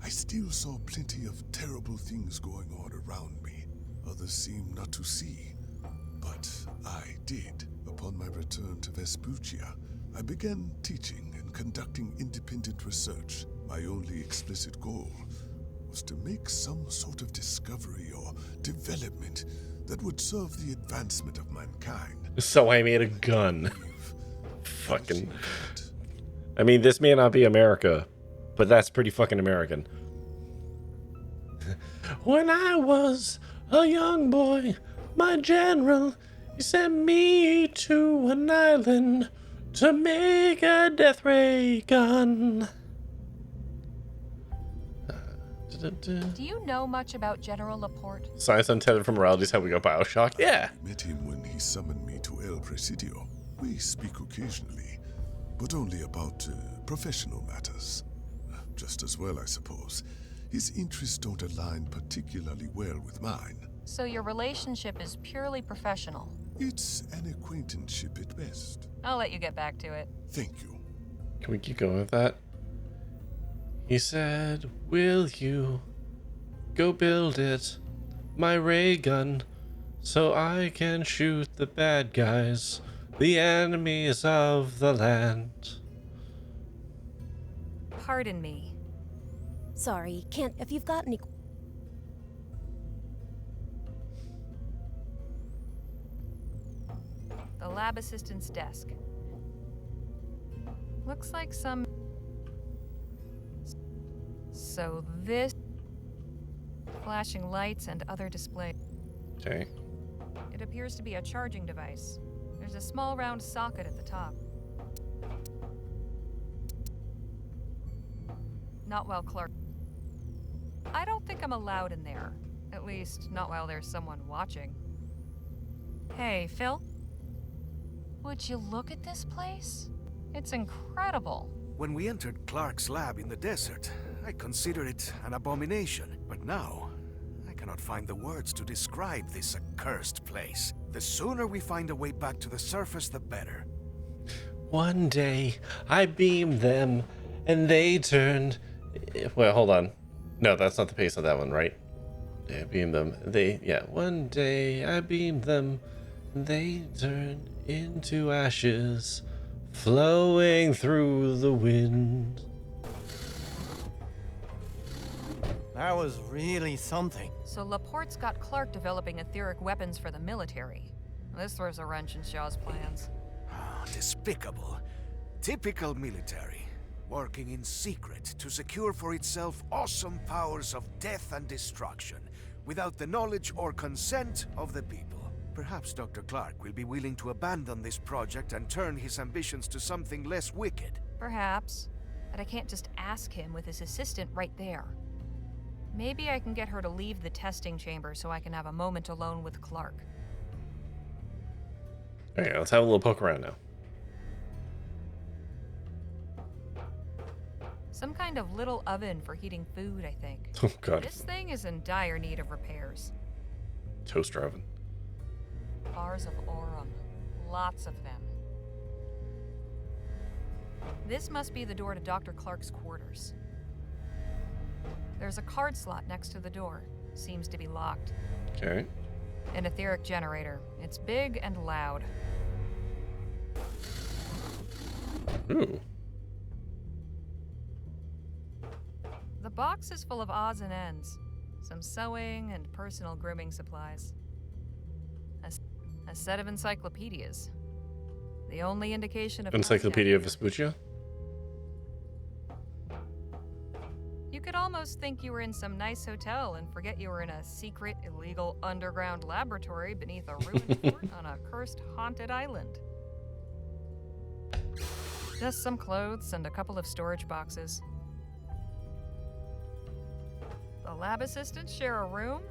I still saw plenty of terrible things going on around me. Others seemed not to see, but I did. Upon my return to Vespuccia, I began teaching and conducting independent research. My only explicit goal was to make some sort of discovery or development that would serve the advancement of mankind. So I made a gun. Fucking. I mean, this may not be America, but that's pretty fucking American. When I was a young boy, my general, he sent me to an island to make a death ray gun. Do you know much about General Laporte? Science untethered from morality is how we got Bioshock. Yeah. I met him when he summoned me to El Presidio. We speak occasionally, but only about professional matters. Just as well, I suppose. His interests don't align particularly well with mine. So your relationship is purely professional? It's an acquaintanceship at best. I'll let you get back to it. Thank you. Can we keep going with that? He said, will you go build it, my ray gun, so I can shoot the bad guys, the enemies of the land. Pardon me. Sorry, can't. If you've got any. The lab assistant's desk. Looks like some. So this. Flashing lights and other display. Okay. It appears to be a charging device. There's a small round socket at the top. Not while Clark. I don't think I'm allowed in there. At least, not while there's someone watching. Hey, Phil? Would you look at this place? It's incredible. When we entered Clark's lab in the desert, I considered it an abomination. But now, I cannot find the words to describe this accursed place. The sooner we find a way back to the surface, the better. One day, I beamed them, and they turned... Well, hold on. No, that's not the pace of that one, right? Yeah, beamed them. One day, I beamed them, and they turned into ashes, flowing through the wind. That was really something. So Laporte's got Clark developing etheric weapons for the military. This throws a wrench in Shaw's plans. Despicable. Typical military. Working in secret to secure for itself awesome powers of death and destruction, without the knowledge or consent of the people. Perhaps Dr. Clark will be willing to abandon this project and turn his ambitions to something less wicked. Perhaps. But I can't just ask him with his assistant right there. Maybe I can get her to leave the testing chamber so I can have a moment alone with Clark. Okay, let's have a little poke around now. Some kind of little oven for heating food, I think. Oh, God. This thing is in dire need of repairs. Toaster oven. Bars of Aurum. Lots of them. This must be the door to Dr. Clark's quarters. There's a card slot next to the door. Seems to be locked. Okay. An etheric generator. It's big and loud. Ooh. The box is full of odds and ends. Some sewing and personal grooming supplies. A set of encyclopedias. The only indication of Encyclopedia of Vespuccia? You could almost think you were in some nice hotel and forget you were in a secret, illegal underground laboratory beneath a ruined fort on a cursed, haunted island. Just some clothes and a couple of storage boxes. The lab assistants share a room?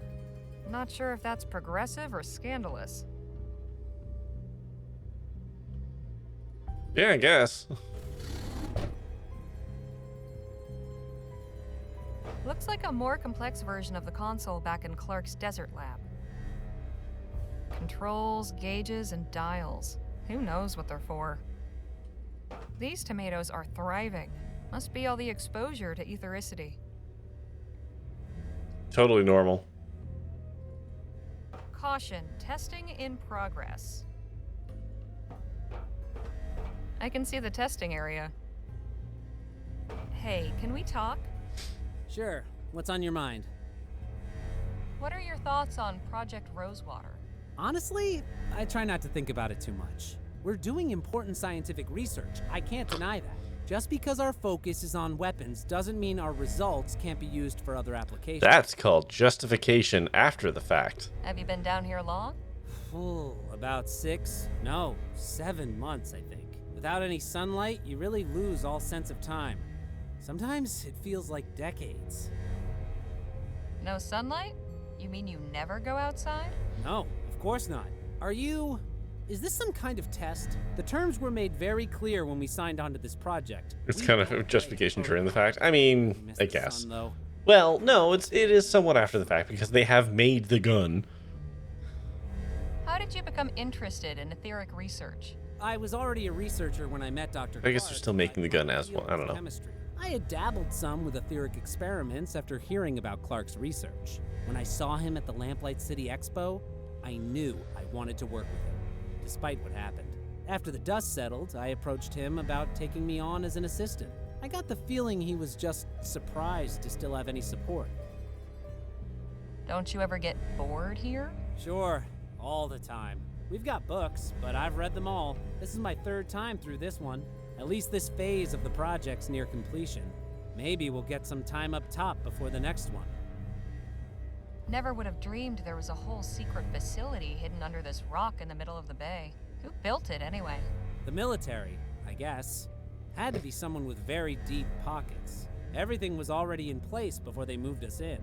Not sure if that's progressive or scandalous. Yeah, I guess. Looks like a more complex version of the console back in Clark's desert lab. Controls, gauges, and dials. Who knows what they're for? These tomatoes are thriving. Must be all the exposure to ethericity. Totally normal. Caution, testing in progress. I can see the testing area. Hey, can we talk? Sure. What's on your mind? What are your thoughts on Project Rosewater? Honestly, I try not to think about it too much. We're doing important scientific research. I can't deny that. Just because our focus is on weapons doesn't mean our results can't be used for other applications. That's called justification after the fact. Have you been down here long? About 7 months, I think. Without any sunlight, you really lose all sense of time. Sometimes it feels like decades. No sunlight? You mean you never go outside? No, of course not. Is this some kind of test? The terms were made very clear when we signed on to this project. It's kind of justification during the fact. I mean, I guess. Sun, though. Well, no, it is somewhat after the fact because they have made the gun. How did you become interested in etheric research? I was already a researcher when I met Dr. I guess they're still making the gun as well. I don't know. Chemistry. I had dabbled some with etheric experiments after hearing about Clark's research. When I saw him at the Lamplight City Expo, I knew I wanted to work with him, despite what happened. After the dust settled, I approached him about taking me on as an assistant. I got the feeling he was just surprised to still have any support. Don't you ever get bored here? Sure, all the time. We've got books, but I've read them all. This is my 3rd time through this one. At least this phase of the project's near completion. Maybe we'll get some time up top before the next one. Never would have dreamed there was a whole secret facility hidden under this rock in the middle of the bay. Who built it anyway? The military, I guess. Had to be someone with very deep pockets. Everything was already in place before they moved us in.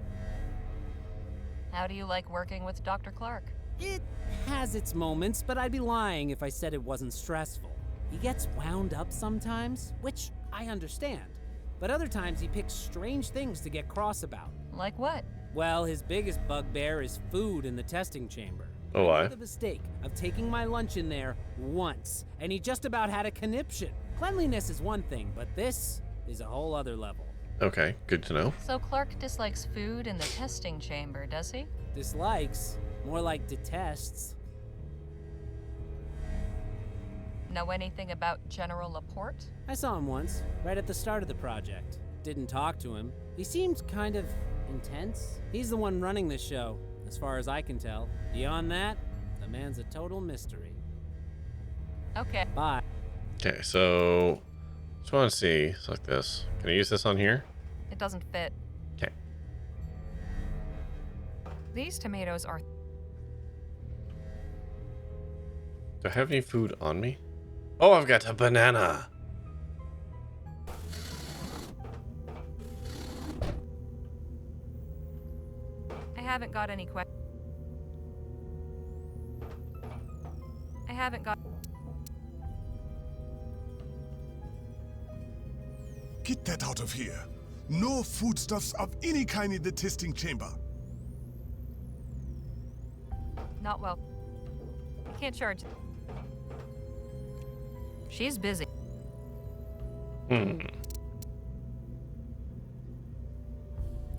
How do you like working with Dr. Clark? It has its moments, but I'd be lying if I said it wasn't stressful. He gets wound up sometimes, which I understand. But other times he picks strange things to get cross about. Like what? Well, his biggest bugbear is food in the testing chamber. Oh, I made the mistake of taking my lunch in there once, and he just about had a conniption. Cleanliness is one thing, but this is a whole other level. Okay, good to know. So Clark dislikes food in the testing chamber, does he? Dislikes? More like detests. Know anything about General Laporte? I saw him once, right at the start of the project. Didn't talk to him. He seemed kind of intense. He's the one running this show, as far as I can tell. Beyond that, the man's a total mystery. Okay. Bye. Okay, so just want to see. Select this. Can I use this on here? It doesn't fit. Okay. These tomatoes are... Do I have any food on me? Oh, I've got a banana. I haven't got any questions. I haven't got... Get that out of here. No foodstuffs of any kind in the testing chamber. Not well. You can't charge. She's busy. Hmm.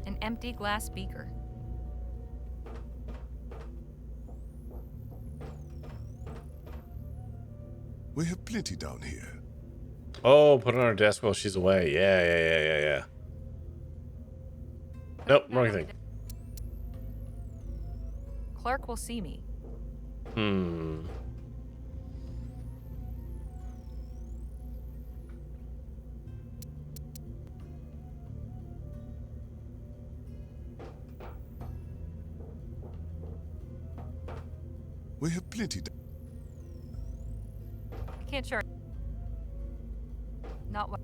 An empty glass beaker. We have plenty down here. Oh, put it on her desk while she's away. Yeah. Nope, wrong thing. Clark will see me. Hmm. We have plenty. I can't charge. Not well.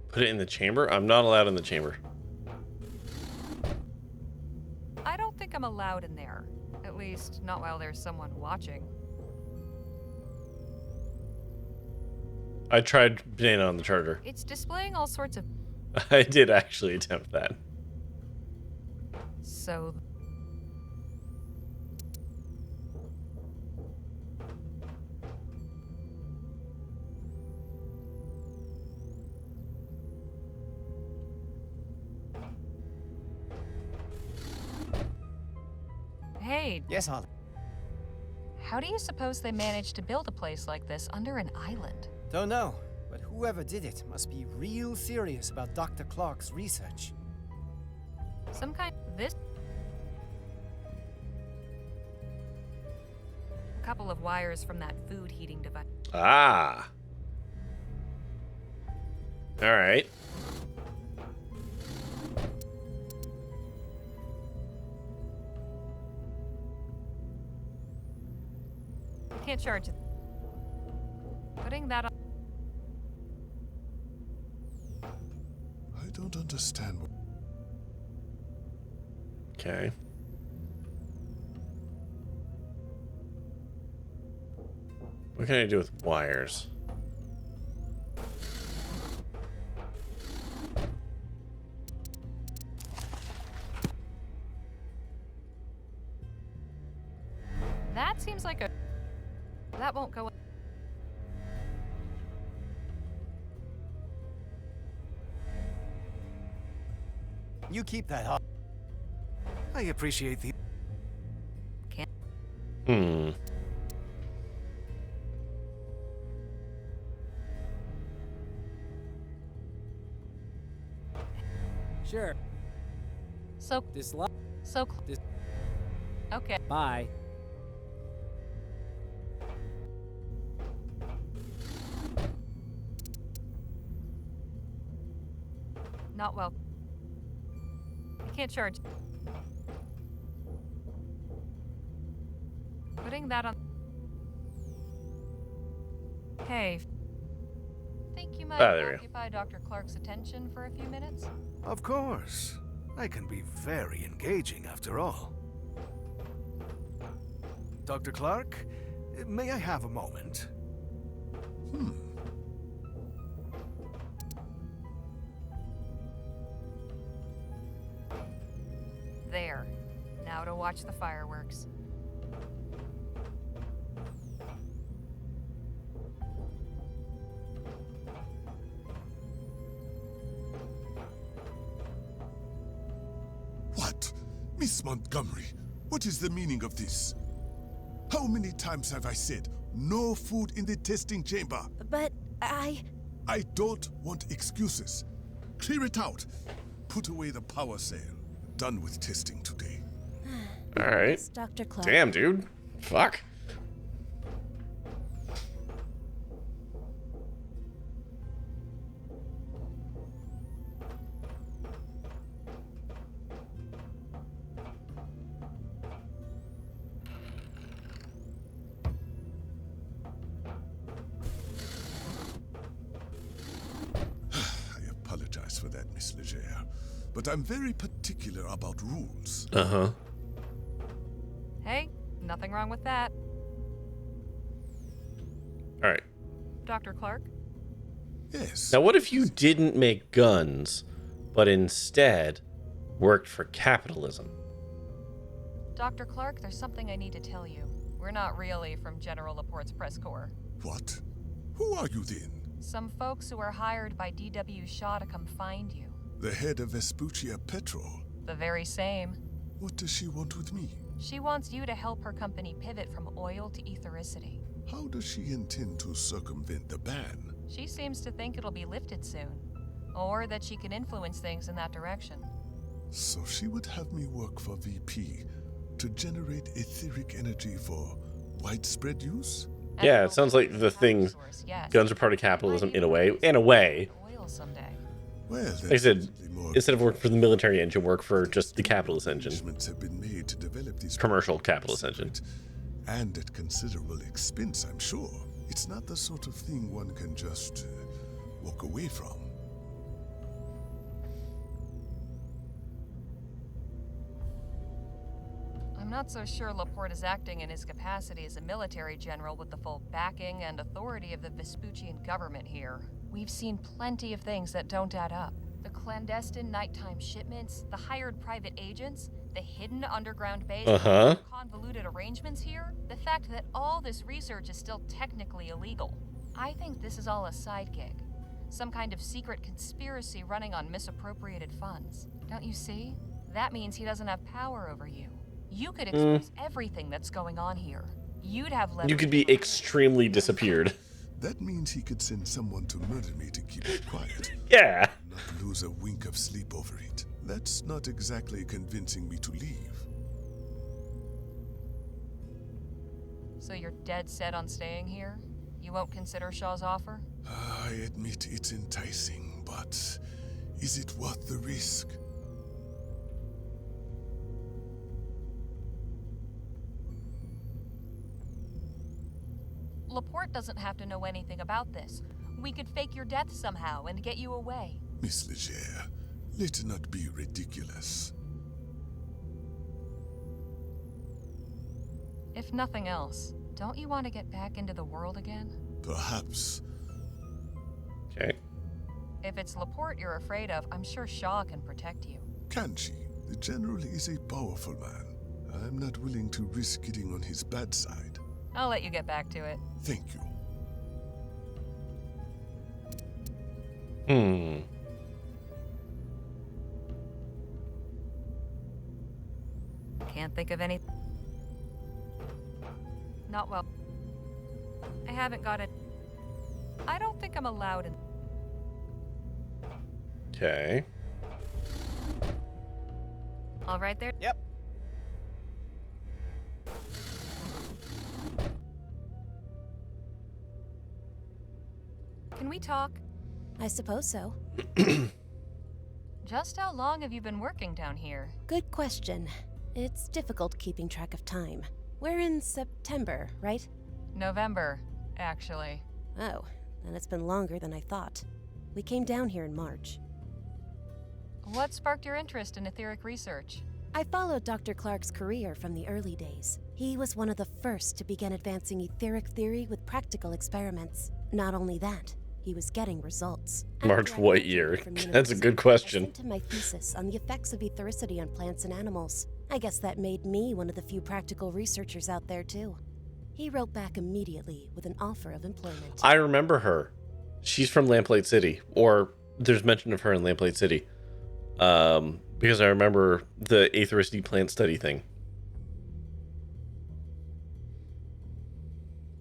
Put it in the chamber? I'm not allowed in the chamber. I don't think I'm allowed in there. At least, not while there's someone watching. I tried banana on the charger. It's displaying all sorts of... I did actually attempt that. So... Hey. Yes, Holly. How do you suppose they managed to build a place like this under an island? Don't know, but whoever did it must be real serious about Dr. Clark's research. Some kind... This... A couple of wires from that food heating device. Ah. All right. Can't charge it. Putting that on. I don't understand. Okay. What can I do with wires? That seems like a... That won't go... You keep that, Holly. I appreciate the... Can't... Hmm. Sure. So... Dislike. So... Okay. Bye. Not well. I can't charge. Putting that on... Hey. Think you might occupy Dr. Clark's attention for a few minutes? Of course. I can be very engaging after all. Dr. Clark, may I have a moment? There. Now to watch the fireworks. What? Miss Montgomery, what is the meaning of this? How many times have I said, no food in the testing chamber? But I don't want excuses. Clear it out. Put away the power sail. Done with testing today. All right. Yes, Dr. Clark. Damn, dude. Fuck. I apologize for that, Miss Leger, but I'm very particular about rules. Uh-huh. Hey, nothing wrong with that. All right. Dr. Clark? Yes. Now, what if you didn't make guns, but instead worked for capitalism? Dr. Clark, there's something I need to tell you. We're not really from General Laporte's press corps. What? Who are you then? Some folks who are hired by D.W. Shaw to come find you. The head of Vespuccia Petrol. The very same. What does she want with me? She wants you to help her company pivot from oil to ethericity. How does she intend to circumvent the ban? She seems to think it'll be lifted soon. Or that she can influence things in that direction. So she would have me work for VP to generate etheric energy for widespread use? Yeah, it sounds like the thing. Guns are part of capitalism in a way. In a way. Well, Like I said, instead of work for the military engine, work for just the capitalist engine. Have been made to develop these commercial capitalist engine. And at considerable expense, I'm sure. It's not the sort of thing one can just walk away from. I'm not so sure Laporte is acting in his capacity as a military general with the full backing and authority of the Vespuccian government here. We've seen plenty of things that don't add up. The clandestine nighttime shipments, the hired private agents, the hidden underground base, convoluted arrangements here, the fact that all this research is still technically illegal. I think this is all a side gig. Some kind of secret conspiracy running on misappropriated funds. Don't you see? That means he doesn't have power over you. You could expose everything that's going on here. You'd have leverage. You could be extremely disappeared. That means he could send someone to murder me to keep it quiet. Yeah. Not lose a wink of sleep over it. That's not exactly convincing me to leave. So you're dead set on staying here? You won't consider Shaw's offer? I admit it's enticing, but is it worth the risk? Laporte doesn't have to know anything about this. We could fake your death somehow and get you away. Miss Leger, let it not be ridiculous. If nothing else, don't you want to get back into the world again? Perhaps. Okay. If it's Laporte you're afraid of, I'm sure Shaw can protect you. Can she? The General is a powerful man. I'm not willing to risk getting on his bad side. I'll let you get back to it. Thank you. Can't think of any. Not well. I haven't got it. I don't think I'm allowed in. Okay. All right there? Yep. Can we talk? I suppose so. Just how long have you been working down here? Good question. It's difficult keeping track of time. We're in September, right? November, actually. Oh, then it's been longer than I thought. We came down here in March. What sparked your interest in etheric research? I followed Dr. Clark's career from the early days. He was one of the first to begin advancing etheric theory with practical experiments. Not only that, he was getting results. March what year? That's a good question. I sent him my thesis on the effects of ethericity on plants and animals. I guess that made me one of the few practical researchers out there, too. He wrote back immediately with an offer of employment. I remember her. She's from Lamplight City, or there's mention of her in Lamplight City. Because I remember the ethericity plant study thing.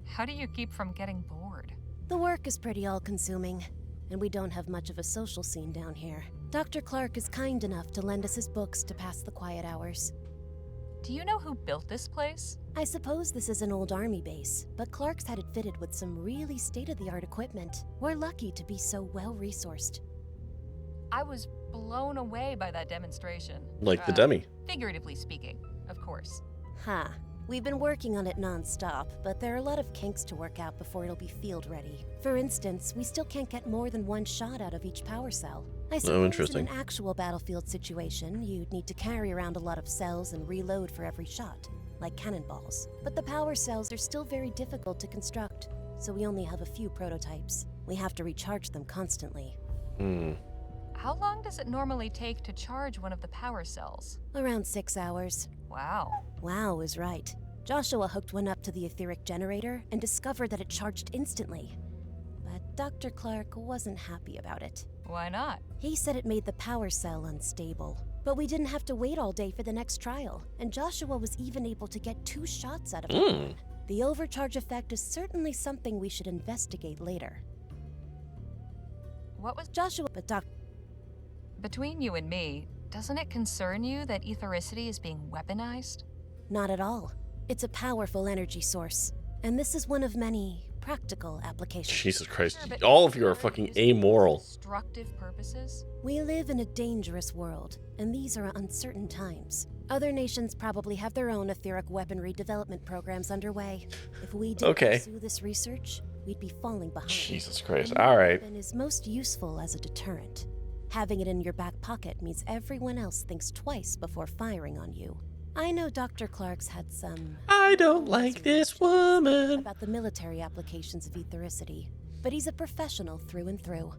How do you keep from getting bored? The work is pretty all-consuming, and we don't have much of a social scene down here. Dr. Clark is kind enough to lend us his books to pass the quiet hours. Do you know who built this place? I suppose this is an old army base, but Clark's had it fitted with some really state-of-the-art equipment. We're lucky to be so well-resourced. I was blown away by that demonstration. Like the dummy. Figuratively speaking, of course. Huh. We've been working on it non-stop, but there are a lot of kinks to work out before it'll be field-ready. For instance, we still can't get more than one shot out of each power cell. I suppose interesting. in an actual battlefield situation, you'd need to carry around a lot of cells and reload for every shot, like cannonballs. But the power cells are still very difficult to construct. so we only have a few prototypes. We have to recharge them constantly. How long does it normally take to charge one of the power cells? Around 6 hours. Wow. Wow is right. Joshua hooked one up to the etheric generator and discovered that it charged instantly. But Dr. Clark wasn't happy about it. Why not? He said it made the power cell unstable. But we didn't have to wait all day for the next trial, and Joshua was even able to get 2 shots out of it. The overcharge effect is certainly something we should investigate later. What was Joshua, but Between you and me, doesn't it concern you that ethericity is being weaponized? Not at all. It's a powerful energy source, and this is one of many practical applications. Jesus Christ. All of you are fucking amoral. Destructive purposes? We live in a dangerous world, and these are uncertain times. Other nations probably have their own etheric weaponry development programs underway. If we didn't pursue this research, we'd be falling behind. Jesus Christ. All right. Weapon is most useful as a deterrent. Having it in your back pocket means everyone else thinks twice before firing on you. I know Dr. Clark's had some... I don't like this woman. ...about the military applications of ethericity, but he's a professional through and through.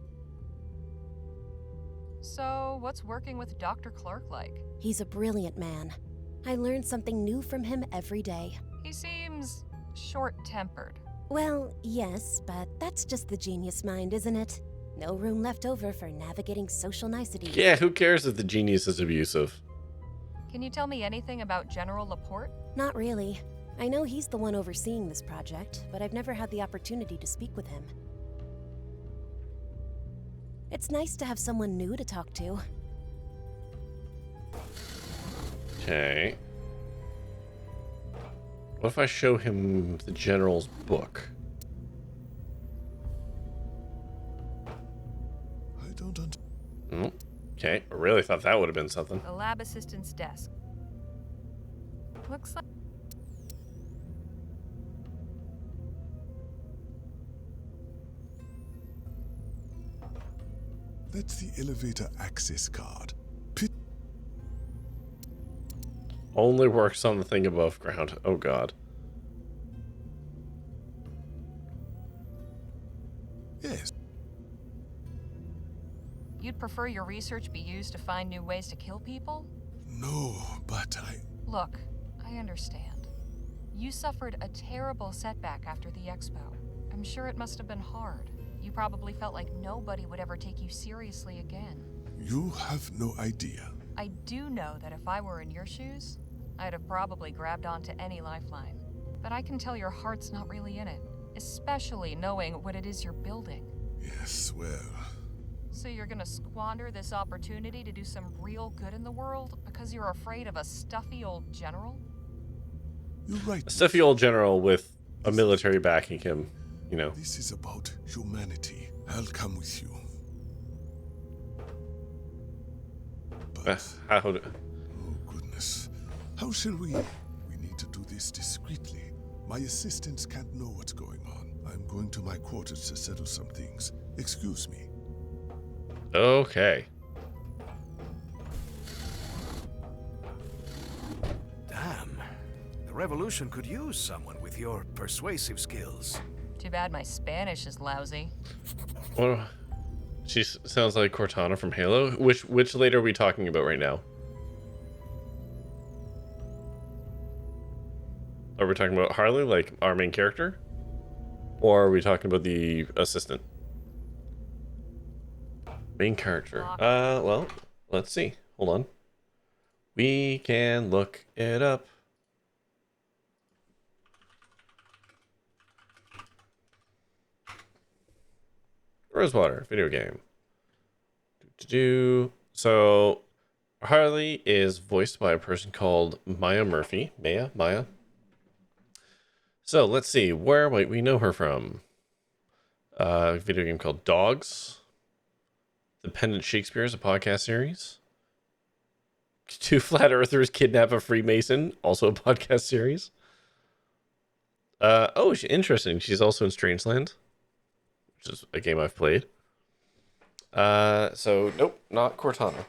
So, what's working with Dr. Clark like? He's a brilliant man. I learn something new from him every day. He seems short-tempered. Well, yes, but that's just the genius mind, isn't it? No room left over for navigating social niceties. Yeah, who cares if the genius is abusive? Can you tell me anything about General Laporte? Not really. I know he's the one overseeing this project, but I've never had the opportunity to speak with him. It's nice to have someone new to talk to. Okay. What if I show him the General's book? I don't Okay, I really thought that would have been something. The lab assistant's desk. Looks like... That's the elevator access card. Only works on the thing above ground. Oh god. Yes. You'd prefer your research be used to find new ways to kill people? No, but Look, I understand. You suffered a terrible setback after the expo. I'm sure it must have been hard. You probably felt like nobody would ever take you seriously again. You have no idea. I do know that if I were in your shoes, I'd have probably grabbed onto any lifeline. But I can tell your heart's not really in it, especially knowing what it is you're building. Yes, well... So you're gonna squander this opportunity to do some real good in the world because you're afraid of a stuffy old general? You're right. A stuffy old general with a military backing him, you know. This is about humanity. I'll come with you. How Oh, goodness. How shall we? We need to do this discreetly. My assistants can't know what's going on. I'm going to my quarters to settle some things. Excuse me. Okay. Damn. The revolution could use someone with your persuasive skills. Too bad my Spanish is lousy. Well, she sounds like Cortana from Halo. Which lady are we talking about right now? Are we talking about Harley, like our main character? Or are we talking about the assistant? Main character. Well, let's see. Hold on. We can look it up. Rosewater video game. So Harley is voiced by a person called Maya Murphy. Maya. So let's see. Where might we know her from? A video game called Dogs. The Pendant Shakespeare is a podcast series. Two Flat Earthers Kidnap a Freemason, also a podcast series. Oh, interesting. She's also in Strangeland, which is a game I've played. So nope, not Cortana.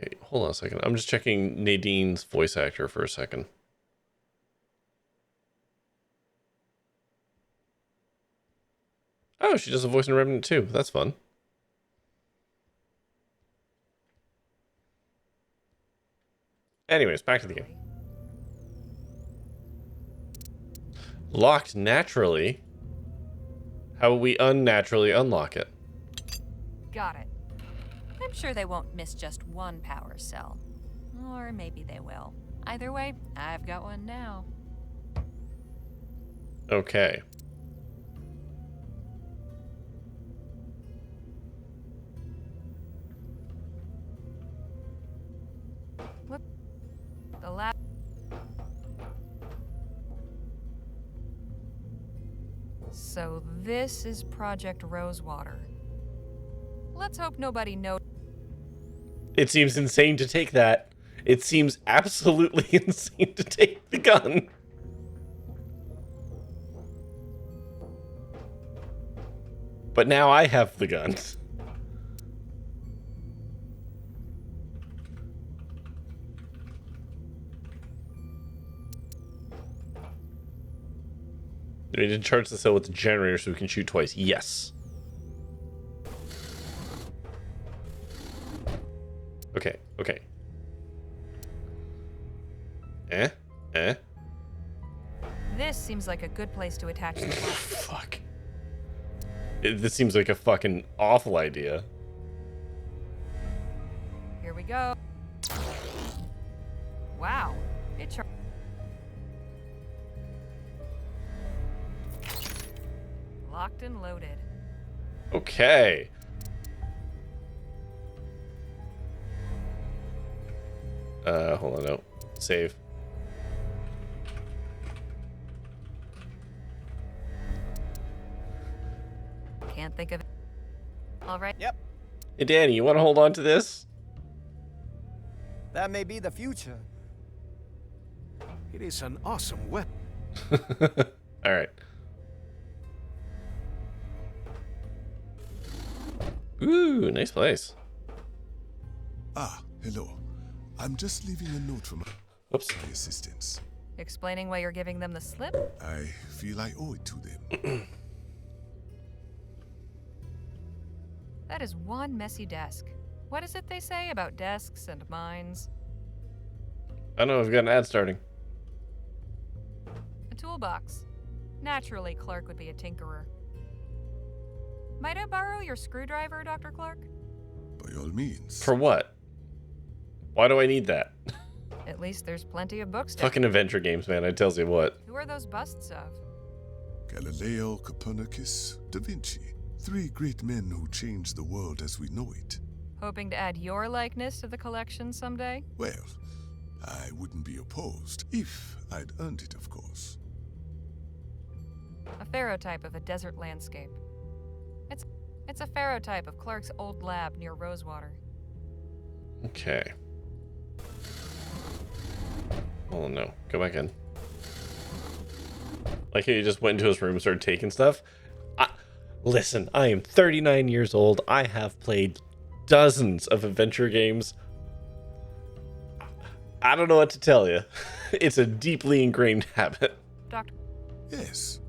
Okay, hold on a second. I'm just checking Nadine's voice actor for a second. Oh, she does a voice in Remnant too. That's fun. Anyways, back to the game. Locked naturally. How will we unnaturally unlock it? Got it. I'm sure they won't miss just one power cell. Or maybe they will. Either way, I've got one now. Okay. Whoop. The lab. So this is Project Rosewater. Let's hope nobody knows. It seems insane to take that. It seems absolutely insane to take the gun. But now I have the gun. We need to charge the cell with the generator so we can shoot twice. Yes. Okay, okay. Eh? This seems like a good place to attach the box. Fuck. This seems like a fucking awful idea. Here we go. Wow. It locked and loaded. Okay. Hold on, no. Save. Can't think of it. All right. Yep. Hey, Danny, you want to hold on to this? That may be the future. It is an awesome weapon. All right. Ooh, nice place. Ah, hello. I'm just leaving a note for my assistants. Explaining why you're giving them the slip? I feel I owe it to them. That is one messy desk. What is it they say about desks and minds? I know, I've got an ad starting. A toolbox. Naturally, Clark would be a tinkerer. Might I borrow your screwdriver, Dr. Clark? By all means. For what? Why do I need that? At least there's plenty of books to... Fucking adventure games, man, I tells you what. Who are those busts of? Galileo, Copernicus, Da Vinci. 3 great men who changed the world as we know it. Hoping to add your likeness to the collection someday? Well, I wouldn't be opposed, if I'd earned it, of course. A ferrotype of a desert landscape. It's a ferrotype of Clark's old lab near Rosewater. Okay. Oh no, go back in. Like he just went into his room and started taking stuff. Listen, I am 39 years old. I have played dozens of adventure games. I don't know what to tell you. It's a deeply ingrained habit. Doctor. Yes.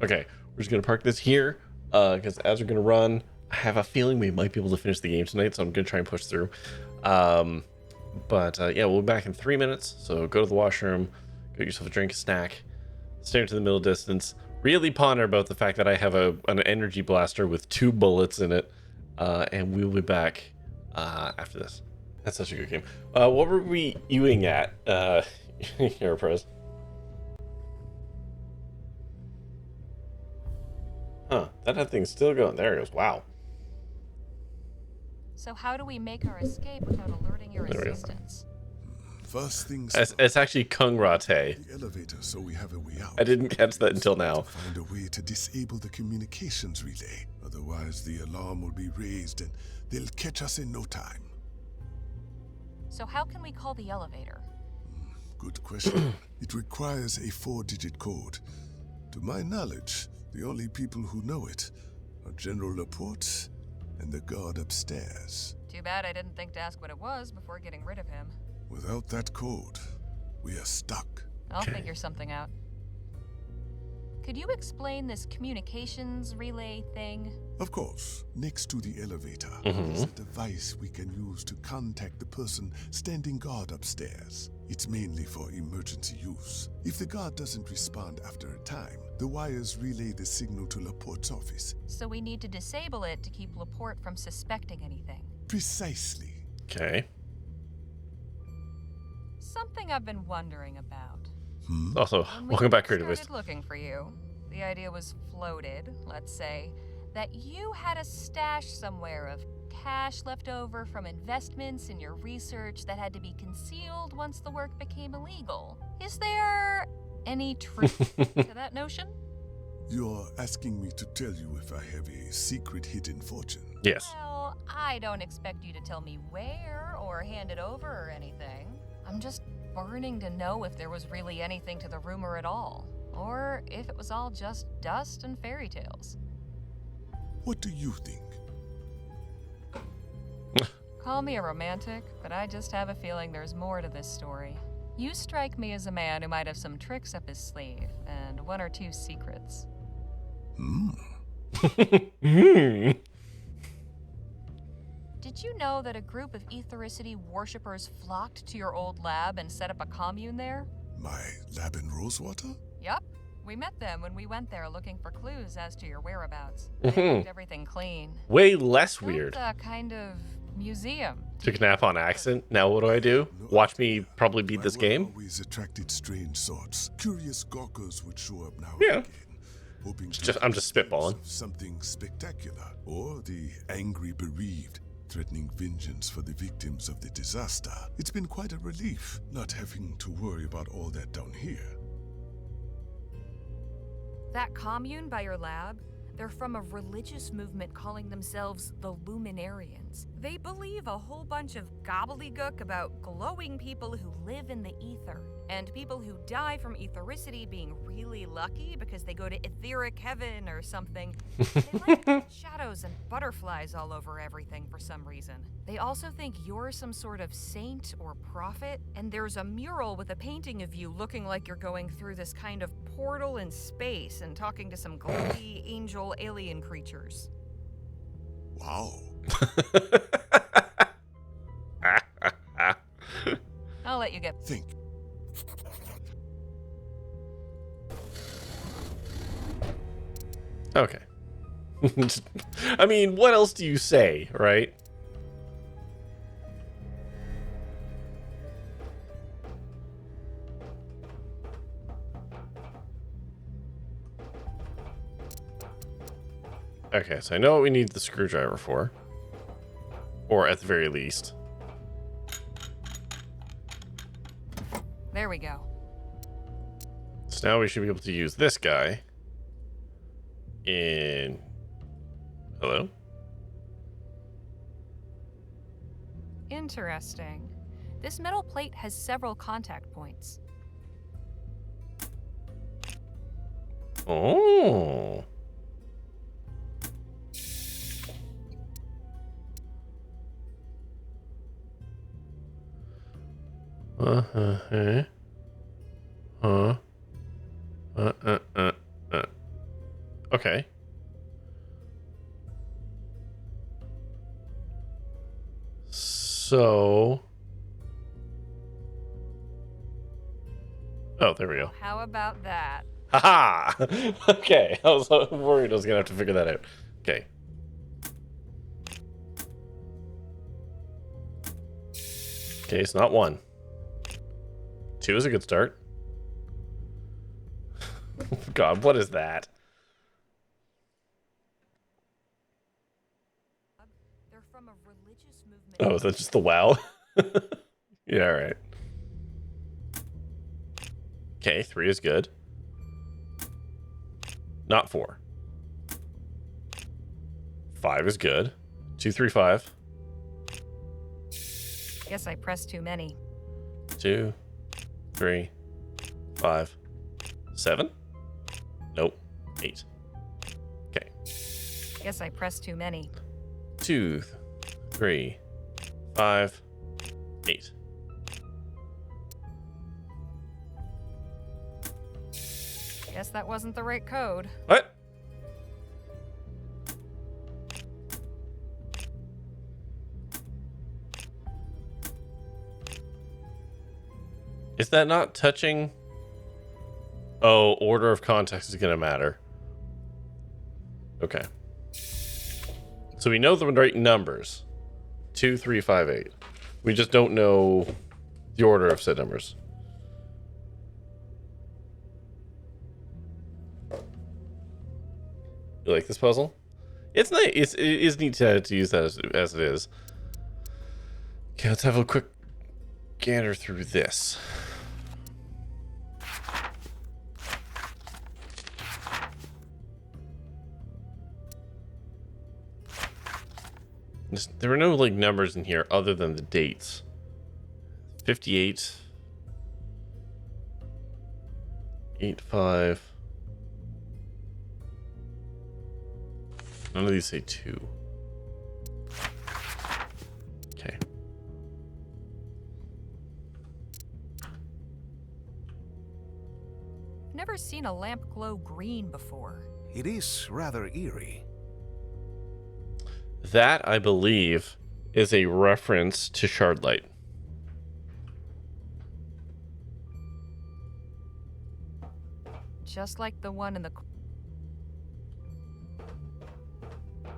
Okay, we're just gonna park this here because as we're gonna run, I have a feeling we might be able to finish the game tonight, so I'm gonna try and push through. But yeah, we'll be back in 3 minutes. So go to the washroom, get yourself a drink, a snack, stare into the middle distance. Really ponder about the fact that I have an energy blaster with 2 bullets in it, and we'll be back after this. That's such a good game. What were we ewing at, Aeropress? Huh, that thing's still going. There it goes. Wow. So how do we make our escape without alerting your assistants? First things it's actually Kung Rate. The elevator, so we have a way out. I didn't catch that until now. Find a way to disable the communications relay. Otherwise, the alarm will be raised and they'll catch us in no time. So how can we call the elevator? Good question. It requires a 4-digit code. To my knowledge, the only people who know it are General Laporte and the guard upstairs. Too bad I didn't think to ask what it was before getting rid of him. Without that code, we are stuck. I'll figure something out. Could you explain this communications relay thing? Of course, next to the elevator is a device we can use to contact the person standing guard upstairs. It's mainly for emergency use. If the guard doesn't respond after a time, the wires relay the signal to Laporte's office. So we need to disable it to keep Laporte from suspecting anything. Precisely. Okay. Something I've been wondering about. Also, welcome back, Creativist. Started looking for you. The idea was floated, let's say, that you had a stash somewhere of cash left over from investments in your research that had to be concealed once the work became illegal. Is there any truth to that notion? You're asking me to tell you if I have a secret hidden fortune. Yes. Well, I don't expect you to tell me where or hand it over or anything. I'm just burning to know if there was really anything to the rumor at all, or if it was all just dust and fairy tales. What do you think? Call me a romantic, but I just have a feeling there's more to this story. You strike me as a man who might have some tricks up his sleeve and one or two secrets. Did you know that a group of ethericity worshippers flocked to your old lab and set up a commune there? My lab in Rosewater? Yup. We met them when we went there looking for clues as to your whereabouts. They kept everything clean. Way less weird. Built a kind of museum. Took a nap on accident. Now what do? Watch me probably beat this game? Always attracted strange sorts. Curious gawkers would show up now Yeah. and again, hoping I'm just spitballing. of something spectacular, or the angry bereaved, threatening vengeance for the victims of the disaster. It's been quite a relief not having to worry about all that down here. That commune by your lab, they're from a religious movement calling themselves the Luminarians. They believe a whole bunch of gobbledygook about glowing people who live in the ether, and people who die from ethericity being really lucky because they go to etheric heaven or something. They like shadows and butterflies all over everything for some reason. They also think you're some sort of saint or prophet, and there's a mural with a painting of you looking like you're going through this kind of portal in space and talking to some glowy angel alien creatures. Wow. I'll let you get. Think. Okay. I mean, what else do you say, right? Okay, so I know what we need the screwdriver for. Or at the very least. There we go. So now we should be able to use this guy in... Hello? Interesting. This metal plate has several contact points. Oh. Okay. So. Oh, there we go. How about that? Haha! Okay, I was worried I was gonna have to figure that out. Okay. Okay, it's not 1. 2 is a good start. God, what is that? They're from a religious movement. Oh, is that just the WoW? Yeah, alright. Okay, 3 is good. Not 4. 5 is good. 2, 3, 5. Guess I pressed too many. 2, 3, 5, 7. Nope. 8. Okay. Guess I pressed too many. 2, 3, 5, 8. Guess that wasn't the right code. What? Is that not touching? Oh, order of context is going to matter. Okay. So we know the right numbers. 2, 3, 5, 8. We just don't know the order of said numbers. You like this puzzle? It's nice. It is neat to use that as it is. Okay, let's have a quick gander through this. There were no like numbers in here other than the dates. 58, 85. None of these say 2. Okay. Never seen a lamp glow green before. It is rather eerie. That, I believe, is a reference to shard light. Just like the one in the...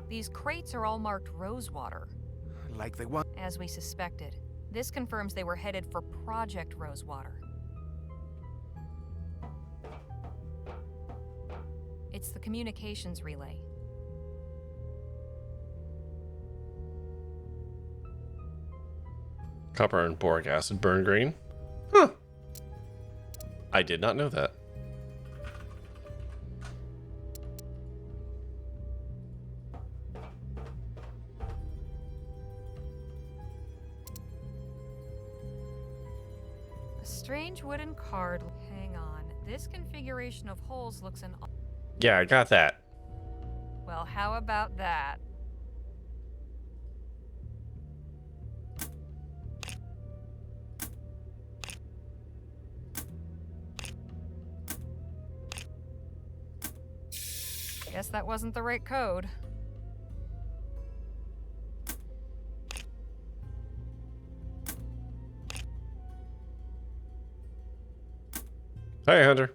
These crates are all marked Rosewater. Like the one... As we suspected. This confirms they were headed for Project Rosewater. It's the communications relay. Copper and boric acid burn green. Huh. I did not know that. A strange wooden card. Hang on. This configuration of holes looks an... Yeah, I got that. Well, how about that? Guess that wasn't the right code. Hi, Hunter.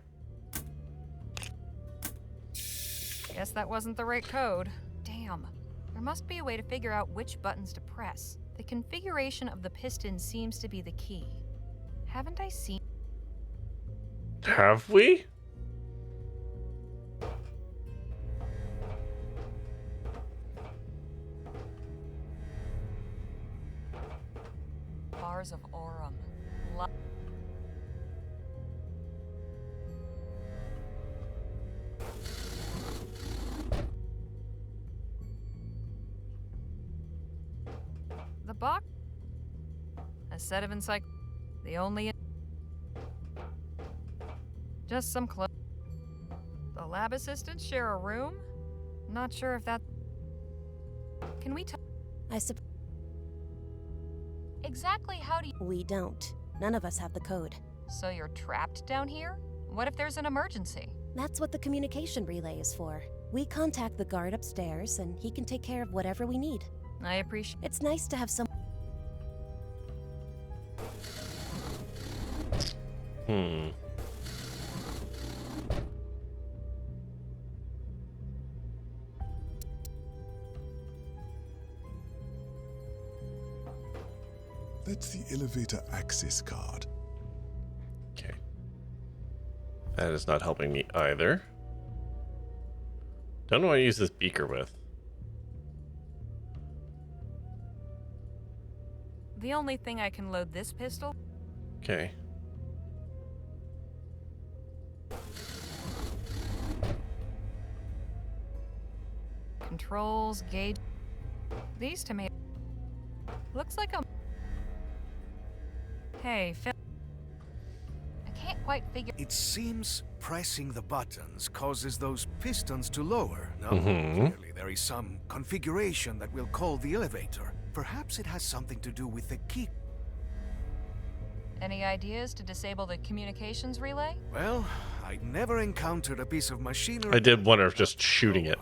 Guess that wasn't the right code. Damn. There must be a way to figure out which buttons to press. The configuration of the piston seems to be the key. Haven't I seen... Have we? Bars of Aurum. The box. A set of the only. Just some clothes. The lab assistants share a room? Not sure if that. Can we talk? I suppose. Exactly how do you. We don't. None of us have the code. So you're trapped down here? What if there's an emergency? That's what the communication relay is for. We contact the guard upstairs, and he can take care of whatever we need. I appreciate. It's nice to have some. That's the elevator access card. Okay. That is not helping me either. Don't know what I use this beaker with. The only thing I can load this pistol. Okay. Controls, gauge. These tomatoes. Looks like a. Hey, Phil. I can't quite figure. It seems pressing the buttons causes those pistons to lower, no? Mm-hmm. Clearly there is some configuration that will call the elevator. Perhaps it has something to do with the key. Any ideas to disable the communications relay? Well, I never encountered a piece of machinery. I did wonder if just shooting it.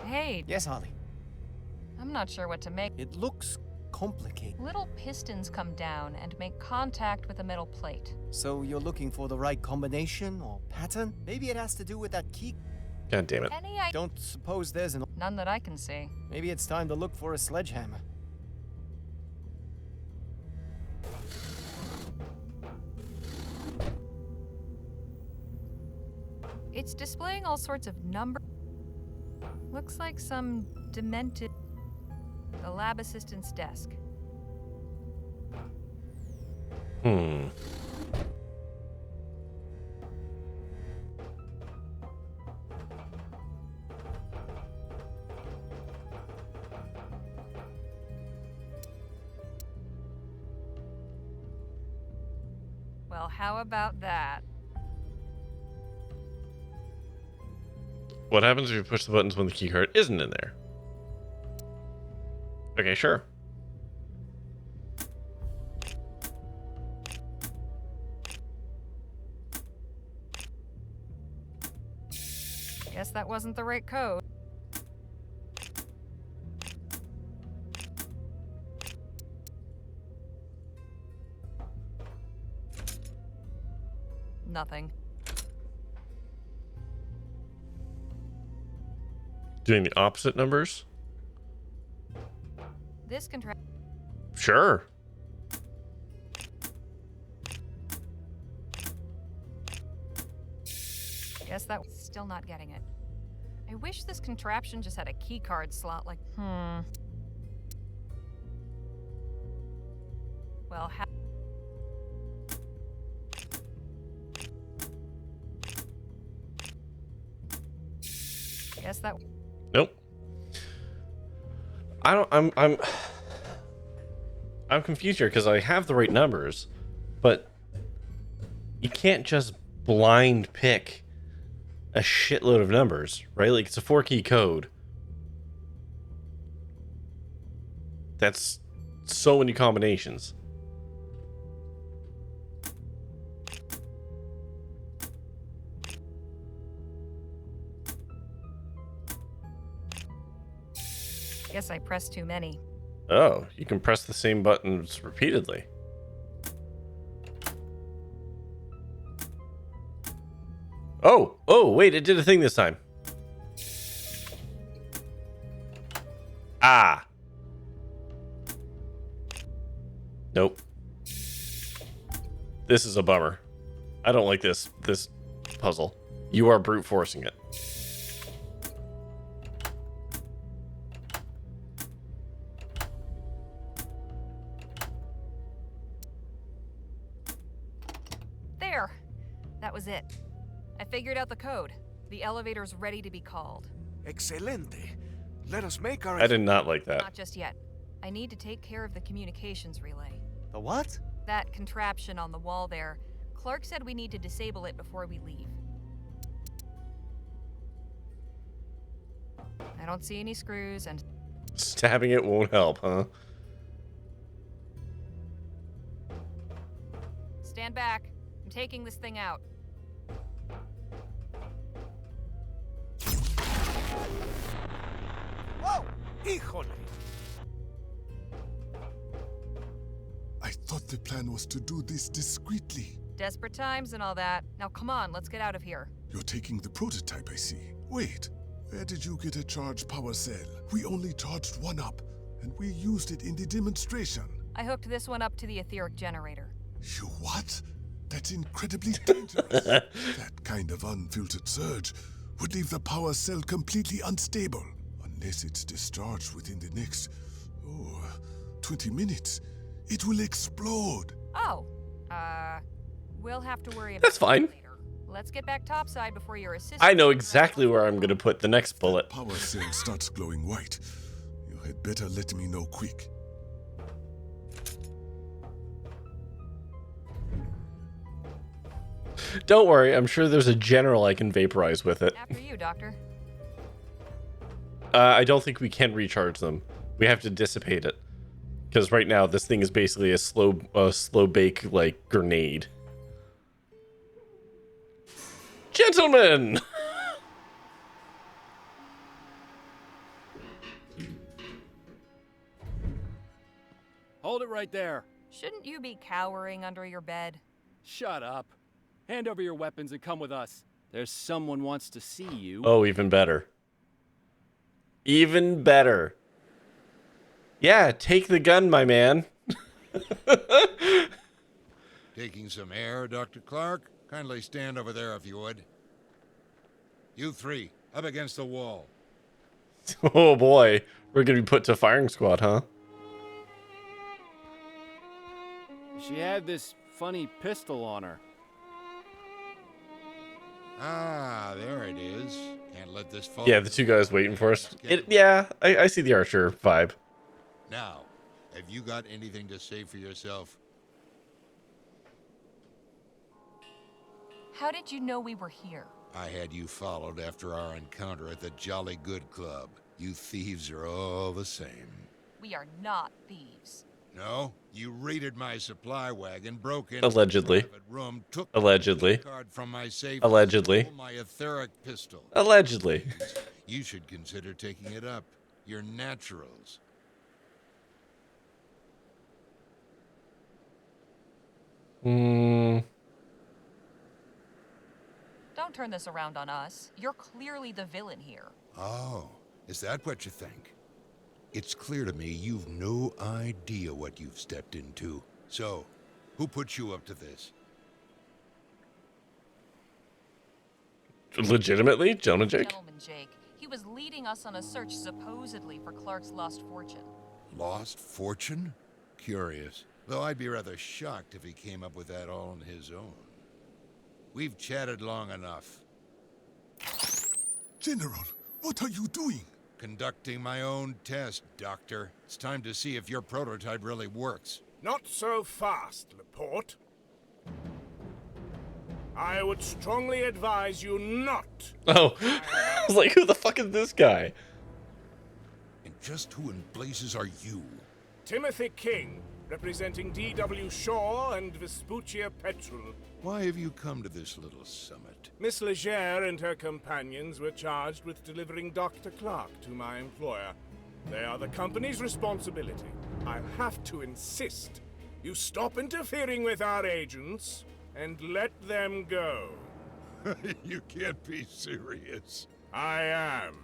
Hey. Yes, Holly. I'm not sure what to make. It looks complicated. Little pistons come down and make contact with a metal plate. So you're looking for the right combination or pattern? Maybe it has to do with that key. God damn it. Don't suppose there's an... None that I can see. Maybe it's time to look for a sledgehammer. It's displaying all sorts of numbers. Looks like some demented... The lab assistant's desk. Well, how about that? What happens if you push the buttons when the keycard isn't in there? Okay, sure. Guess that wasn't the right code. Nothing. Doing the opposite numbers? This contract. Sure. Guess that was still not getting it. I wish this contraption just had a keycard slot like, Well, guess that. Nope. I'm confused here because I have the right numbers, but you can't just blind pick a shitload of numbers, right? Like, it's a 4-key code. That's so many combinations. Guess I pressed too many. Oh, you can press the same buttons repeatedly. Oh, wait, it did a thing this time. Ah. Nope. This is a bummer. I don't like this puzzle. You are brute forcing it. There. That was it. I figured out the code. The elevator's ready to be called. Excelente. Let us make our... I did not like that. Not just yet. I need to take care of the communications relay. The what? That contraption on the wall there. Clark said we need to disable it before we leave. I don't see any screws and... Stabbing it won't help, huh? Stand back. I'm taking this thing out. Whoa! Híjole! I thought the plan was to do this discreetly. Desperate times and all that. Now come on, let's get out of here. You're taking the prototype, I see. Wait, where did you get a charged power cell? We only charged one up, and we used it in the demonstration. I hooked this one up to the etheric generator. You what? That's incredibly dangerous. That kind of unfiltered surge would leave the power cell completely unstable. Unless it's discharged within the next, 20 minutes. It will explode. Oh, we'll have to worry about That's fine. that later. Let's get back topside before your assistant... I know exactly where I'm going to put the next bullet. Power cell starts glowing white. You had better let me know quick. Don't worry, I'm sure there's a general I can vaporize with it. After you, Doctor. I don't think we can recharge them. We have to dissipate it. Because right now, this thing is basically a slow bake, like, grenade. Gentlemen! Hold it right there. Shouldn't you be cowering under your bed? Shut up. Hand over your weapons and come with us. There's someone wants to see you. Oh, even better. Even better. Yeah, take the gun, my man. Taking some air, Dr. Clark? Kindly stand over there if you would. You three, up against the wall. Oh boy, we're gonna be put to firing squad, huh? She had this funny pistol on her. Ah, there it is. Can't let this fall. Yeah, the two guys waiting for us. Yeah, I see the Archer vibe. Now, have you got anything to say for yourself? How did you know we were here? I had you followed after our encounter at the Jolly Good Club. You thieves are all the same. We are not thieves. No, you raided my supply wagon, broke into Allegedly. my private room, took Allegedly. the card from my safe, Allegedly. stole my etheric pistol. Allegedly. You should consider taking it up. You're naturals. Hmm. Don't turn this around on us. You're clearly the villain here. Oh, is that what you think? It's clear to me you've no idea what you've stepped into. So, who put you up to this? Legitimately? Gentleman Jake? Gentleman Jake. He was leading us on a search supposedly for Clark's lost fortune. Lost fortune? Curious. Though I'd be rather shocked if he came up with that all on his own. We've chatted long enough. General, what are you doing? Conducting my own test, Doctor. It's time to see if your prototype really works. Not so fast, Laporte. I would strongly advise you not. Oh, I was like, who the fuck is this guy? And just who in blazes are you? Timothy King, representing D.W. Shaw and Vespuccia Petrol. Why have you come to this little summit? Miss Legere and her companions were charged with delivering Dr. Clark to my employer. They are the company's responsibility. I have to insist you stop interfering with our agents and let them go. You can't be serious. I am.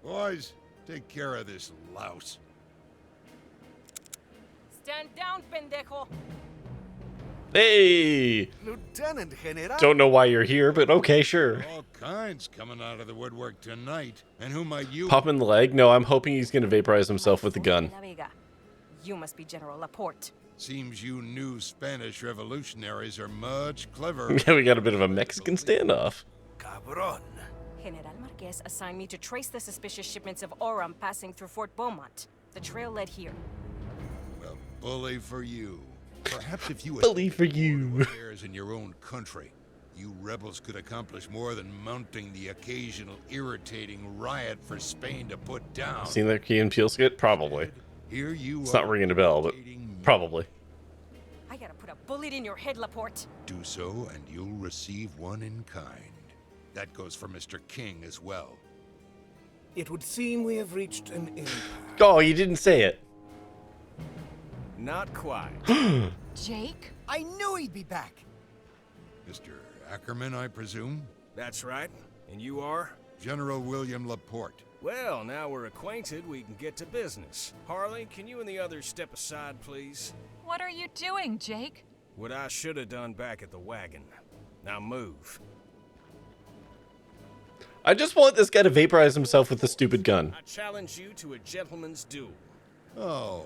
Boys, take care of this louse. Stand down, pendejo. Hey! Lieutenant General. Don't know why you're here, but okay, sure. All kinds coming out of the woodwork tonight. And who might you... Pop him in the leg? No, I'm hoping he's gonna vaporize himself with the gun. You must be General Laporte. Seems you new Spanish revolutionaries are much clever. Yeah, we got a bit of a Mexican standoff. Cabron. General Marquez assigned me to trace the suspicious shipments of Aurum passing through Fort Beaumont. The trail led here. Well, bully for you. Perhaps if you bully for you affairs in your own country, you rebels could accomplish more than mounting the occasional irritating riot for Spain to put down. Seen that Key and Peele skit? Probably. Here you it's not ringing a bell, but probably. I gotta put a bullet in your head, Laporte. Do so, and you'll receive one in kind. That goes for Mr. King as well. It would seem we have reached an impasse. Oh, you didn't say it. Not quite. Jake? I knew he'd be back. Mr. Ackerman, I presume? That's right. And you are? General William Laporte. Well, now we're acquainted, we can get to business. Harley, can you and the others step aside, please? What are you doing, Jake? What I should have done back at the wagon. Now move. I just want this guy to vaporize himself with the stupid gun. I challenge you to a gentleman's duel. Oh,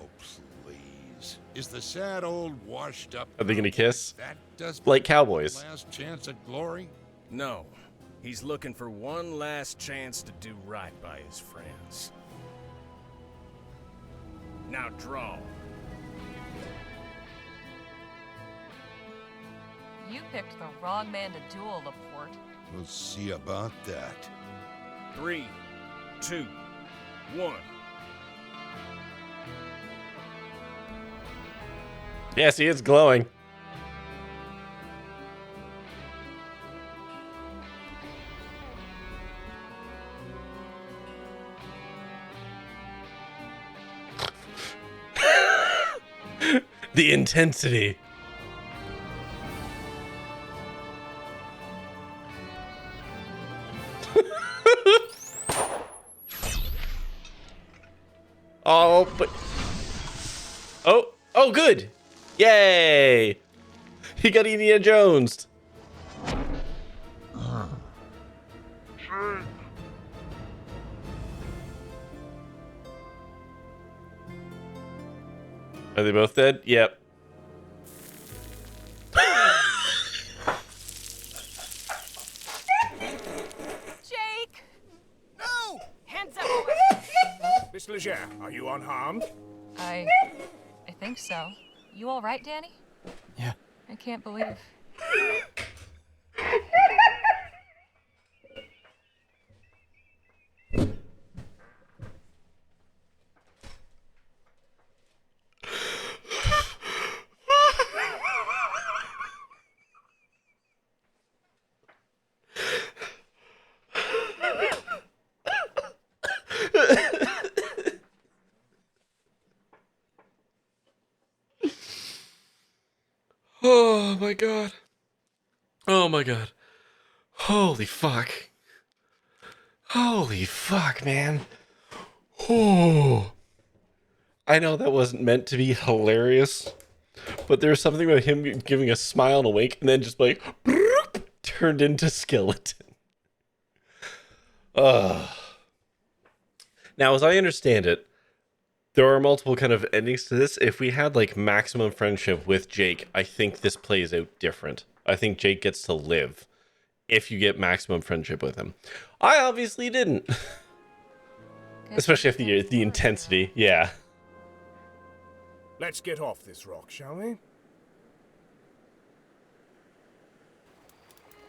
please. Is the sad old washed up... Are they gonna kiss? That does like cowboys. Last chance at glory? No. He's looking for one last chance to do right by his friends. Now draw. You picked the wrong man to duel, Laporte. We'll see about that. 3, 2, 1. Yeah, see, it's glowing. The intensity. Oh, but... Oh, good. Yay. He got Indiana Jones. Are they both dead? Yep. Jake! No! Hands up! Miss Leger, are you unharmed? I think so. You all right, Danny? Yeah. I can't believe. Oh my god. Oh my god. Holy fuck. Holy fuck, man. Oh. I know that wasn't meant to be hilarious, but there's something about him giving a smile and a wink and then just like turned into skeleton. Ugh. Now, as I understand it, there are multiple kind of endings to this. If we had like maximum friendship with Jake, I think this plays out different. I think Jake gets to live if you get maximum friendship with him. I obviously didn't. Especially if the intensity, yeah. Let's get off this rock, shall we?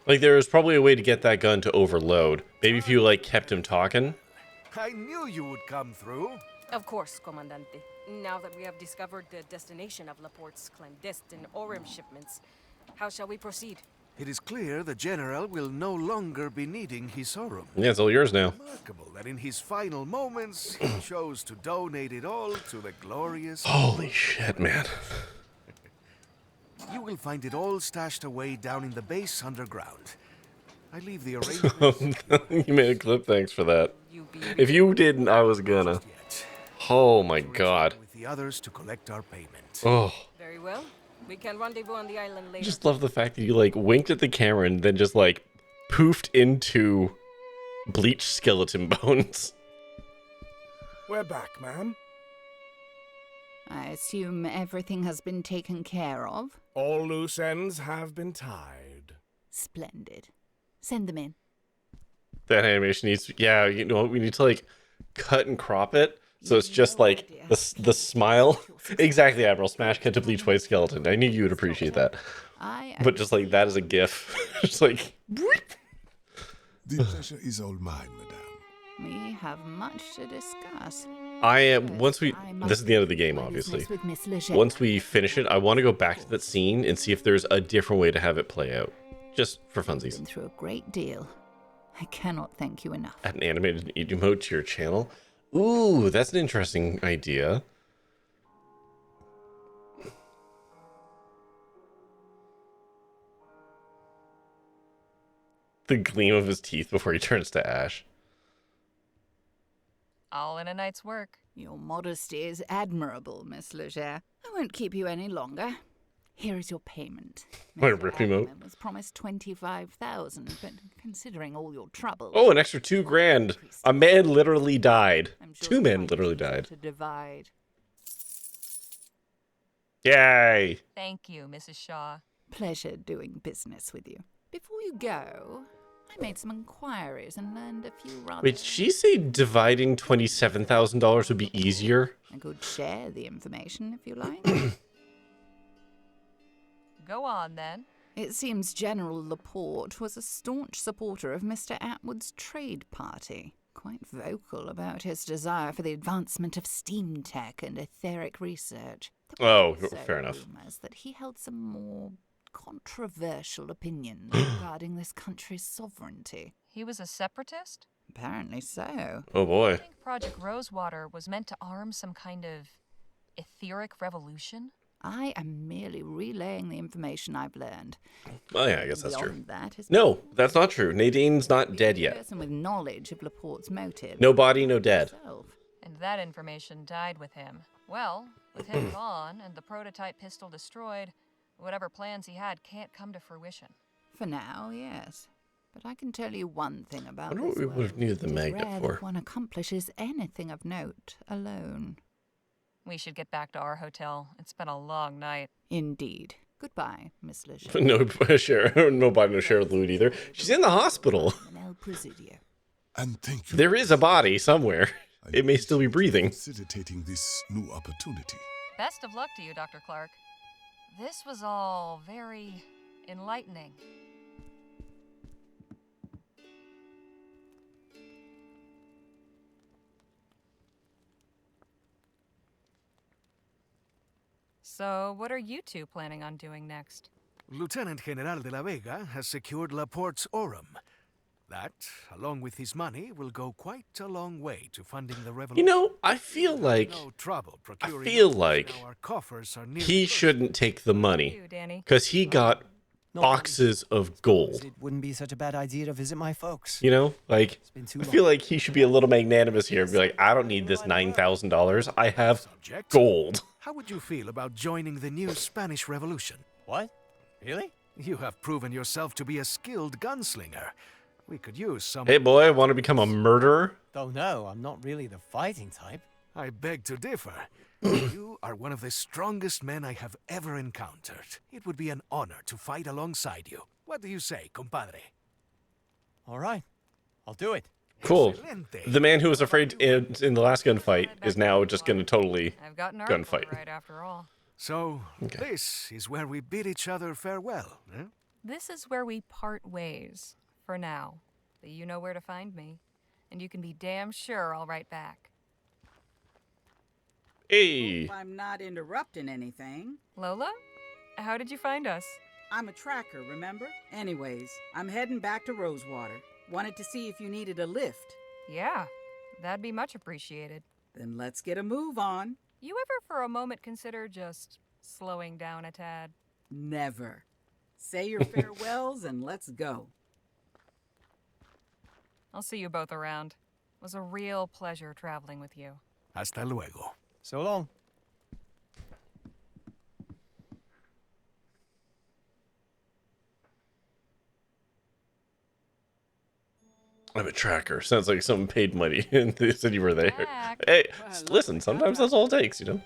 Like there was probably a way to get that gun to overload. Maybe if you like kept him talking. I knew you would come through. Of course, Comandante. Now that we have discovered the destination of Laporte's clandestine Orem shipments, how shall we proceed? It is clear the General will no longer be needing his Orem. Yeah, it's all yours now. Remarkable that in his final moments, he chose to donate it all to the glorious... Holy shit, man. You will find it all stashed away down in the base underground. I leave the arrangements... You made a clip, thanks for that. If you didn't, I was gonna. Oh my god. With the others to collect our payment. Oh. Very well. We can rendezvous on the island I later. just love the fact that you like winked at the camera and then just like poofed into bleached skeleton bones. We're back, ma'am. I assume everything has been taken care of? All loose ends have been tied. Splendid. Send them in. That animation needs to, yeah, you know, we need to like cut and crop it so it's just like the smile. Exactly, Admiral. Smash cut to bleach white skeleton. I knew you would appreciate that. But just like that is a gif. Just like The pleasure is all mine, madame. We have much to discuss. I am once we this is the end of the game, obviously. Once we finish it, I want to go back to that scene and see if there's a different way to have it play out. Just for funsies. Been through a great deal. I cannot thank you enough. Add an animated emote to your channel. Ooh, that's an interesting idea. The gleam of his teeth before he turns to ash. All in a night's work. Your modesty is admirable, Miss Leger. I won't keep you any longer. Here is your payment. My rip emote. I was promised 25,000, but considering all your trouble. Oh, an extra $2,000. A man literally died. Two men literally died. To divide. Yay! Thank you, Mrs. Shaw. Pleasure doing business with you. Before you go, I made some inquiries and learned a few rather... Wait, did she say dividing $27,000 would be easier? I could share the information if you like. Go on, then. It seems General Laporte was a staunch supporter of Mr. Atwood's trade party. Quite vocal about his desire for the advancement of steam tech and etheric research. Oh, fair enough. Rumors that he held some more controversial opinions regarding this country's sovereignty. He was a separatist? Apparently so. Oh boy. I think Project Rosewater was meant to arm some kind of etheric revolution. I am merely relaying the information I've learned. Oh yeah, I guess that's true. Beyond that is No, that's not true. Nadine's not dead a yet. person with knowledge of Laporte's motive. No body, no dead. And that information died with him. Well, with him gone and the prototype pistol destroyed, whatever plans he had can't come to fruition. For now, yes. But I can tell you one thing about I wonder what this we would have needed the It is magnet rare for. that one accomplishes anything of note alone. We should get back to our hotel. It's been a long night. Indeed. Goodbye, Miss Lish. No share, no body, no share with Loot either. She's in the hospital. And thank you. There is a body somewhere. It may still be breathing. Facilitating this new opportunity. Best of luck to you, Dr. Clark. This was all very enlightening. So, what are you two planning on doing next? Lieutenant General de la Vega has secured Laporte's Aurum. That, along with his money, will go quite a long way to funding the revolution. You know, I feel like our coffers are nearly he shouldn't take the money because he got boxes of gold. It wouldn't be such a bad idea to visit my folks. You know, like I feel like he should be a little magnanimous here and be like, I don't need this $9,000. I have gold. How would you feel about joining the new Spanish Revolution? What? Really? You have proven yourself to be a skilled gunslinger. We could use some... Hey boy, want to become a murderer? Oh no, I'm not really the fighting type. I beg to differ. You are one of the strongest men I have ever encountered. It would be an honor to fight alongside you. What do you say, compadre? All right, I'll do it. Cool. The man who was afraid in the last gunfight is now just going to totally I've got an gunfight. right after all. So, this is where we bid each other farewell, eh? This is where we part ways, for now. But you know where to find me, and you can be damn sure I'll write back. Hey! Hope I'm not interrupting anything. Lola? How did you find us? I'm a tracker, remember? Anyways, I'm heading back to Rosewater. Wanted to see if you needed a lift. Yeah, that'd be much appreciated. Then let's get a move on. You ever for a moment consider just slowing down a tad? Never. Say your farewells and let's go. I'll see you both around. It was a real pleasure traveling with you. Hasta luego. So long. I'm a tracker. Sounds like someone paid money and they said you were there. Back. Hey, listen, sometimes that's all it takes, you know?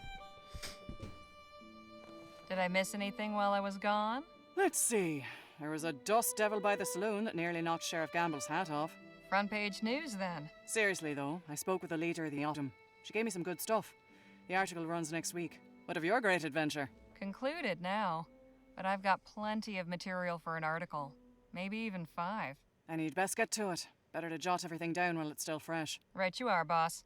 Did I miss anything while I was gone? Let's see. There was a dust devil by the saloon that nearly knocked Sheriff Gamble's hat off. Front page news, then. Seriously, though, I spoke with the leader of the Autumn. She gave me some good stuff. The article runs next week. What of your great adventure? Concluded now. But I've got plenty of material for an article. Maybe even 5. And you'd best get to it. Better to jot everything down while it's still fresh. Right you are, boss.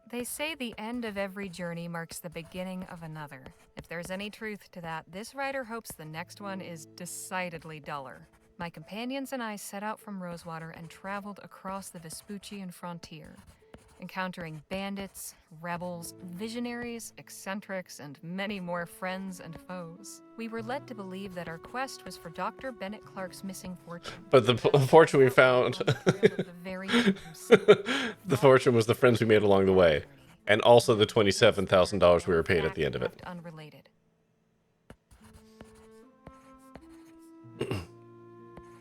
They say the end of every journey marks the beginning of another. If there's any truth to that, this writer hopes the next one is decidedly duller. My companions and I set out from Rosewater and traveled across the Vespuccian frontier, encountering bandits, rebels, visionaries, eccentrics, and many more friends and foes. We were led to believe that our quest was for Dr. Bennett Clark's missing fortune. But the fortune we found, the fortune was the friends we made along the way, and also the $27,000 we were paid at the end of it. Unrelated.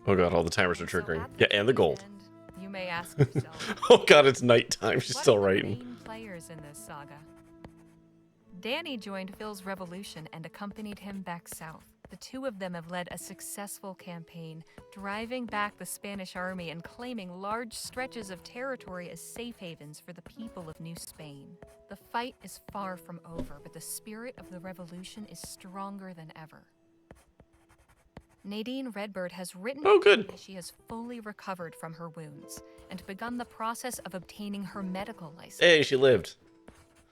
Oh god, all the timers are triggering. Yeah, and the gold. You may ask yourself, Oh god, it's nighttime. She's what still are the writing. main players in this saga? Danny joined Phil's revolution and accompanied him back south. The two of them have led a successful campaign, driving back the Spanish army and claiming large stretches of territory as safe havens for the people of New Spain. The fight is far from over, but the spirit of the revolution is stronger than ever. Nadine Redbird has written Oh, good. that she has fully recovered from her wounds and begun the process of obtaining her medical license. Hey, she lived.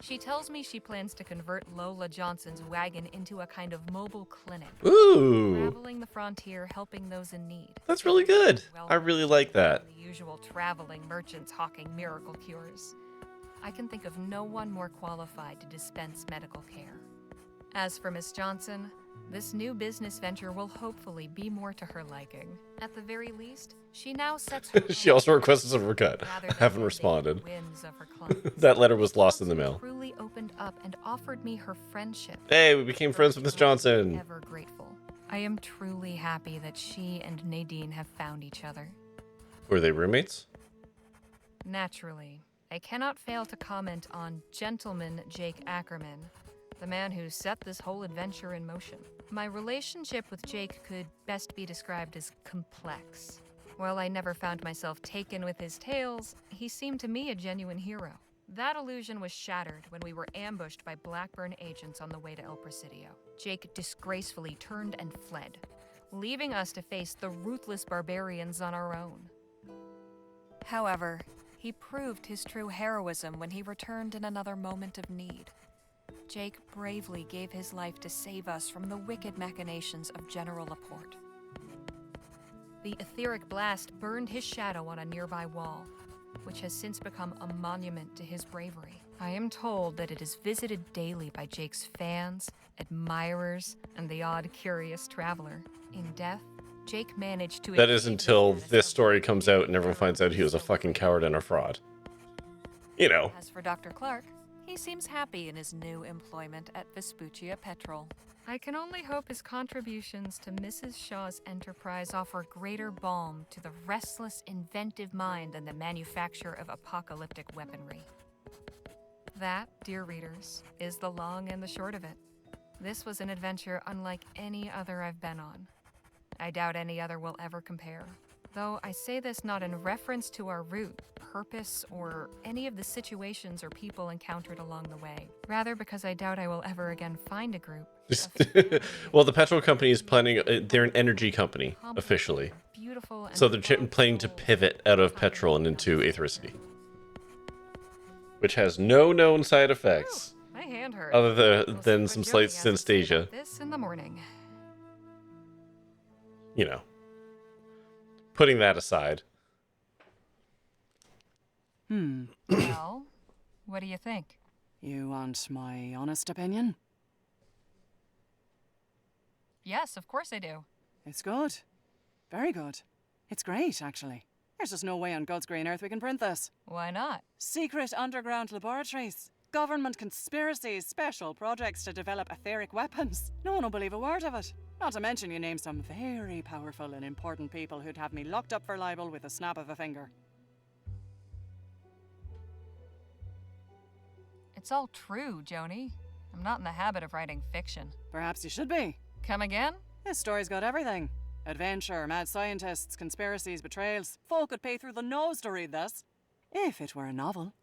She tells me she plans to convert Lola Johnson's wagon into a kind of mobile clinic. Ooh. Traveling the frontier, helping those in need. That's really good. I really like that. The usual traveling merchants hawking miracle cures. I can think of no one more qualified to dispense medical care. As for Miss Johnson, this new business venture will hopefully be more to her liking. At the very least, she now sets her She also requested some cut. I haven't responded. wins of her clients. That letter was lost in the mail. Truly opened up and offered me her friendship. Hey, we became friends with Miss Johnson. Ever grateful. I am truly happy that she and Nadine have found each other. Were they roommates? Naturally, I cannot fail to comment on Gentleman Jake Ackerman, the man who set this whole adventure in motion. My relationship with Jake could best be described as complex. While I never found myself taken with his tales, he seemed to me a genuine hero. That illusion was shattered when we were ambushed by Blackburn agents on the way to El Presidio. Jake disgracefully turned and fled, leaving us to face the ruthless barbarians on our own. However, he proved his true heroism when he returned in another moment of need. Jake bravely gave his life to save us from the wicked machinations of General Laporte. The etheric blast burned his shadow on a nearby wall, which has since become a monument to his bravery. I am told that it is visited daily by Jake's fans, admirers, and the odd curious traveler. In death, Jake managed to... That is until this story comes out and everyone finds out he was a fucking coward and a fraud. You know. As for Dr. Clark, he seems happy in his new employment at Vespuccia Petrol. I can only hope his contributions to Mrs. Shaw's enterprise offer greater balm to the restless, inventive mind than the manufacture of apocalyptic weaponry. That, dear readers, is the long and the short of it. This was an adventure unlike any other I've been on. I doubt any other will ever compare. Though I say this not in reference to our route, purpose, or any of the situations or people encountered along the way. Rather because I doubt I will ever again find a group. Well, the petrol company is planning, they're an energy company, officially. So they're planning to pivot out of petrol and into aethericity. Which has no known side effects. My hand hurts. Other than some slight synesthesia. This in the morning. You know. Putting that aside. Well, what do you think? You want my honest opinion? Yes, of course I do. It's good. Very good. It's great, actually. There's just no way on God's green earth we can print this. Why not? Secret underground laboratories. Government conspiracies, special projects to develop etheric weapons. No one will believe a word of it. Not to mention you name some very powerful and important people who'd have me locked up for libel with a snap of a finger. It's all true, Joni. I'm not in the habit of writing fiction. Perhaps you should be. Come again? This story's got everything. Adventure, mad scientists, conspiracies, betrayals. Folk could pay through the nose to read this. If it were a novel.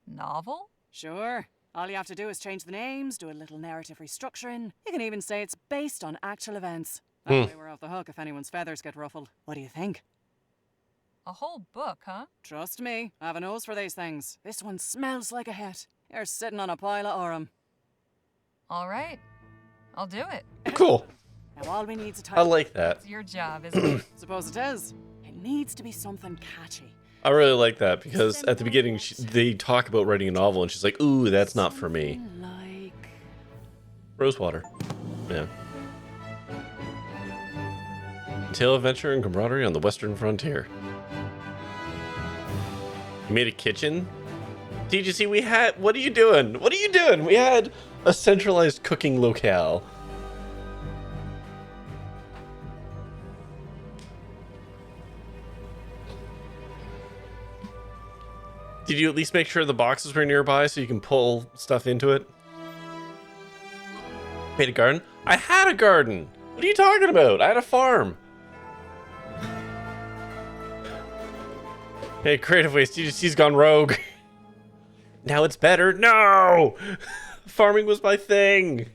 Novel? Sure. All you have to do is change the names, do a little narrative restructuring. You can even say it's based on actual events. That way we're off the hook if anyone's feathers get ruffled. What do you think? A whole book, huh? Trust me, I have a nose for these things. This one smells like a hit. You're sitting on a pile of aurum. All right. I'll do it. Cool. Now all we need is a title. I like that. It's your job, isn't it? Suppose it is. It needs to be something catchy. I really like that because at the beginning they talk about writing a novel and she's like, ooh, that's not for me. Like... Rosewater. Yeah. Tale of adventure and camaraderie on the western frontier. You made a kitchen? TGC, we had... What are you doing? What are you doing? We had a centralized cooking locale. Did you at least make sure the boxes were nearby so you can pull stuff into it? Made a garden? I had a garden! What are you talking about? I had a farm. Hey, Creative Waste, TGC's gone rogue. Now it's better. No! Farming was my thing.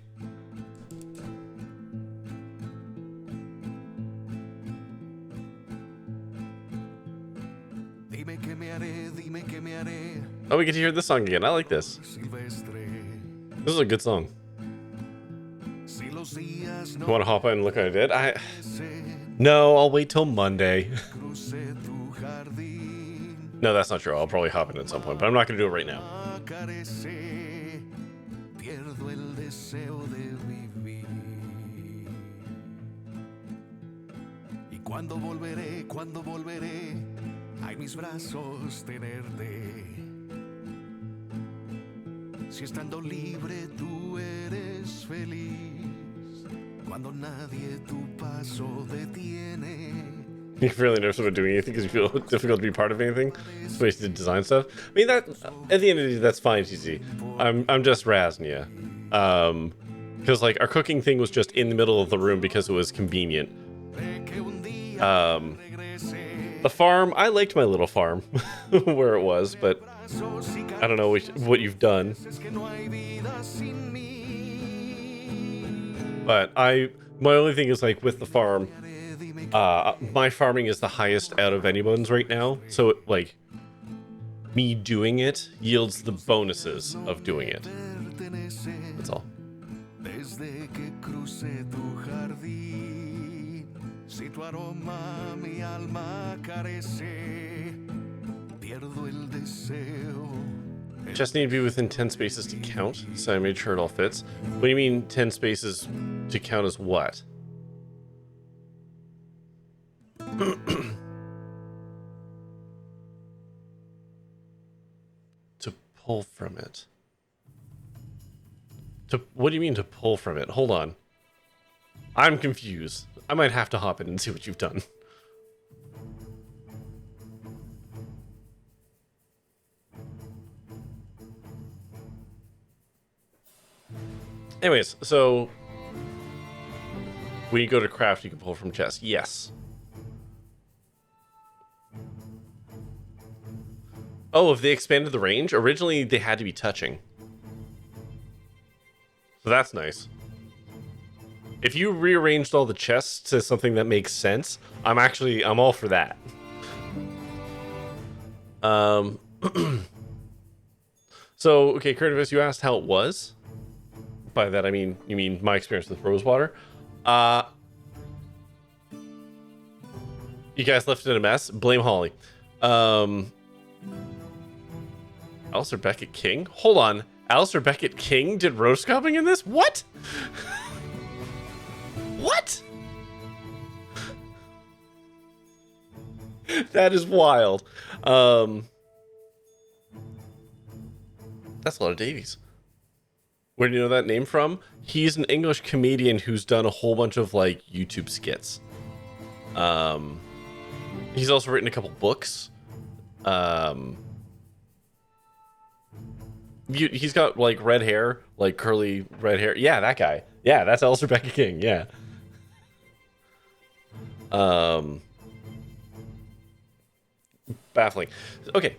we get to hear this song again. I like this. This is a good song. You want to hop in and look what I did? No, I'll wait till Monday. No, that's not true. I'll probably hop in at some point, but I'm not going to do it right now. Cuando volveré, a mis brazos tenerte. Si estando libre tú eres feliz, cuando nadie tu paso detiene. You're really nervous about doing anything because you feel it difficult to be part of anything. It's wasted design stuff. I mean, that at the end of the day, that's fine, TZ. I'm just razzing you. Because like our cooking thing was just in the middle of the room because it was convenient. The farm, I liked my little farm where it was, but I don't know what you've done. But my only thing is like with the farm, my farming is the highest out of anyone's right now. So like me doing it yields the bonuses of doing it. That's all. Si tu aroma mi alma carece, pierdo el deseo. Just need to be within 10 spaces to count, so I made sure it all fits. What do you mean 10 spaces to count as what? To pull from it. What do you mean to pull from it? Hold on. I'm confused. I might have to hop in and see what you've done. Anyways, so when you go to craft, you can pull from chest. Yes. Oh, have they expanded the range? Originally, they had to be touching. So that's nice. If you rearranged all the chests to something that makes sense, I'm all for that. So, okay, Curtis, you asked how it was. By that, I mean, you mean my experience with Rosewater. You guys left it a mess. Blame Holly. Alistair Beckett King? Hold on. Alistair Beckett King did road scrubbing in this? What? What? That is wild. That's a lot of Davies. Where do you know that name from? He's an English comedian who's done a whole bunch of like YouTube skits. He's also written a couple books. He's got like red hair, like curly red hair. Yeah, that guy. Yeah, that's Alistair Beckett King. Yeah. Baffling. Okay.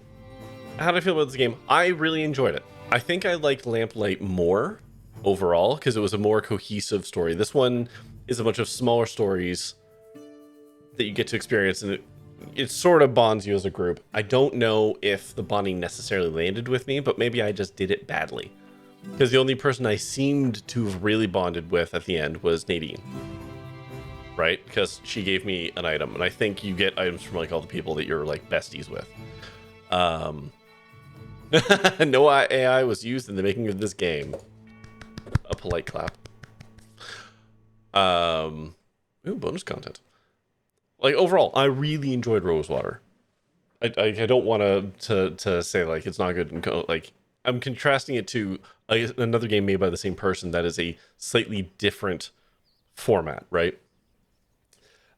How did I feel about this game? I really enjoyed it. I think I liked Lamplight more overall because it was a more cohesive story. This one is a bunch of smaller stories that you get to experience, and it sort of bonds you as a group. I don't know if the bonding necessarily landed with me, but maybe I just did it badly. Because the only person I seemed to have really bonded with at the end was Nadine. Right? Because she gave me an item, and I think you get items from like all the people that you're like besties with. No AI was used in the making of this game. A polite clap. Ooh, bonus content. Like overall, I really enjoyed Rosewater. I don't want to say like it's not good and go, like I'm contrasting it to another game made by the same person that is a slightly different format, right?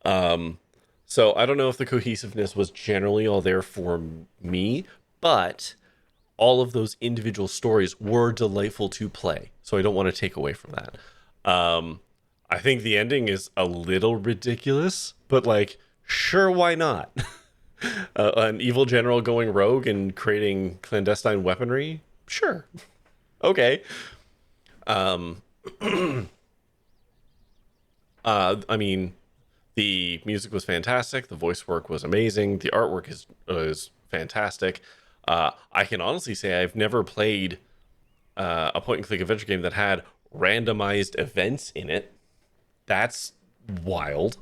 So I don't know if the cohesiveness was generally all there for me, but all of those individual stories were delightful to play. So I don't want to take away from that. I think the ending is a little ridiculous, but like, sure, why not? An evil general going rogue and creating clandestine weaponry? Sure. Okay. I mean, the music was fantastic. The voice work was amazing. The artwork is fantastic. I can honestly say I've never played a point-and-click adventure game that had randomized events in it. That's wild.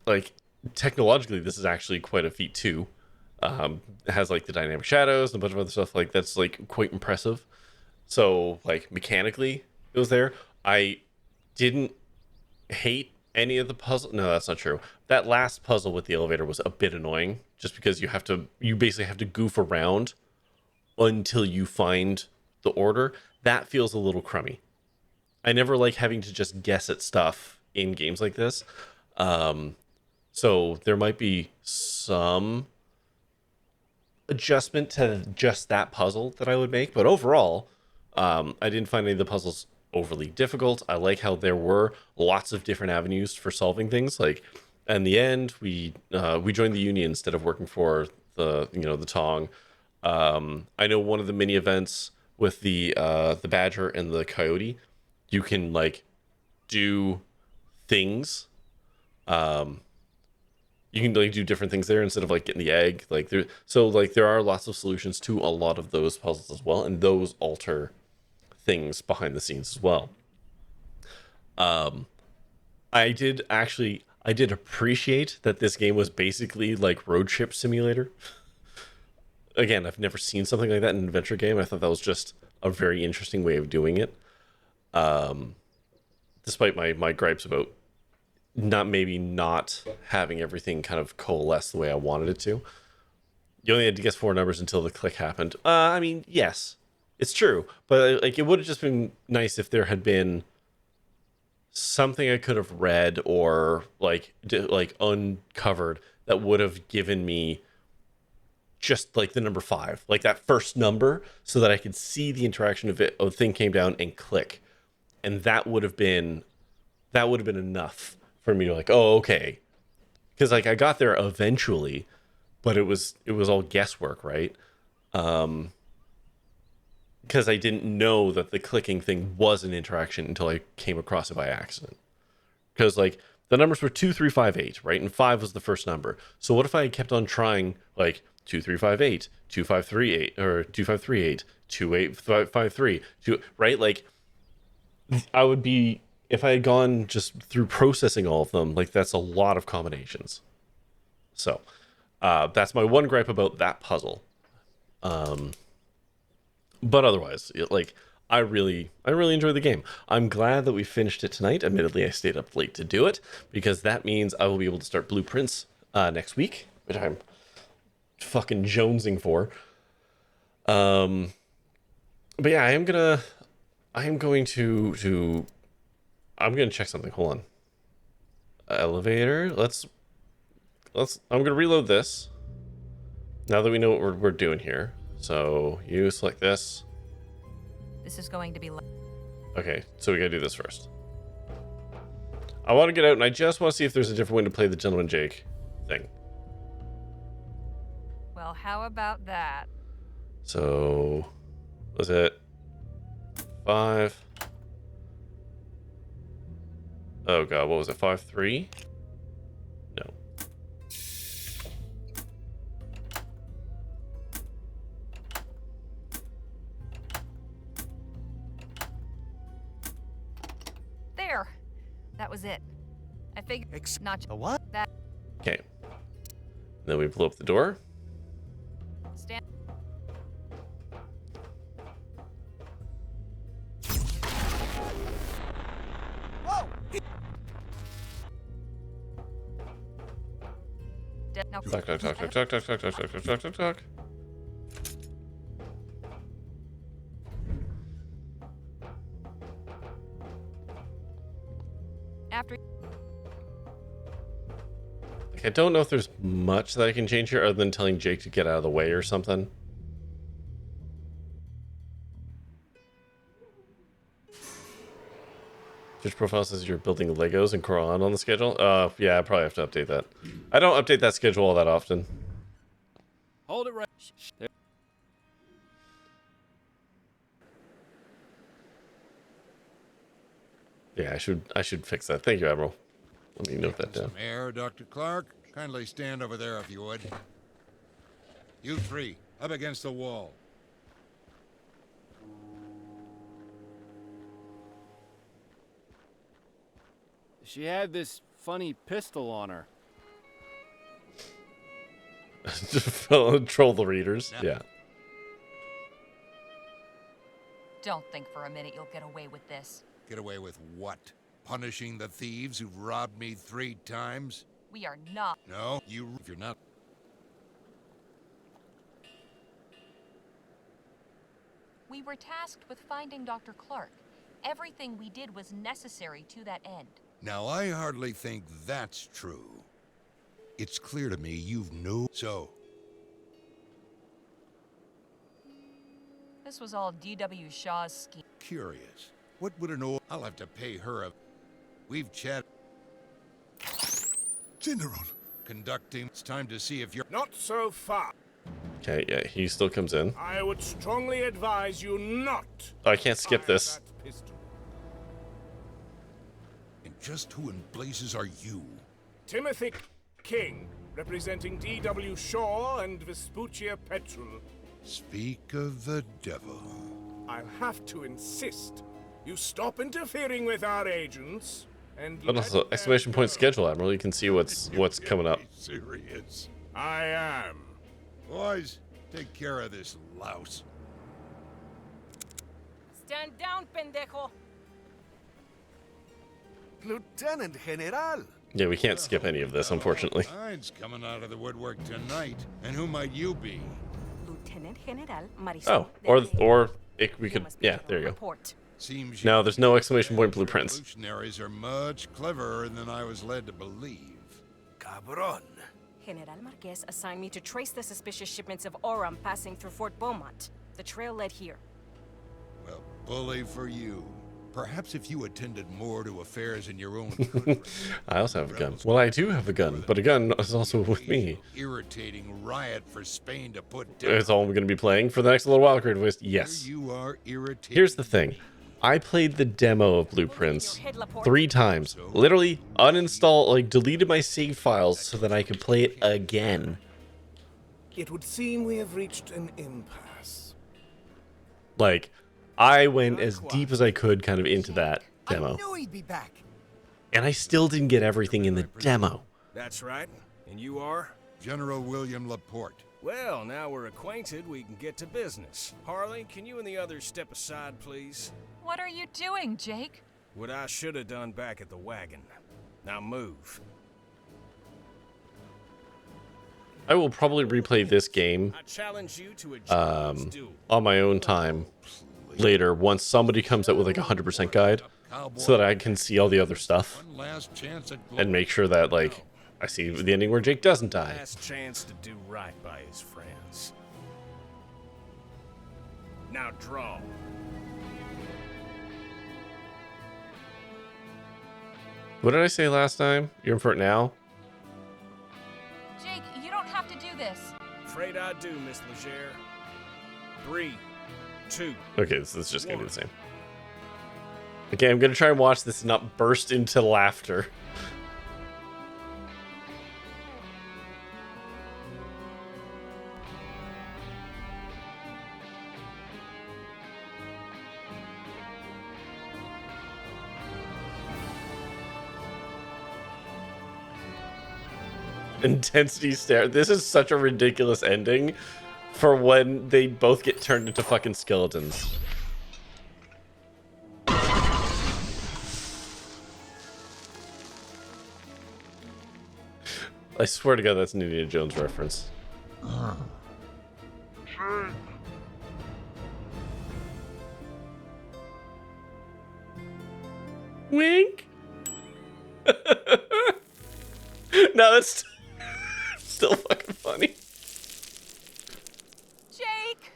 Like, technologically, this is actually quite a feat too. It has like the dynamic shadows and a bunch of other stuff like that's like quite impressive. So like mechanically, it was there. I didn't hate any of the puzzle. No, that's not true. That last puzzle with the elevator was a bit annoying, just because you basically have to goof around until you find the order. That feels a little crummy. I never like having to just guess at stuff in games like this. So there might be some adjustment to just that puzzle that I would make, but overall, I didn't find any of the puzzles overly difficult. I like how there were lots of different avenues for solving things. Like in the end, we joined the Union instead of working for the Tong. I know one of the mini events with the Badger and the Coyote, you can like do things. You can like do different things there instead of like getting the egg. Like there are lots of solutions to a lot of those puzzles as well, and those alter things behind the scenes as well. I did appreciate that this game was basically like road trip simulator. Again, I've never seen something like that in an adventure game. I thought that was just a very interesting way of doing it. Despite my gripes about not having everything kind of coalesce the way I wanted it to. You only had to guess 4 numbers until the click happened. I mean, yes, it's true, but like it would have just been nice if there had been something I could have read or like uncovered that would have given me just like the number 5, like that first number, so that I could see the interaction of it. A thing came down and click, and that would have been enough for me to like, oh, okay, because like I got there eventually, but it was all guesswork, right? Because I didn't know that the clicking thing was an interaction until I came across it by accident. Because like the numbers were 2, 3, 5, 8, right? And 5 was the first number. So what if I had kept on trying like 2, 3, 5, 8, 2, 5, 3, 8, or 2, 5, 3, 8, 2, 8, 5, 3, 2, right? Like I would be, if I had gone just through processing all of them, like that's a lot of combinations. So that's my one gripe about that puzzle. But otherwise, like I really enjoyed the game. I'm glad that we finished it tonight. Admittedly, I stayed up late to do it because that means I will be able to start Blueprints next week, which I'm fucking jonesing for. But yeah, I'm gonna check something. Hold on. Elevator. I'm gonna reload this. Now that we know what we're doing here. So you select this. This is going to be... Okay, so we gotta do this first. I want to get out and I just want to see if there's a different way to play the Gentleman Jake thing. Well, how about that? So, was it 5? Oh god, what was it? 5, 3? No. There. That was it. I figured not a what? That. Okay. Then we blow up the door. Stand. Whoa! No. Talk. After. I don't know if there's much that I can change here other than telling Jake to get out of the way or something. Twitch profile says you're building Legos and Quran on the schedule. Yeah, I probably have to update that. I don't update that schedule all that often. Hold it right. There. Yeah, I should fix that. Thank you, Admiral. Let me note that down. Some air, Dr. Clark. Kindly stand over there if you would. You three, up against the wall. She had this funny pistol on her. Troll the readers. Yeah. Don't think for a minute you'll get away with this. Get away with what? Punishing the thieves who've robbed me 3 times? We are not. No, if you're not. We were tasked with finding Dr. Clark. Everything we did was necessary to that end. Now, I hardly think that's true. It's clear to me you've no... So, This was all D.W. Shaw's scheme. curious. What would an old... I'll have to pay her a... We've chatted... General. Conducting. It's time to see if you're... Not so fast. Okay, yeah, he still comes in. I would strongly advise you not. Oh, I can't skip this. that pistol. And just who in blazes are you? Timothy King, representing D.W. Shaw and Vespuccia Petrol. Speak of the devil. I'll have to insist you stop interfering with our agents and... But also, exclamation point schedule, Admiral. You can see what's coming up. Serious. I am. Boys, take care of this louse. Stand down, pendejo. Lieutenant General. Yeah, we can't skip any of this, unfortunately. Mine's coming out of the woodwork tonight. And who might you be? Lieutenant General Marisol. Oh, we could, yeah, there you go. Seems No, there's no exclamation point blueprints. Revolutionaries are much cleverer than I was led to believe. Cabron. General Marquez assigned me to trace the suspicious shipments of Aurum passing through Fort Beaumont. The trail led here. Well, bully for you. Perhaps if you attended more to affairs in your own country. I also have a gun. Well, I do have a gun, but a gun is also with me. Irritating riot for Spain to put down. It's all we're going to be playing for the next little while, Creative Waste. Yes. Here you are irritating. Here's the thing. I played the demo of Blueprints 3 times. Literally uninstalled, like deleted my save files so that I could play it again. It would seem we have reached an impasse. Like, I went as deep as I could kind of into that demo. I knew he'd be back. And I still didn't get everything in the demo. That's right. And you are? General William Laporte. Well, now we're acquainted, we can get to business. Harley, can you and the others step aside, please? What are you doing, Jake? What I should have done back at the wagon. Now move. I will probably replay this game I challenge you to a gentleman's duel. on my own time later once somebody comes out with like a 100% guide so that I can see all the other stuff One last chance at and make sure that like I see the ending where Jake doesn't die. Last chance to do right by his friends. Now draw. What did I say last time? You're in for it now? Jake, you don't have to do this. Afraid I do, Miss Legere. 3, 2. Okay, this is just gonna be the same. Okay, I'm gonna try and watch this and not burst into laughter. Intensity stare. This is such a ridiculous ending for when they both get turned into fucking skeletons. I swear to God, that's an Indiana Jones reference. Wink. No, it's still fucking funny. Jake!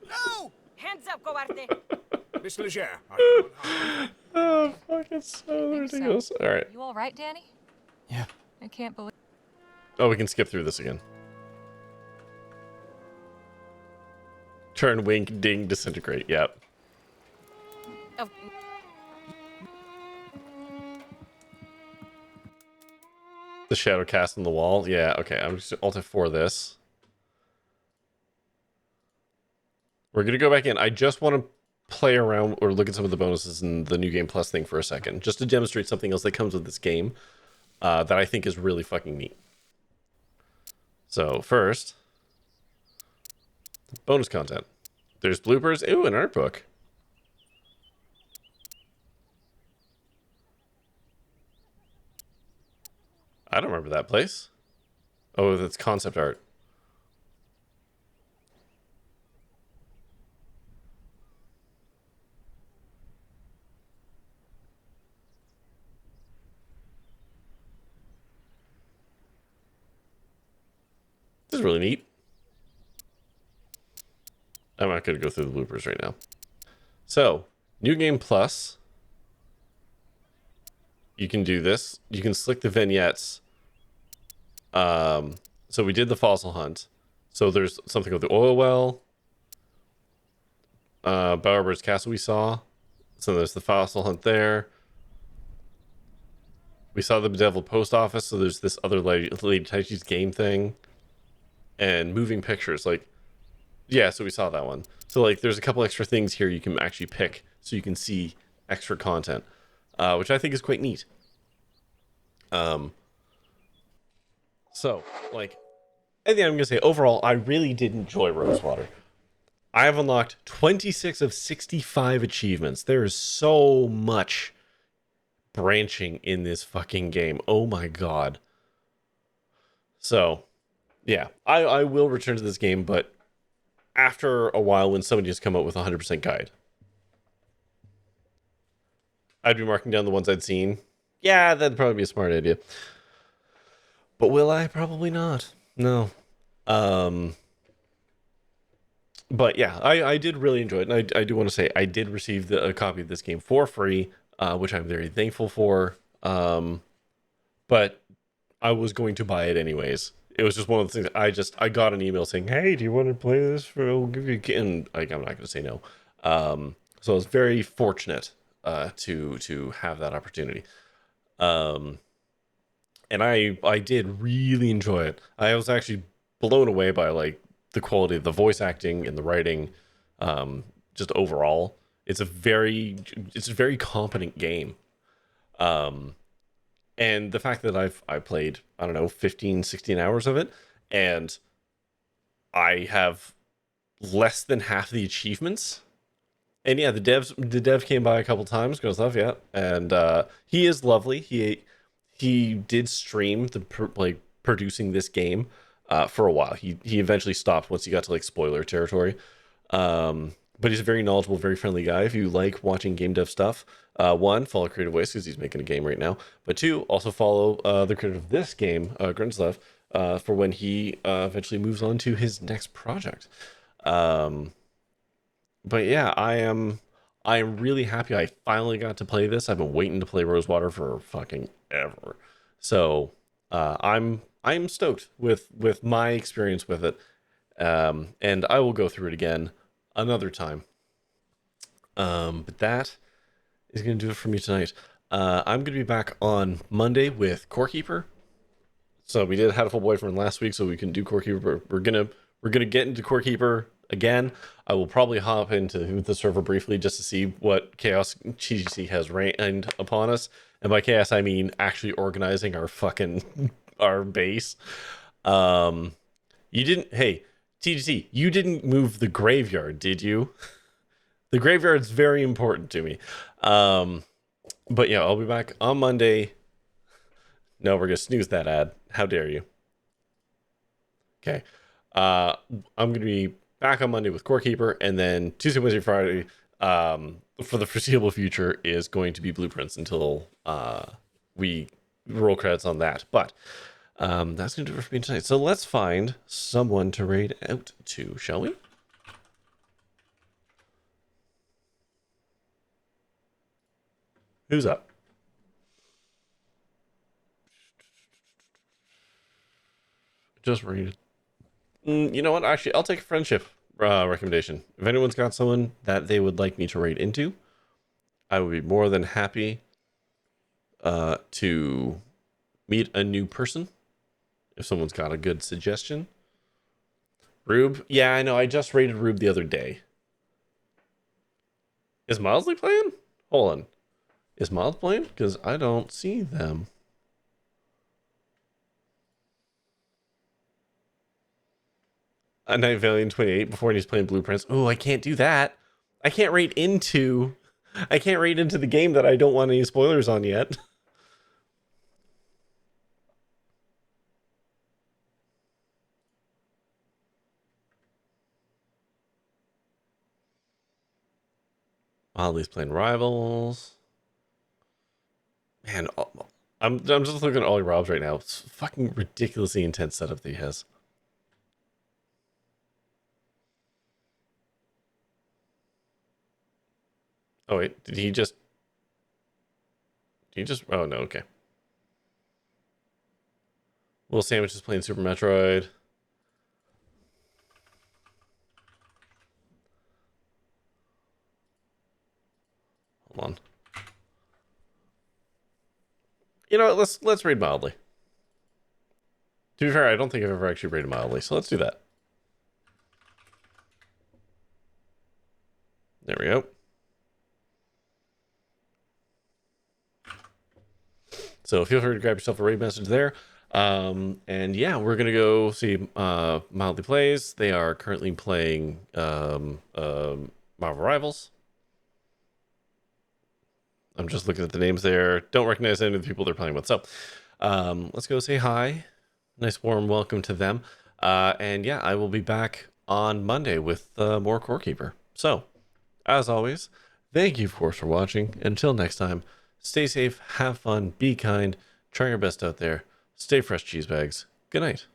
No! Hands up, cobarde! Miss Legere. Oh, fuck, it's so ridiculous. All right. You all right, Danny? Yeah. I can't believe. Oh, we can skip through this again. Turn, wink, ding, disintegrate. Yep. Oh. The shadow cast on the wall. Yeah, okay. I'm just Alt F4 this. We're going to go back in. I just want to play around or look at some of the bonuses in the New Game Plus thing for a second, just to demonstrate something else that comes with this game that I think is really fucking neat. So first, bonus content. There's bloopers. Ooh, an art book. I don't remember that place. Oh, that's concept art. This is really neat. I'm not going to go through the bloopers right now. So, New Game Plus. You can do this. You can select the vignettes. So we did the fossil hunt. So there's something with the oil well. Bowerbird's Castle we saw. So there's the fossil hunt there. We saw the bedeviled post office. So there's this other Lady Taichi's game thing. And moving pictures. Like, yeah, so we saw that one. So like there's a couple extra things here you can actually pick. So you can see extra content. Which I think is quite neat. So, like, and then I'm going to say, overall, I really did enjoy Rosewater. I have unlocked 26 of 65 achievements. There is so much branching in this fucking game. Oh my god. So, yeah, I will return to this game, but after a while when somebody has come up with a 100% guide. I'd be marking down the ones I'd seen. Yeah, that'd probably be a smart idea. But will I? Probably not. No. But yeah, I did really enjoy it. And I do want to say I did receive a copy of this game for free, which I'm very thankful for. But I was going to buy it anyways. It was just one of the things I got an email saying, hey, do you want to play this? We'll give you a game. And like, I'm not going to say no. So I was very fortunate to have that opportunity. And I did really enjoy it. I was actually blown away by like the quality of the voice acting and the writing, just overall. It's a very competent game. And the fact that I played, I don't know, 15, 16 hours of it, and I have less than half the achievements. And yeah, the dev came by a couple times, goes stuff, yeah. And he is lovely. He did stream producing this game for a while. He eventually stopped once he got to like spoiler territory. But he's a very knowledgeable, very friendly guy. If you like watching game dev stuff, one, follow Creative Waste because he's making a game right now. But two, also follow the creator of this game, Grinslev, for when he eventually moves on to his next project. But yeah, I am really happy I finally got to play this. I've been waiting to play Rosewater for fucking ever. So I'm stoked with my experience with it. And I will go through it again another time. But that is going to do it for me tonight. I'm going to be back on Monday with Core Keeper. So we did Hatful Boyfriend last week, so we can do Core Keeper. We're gonna get into Core Keeper again. I will probably hop into the server briefly just to see what chaos TGC has rained upon us. And by chaos, I mean actually organizing our fucking our base. You didn't. Hey, TGC, you didn't move the graveyard, did you? The graveyard's very important to me. But yeah, I'll be back on Monday. No, we're gonna snooze that ad. How dare you? Okay. I'm gonna be back on Monday with Core Keeper, and then Tuesday, Wednesday, Friday, for the foreseeable future is going to be Blueprints until we roll credits on that. But that's gonna do it for me tonight. So let's find someone to raid out to, shall we? Who's up? Just raided. You know what? Actually, I'll take a friendship recommendation. If anyone's got someone that they would like me to raid into, I would be more than happy to meet a new person. If someone's got a good suggestion. Rube? Yeah, I know. I just raided Rube the other day. Is Mildly playing? Hold on. Is Mild playing? Because I don't see them. A Night Valiant 28 before he's playing Blueprints. Oh, I can't do that. I can't read into the game that I don't want any spoilers on yet. Mildly's playing Rivals. Man, I'm just looking at Ollie Robs right now. It's a fucking ridiculously intense setup that he has. Oh wait, did he just? Oh no, okay. Will Sandwich is playing Super Metroid. Hold on. You know what? Let's read Mildly. To be fair, I don't think I've ever actually rated Mildly, so let's do that. There we go. So feel free to grab yourself a raid message there. And yeah, we're gonna go see Mildly Plays. They are currently playing Marvel Rivals. I'm just looking at the names there. Don't recognize any of the people they're playing with. So let's go say hi. Nice warm welcome to them. And yeah, I will be back on Monday with more Core Keeper. So, as always, thank you, of course, for watching. Until next time, stay safe, have fun, be kind, try your best out there. Stay fresh, cheese bags. Good night.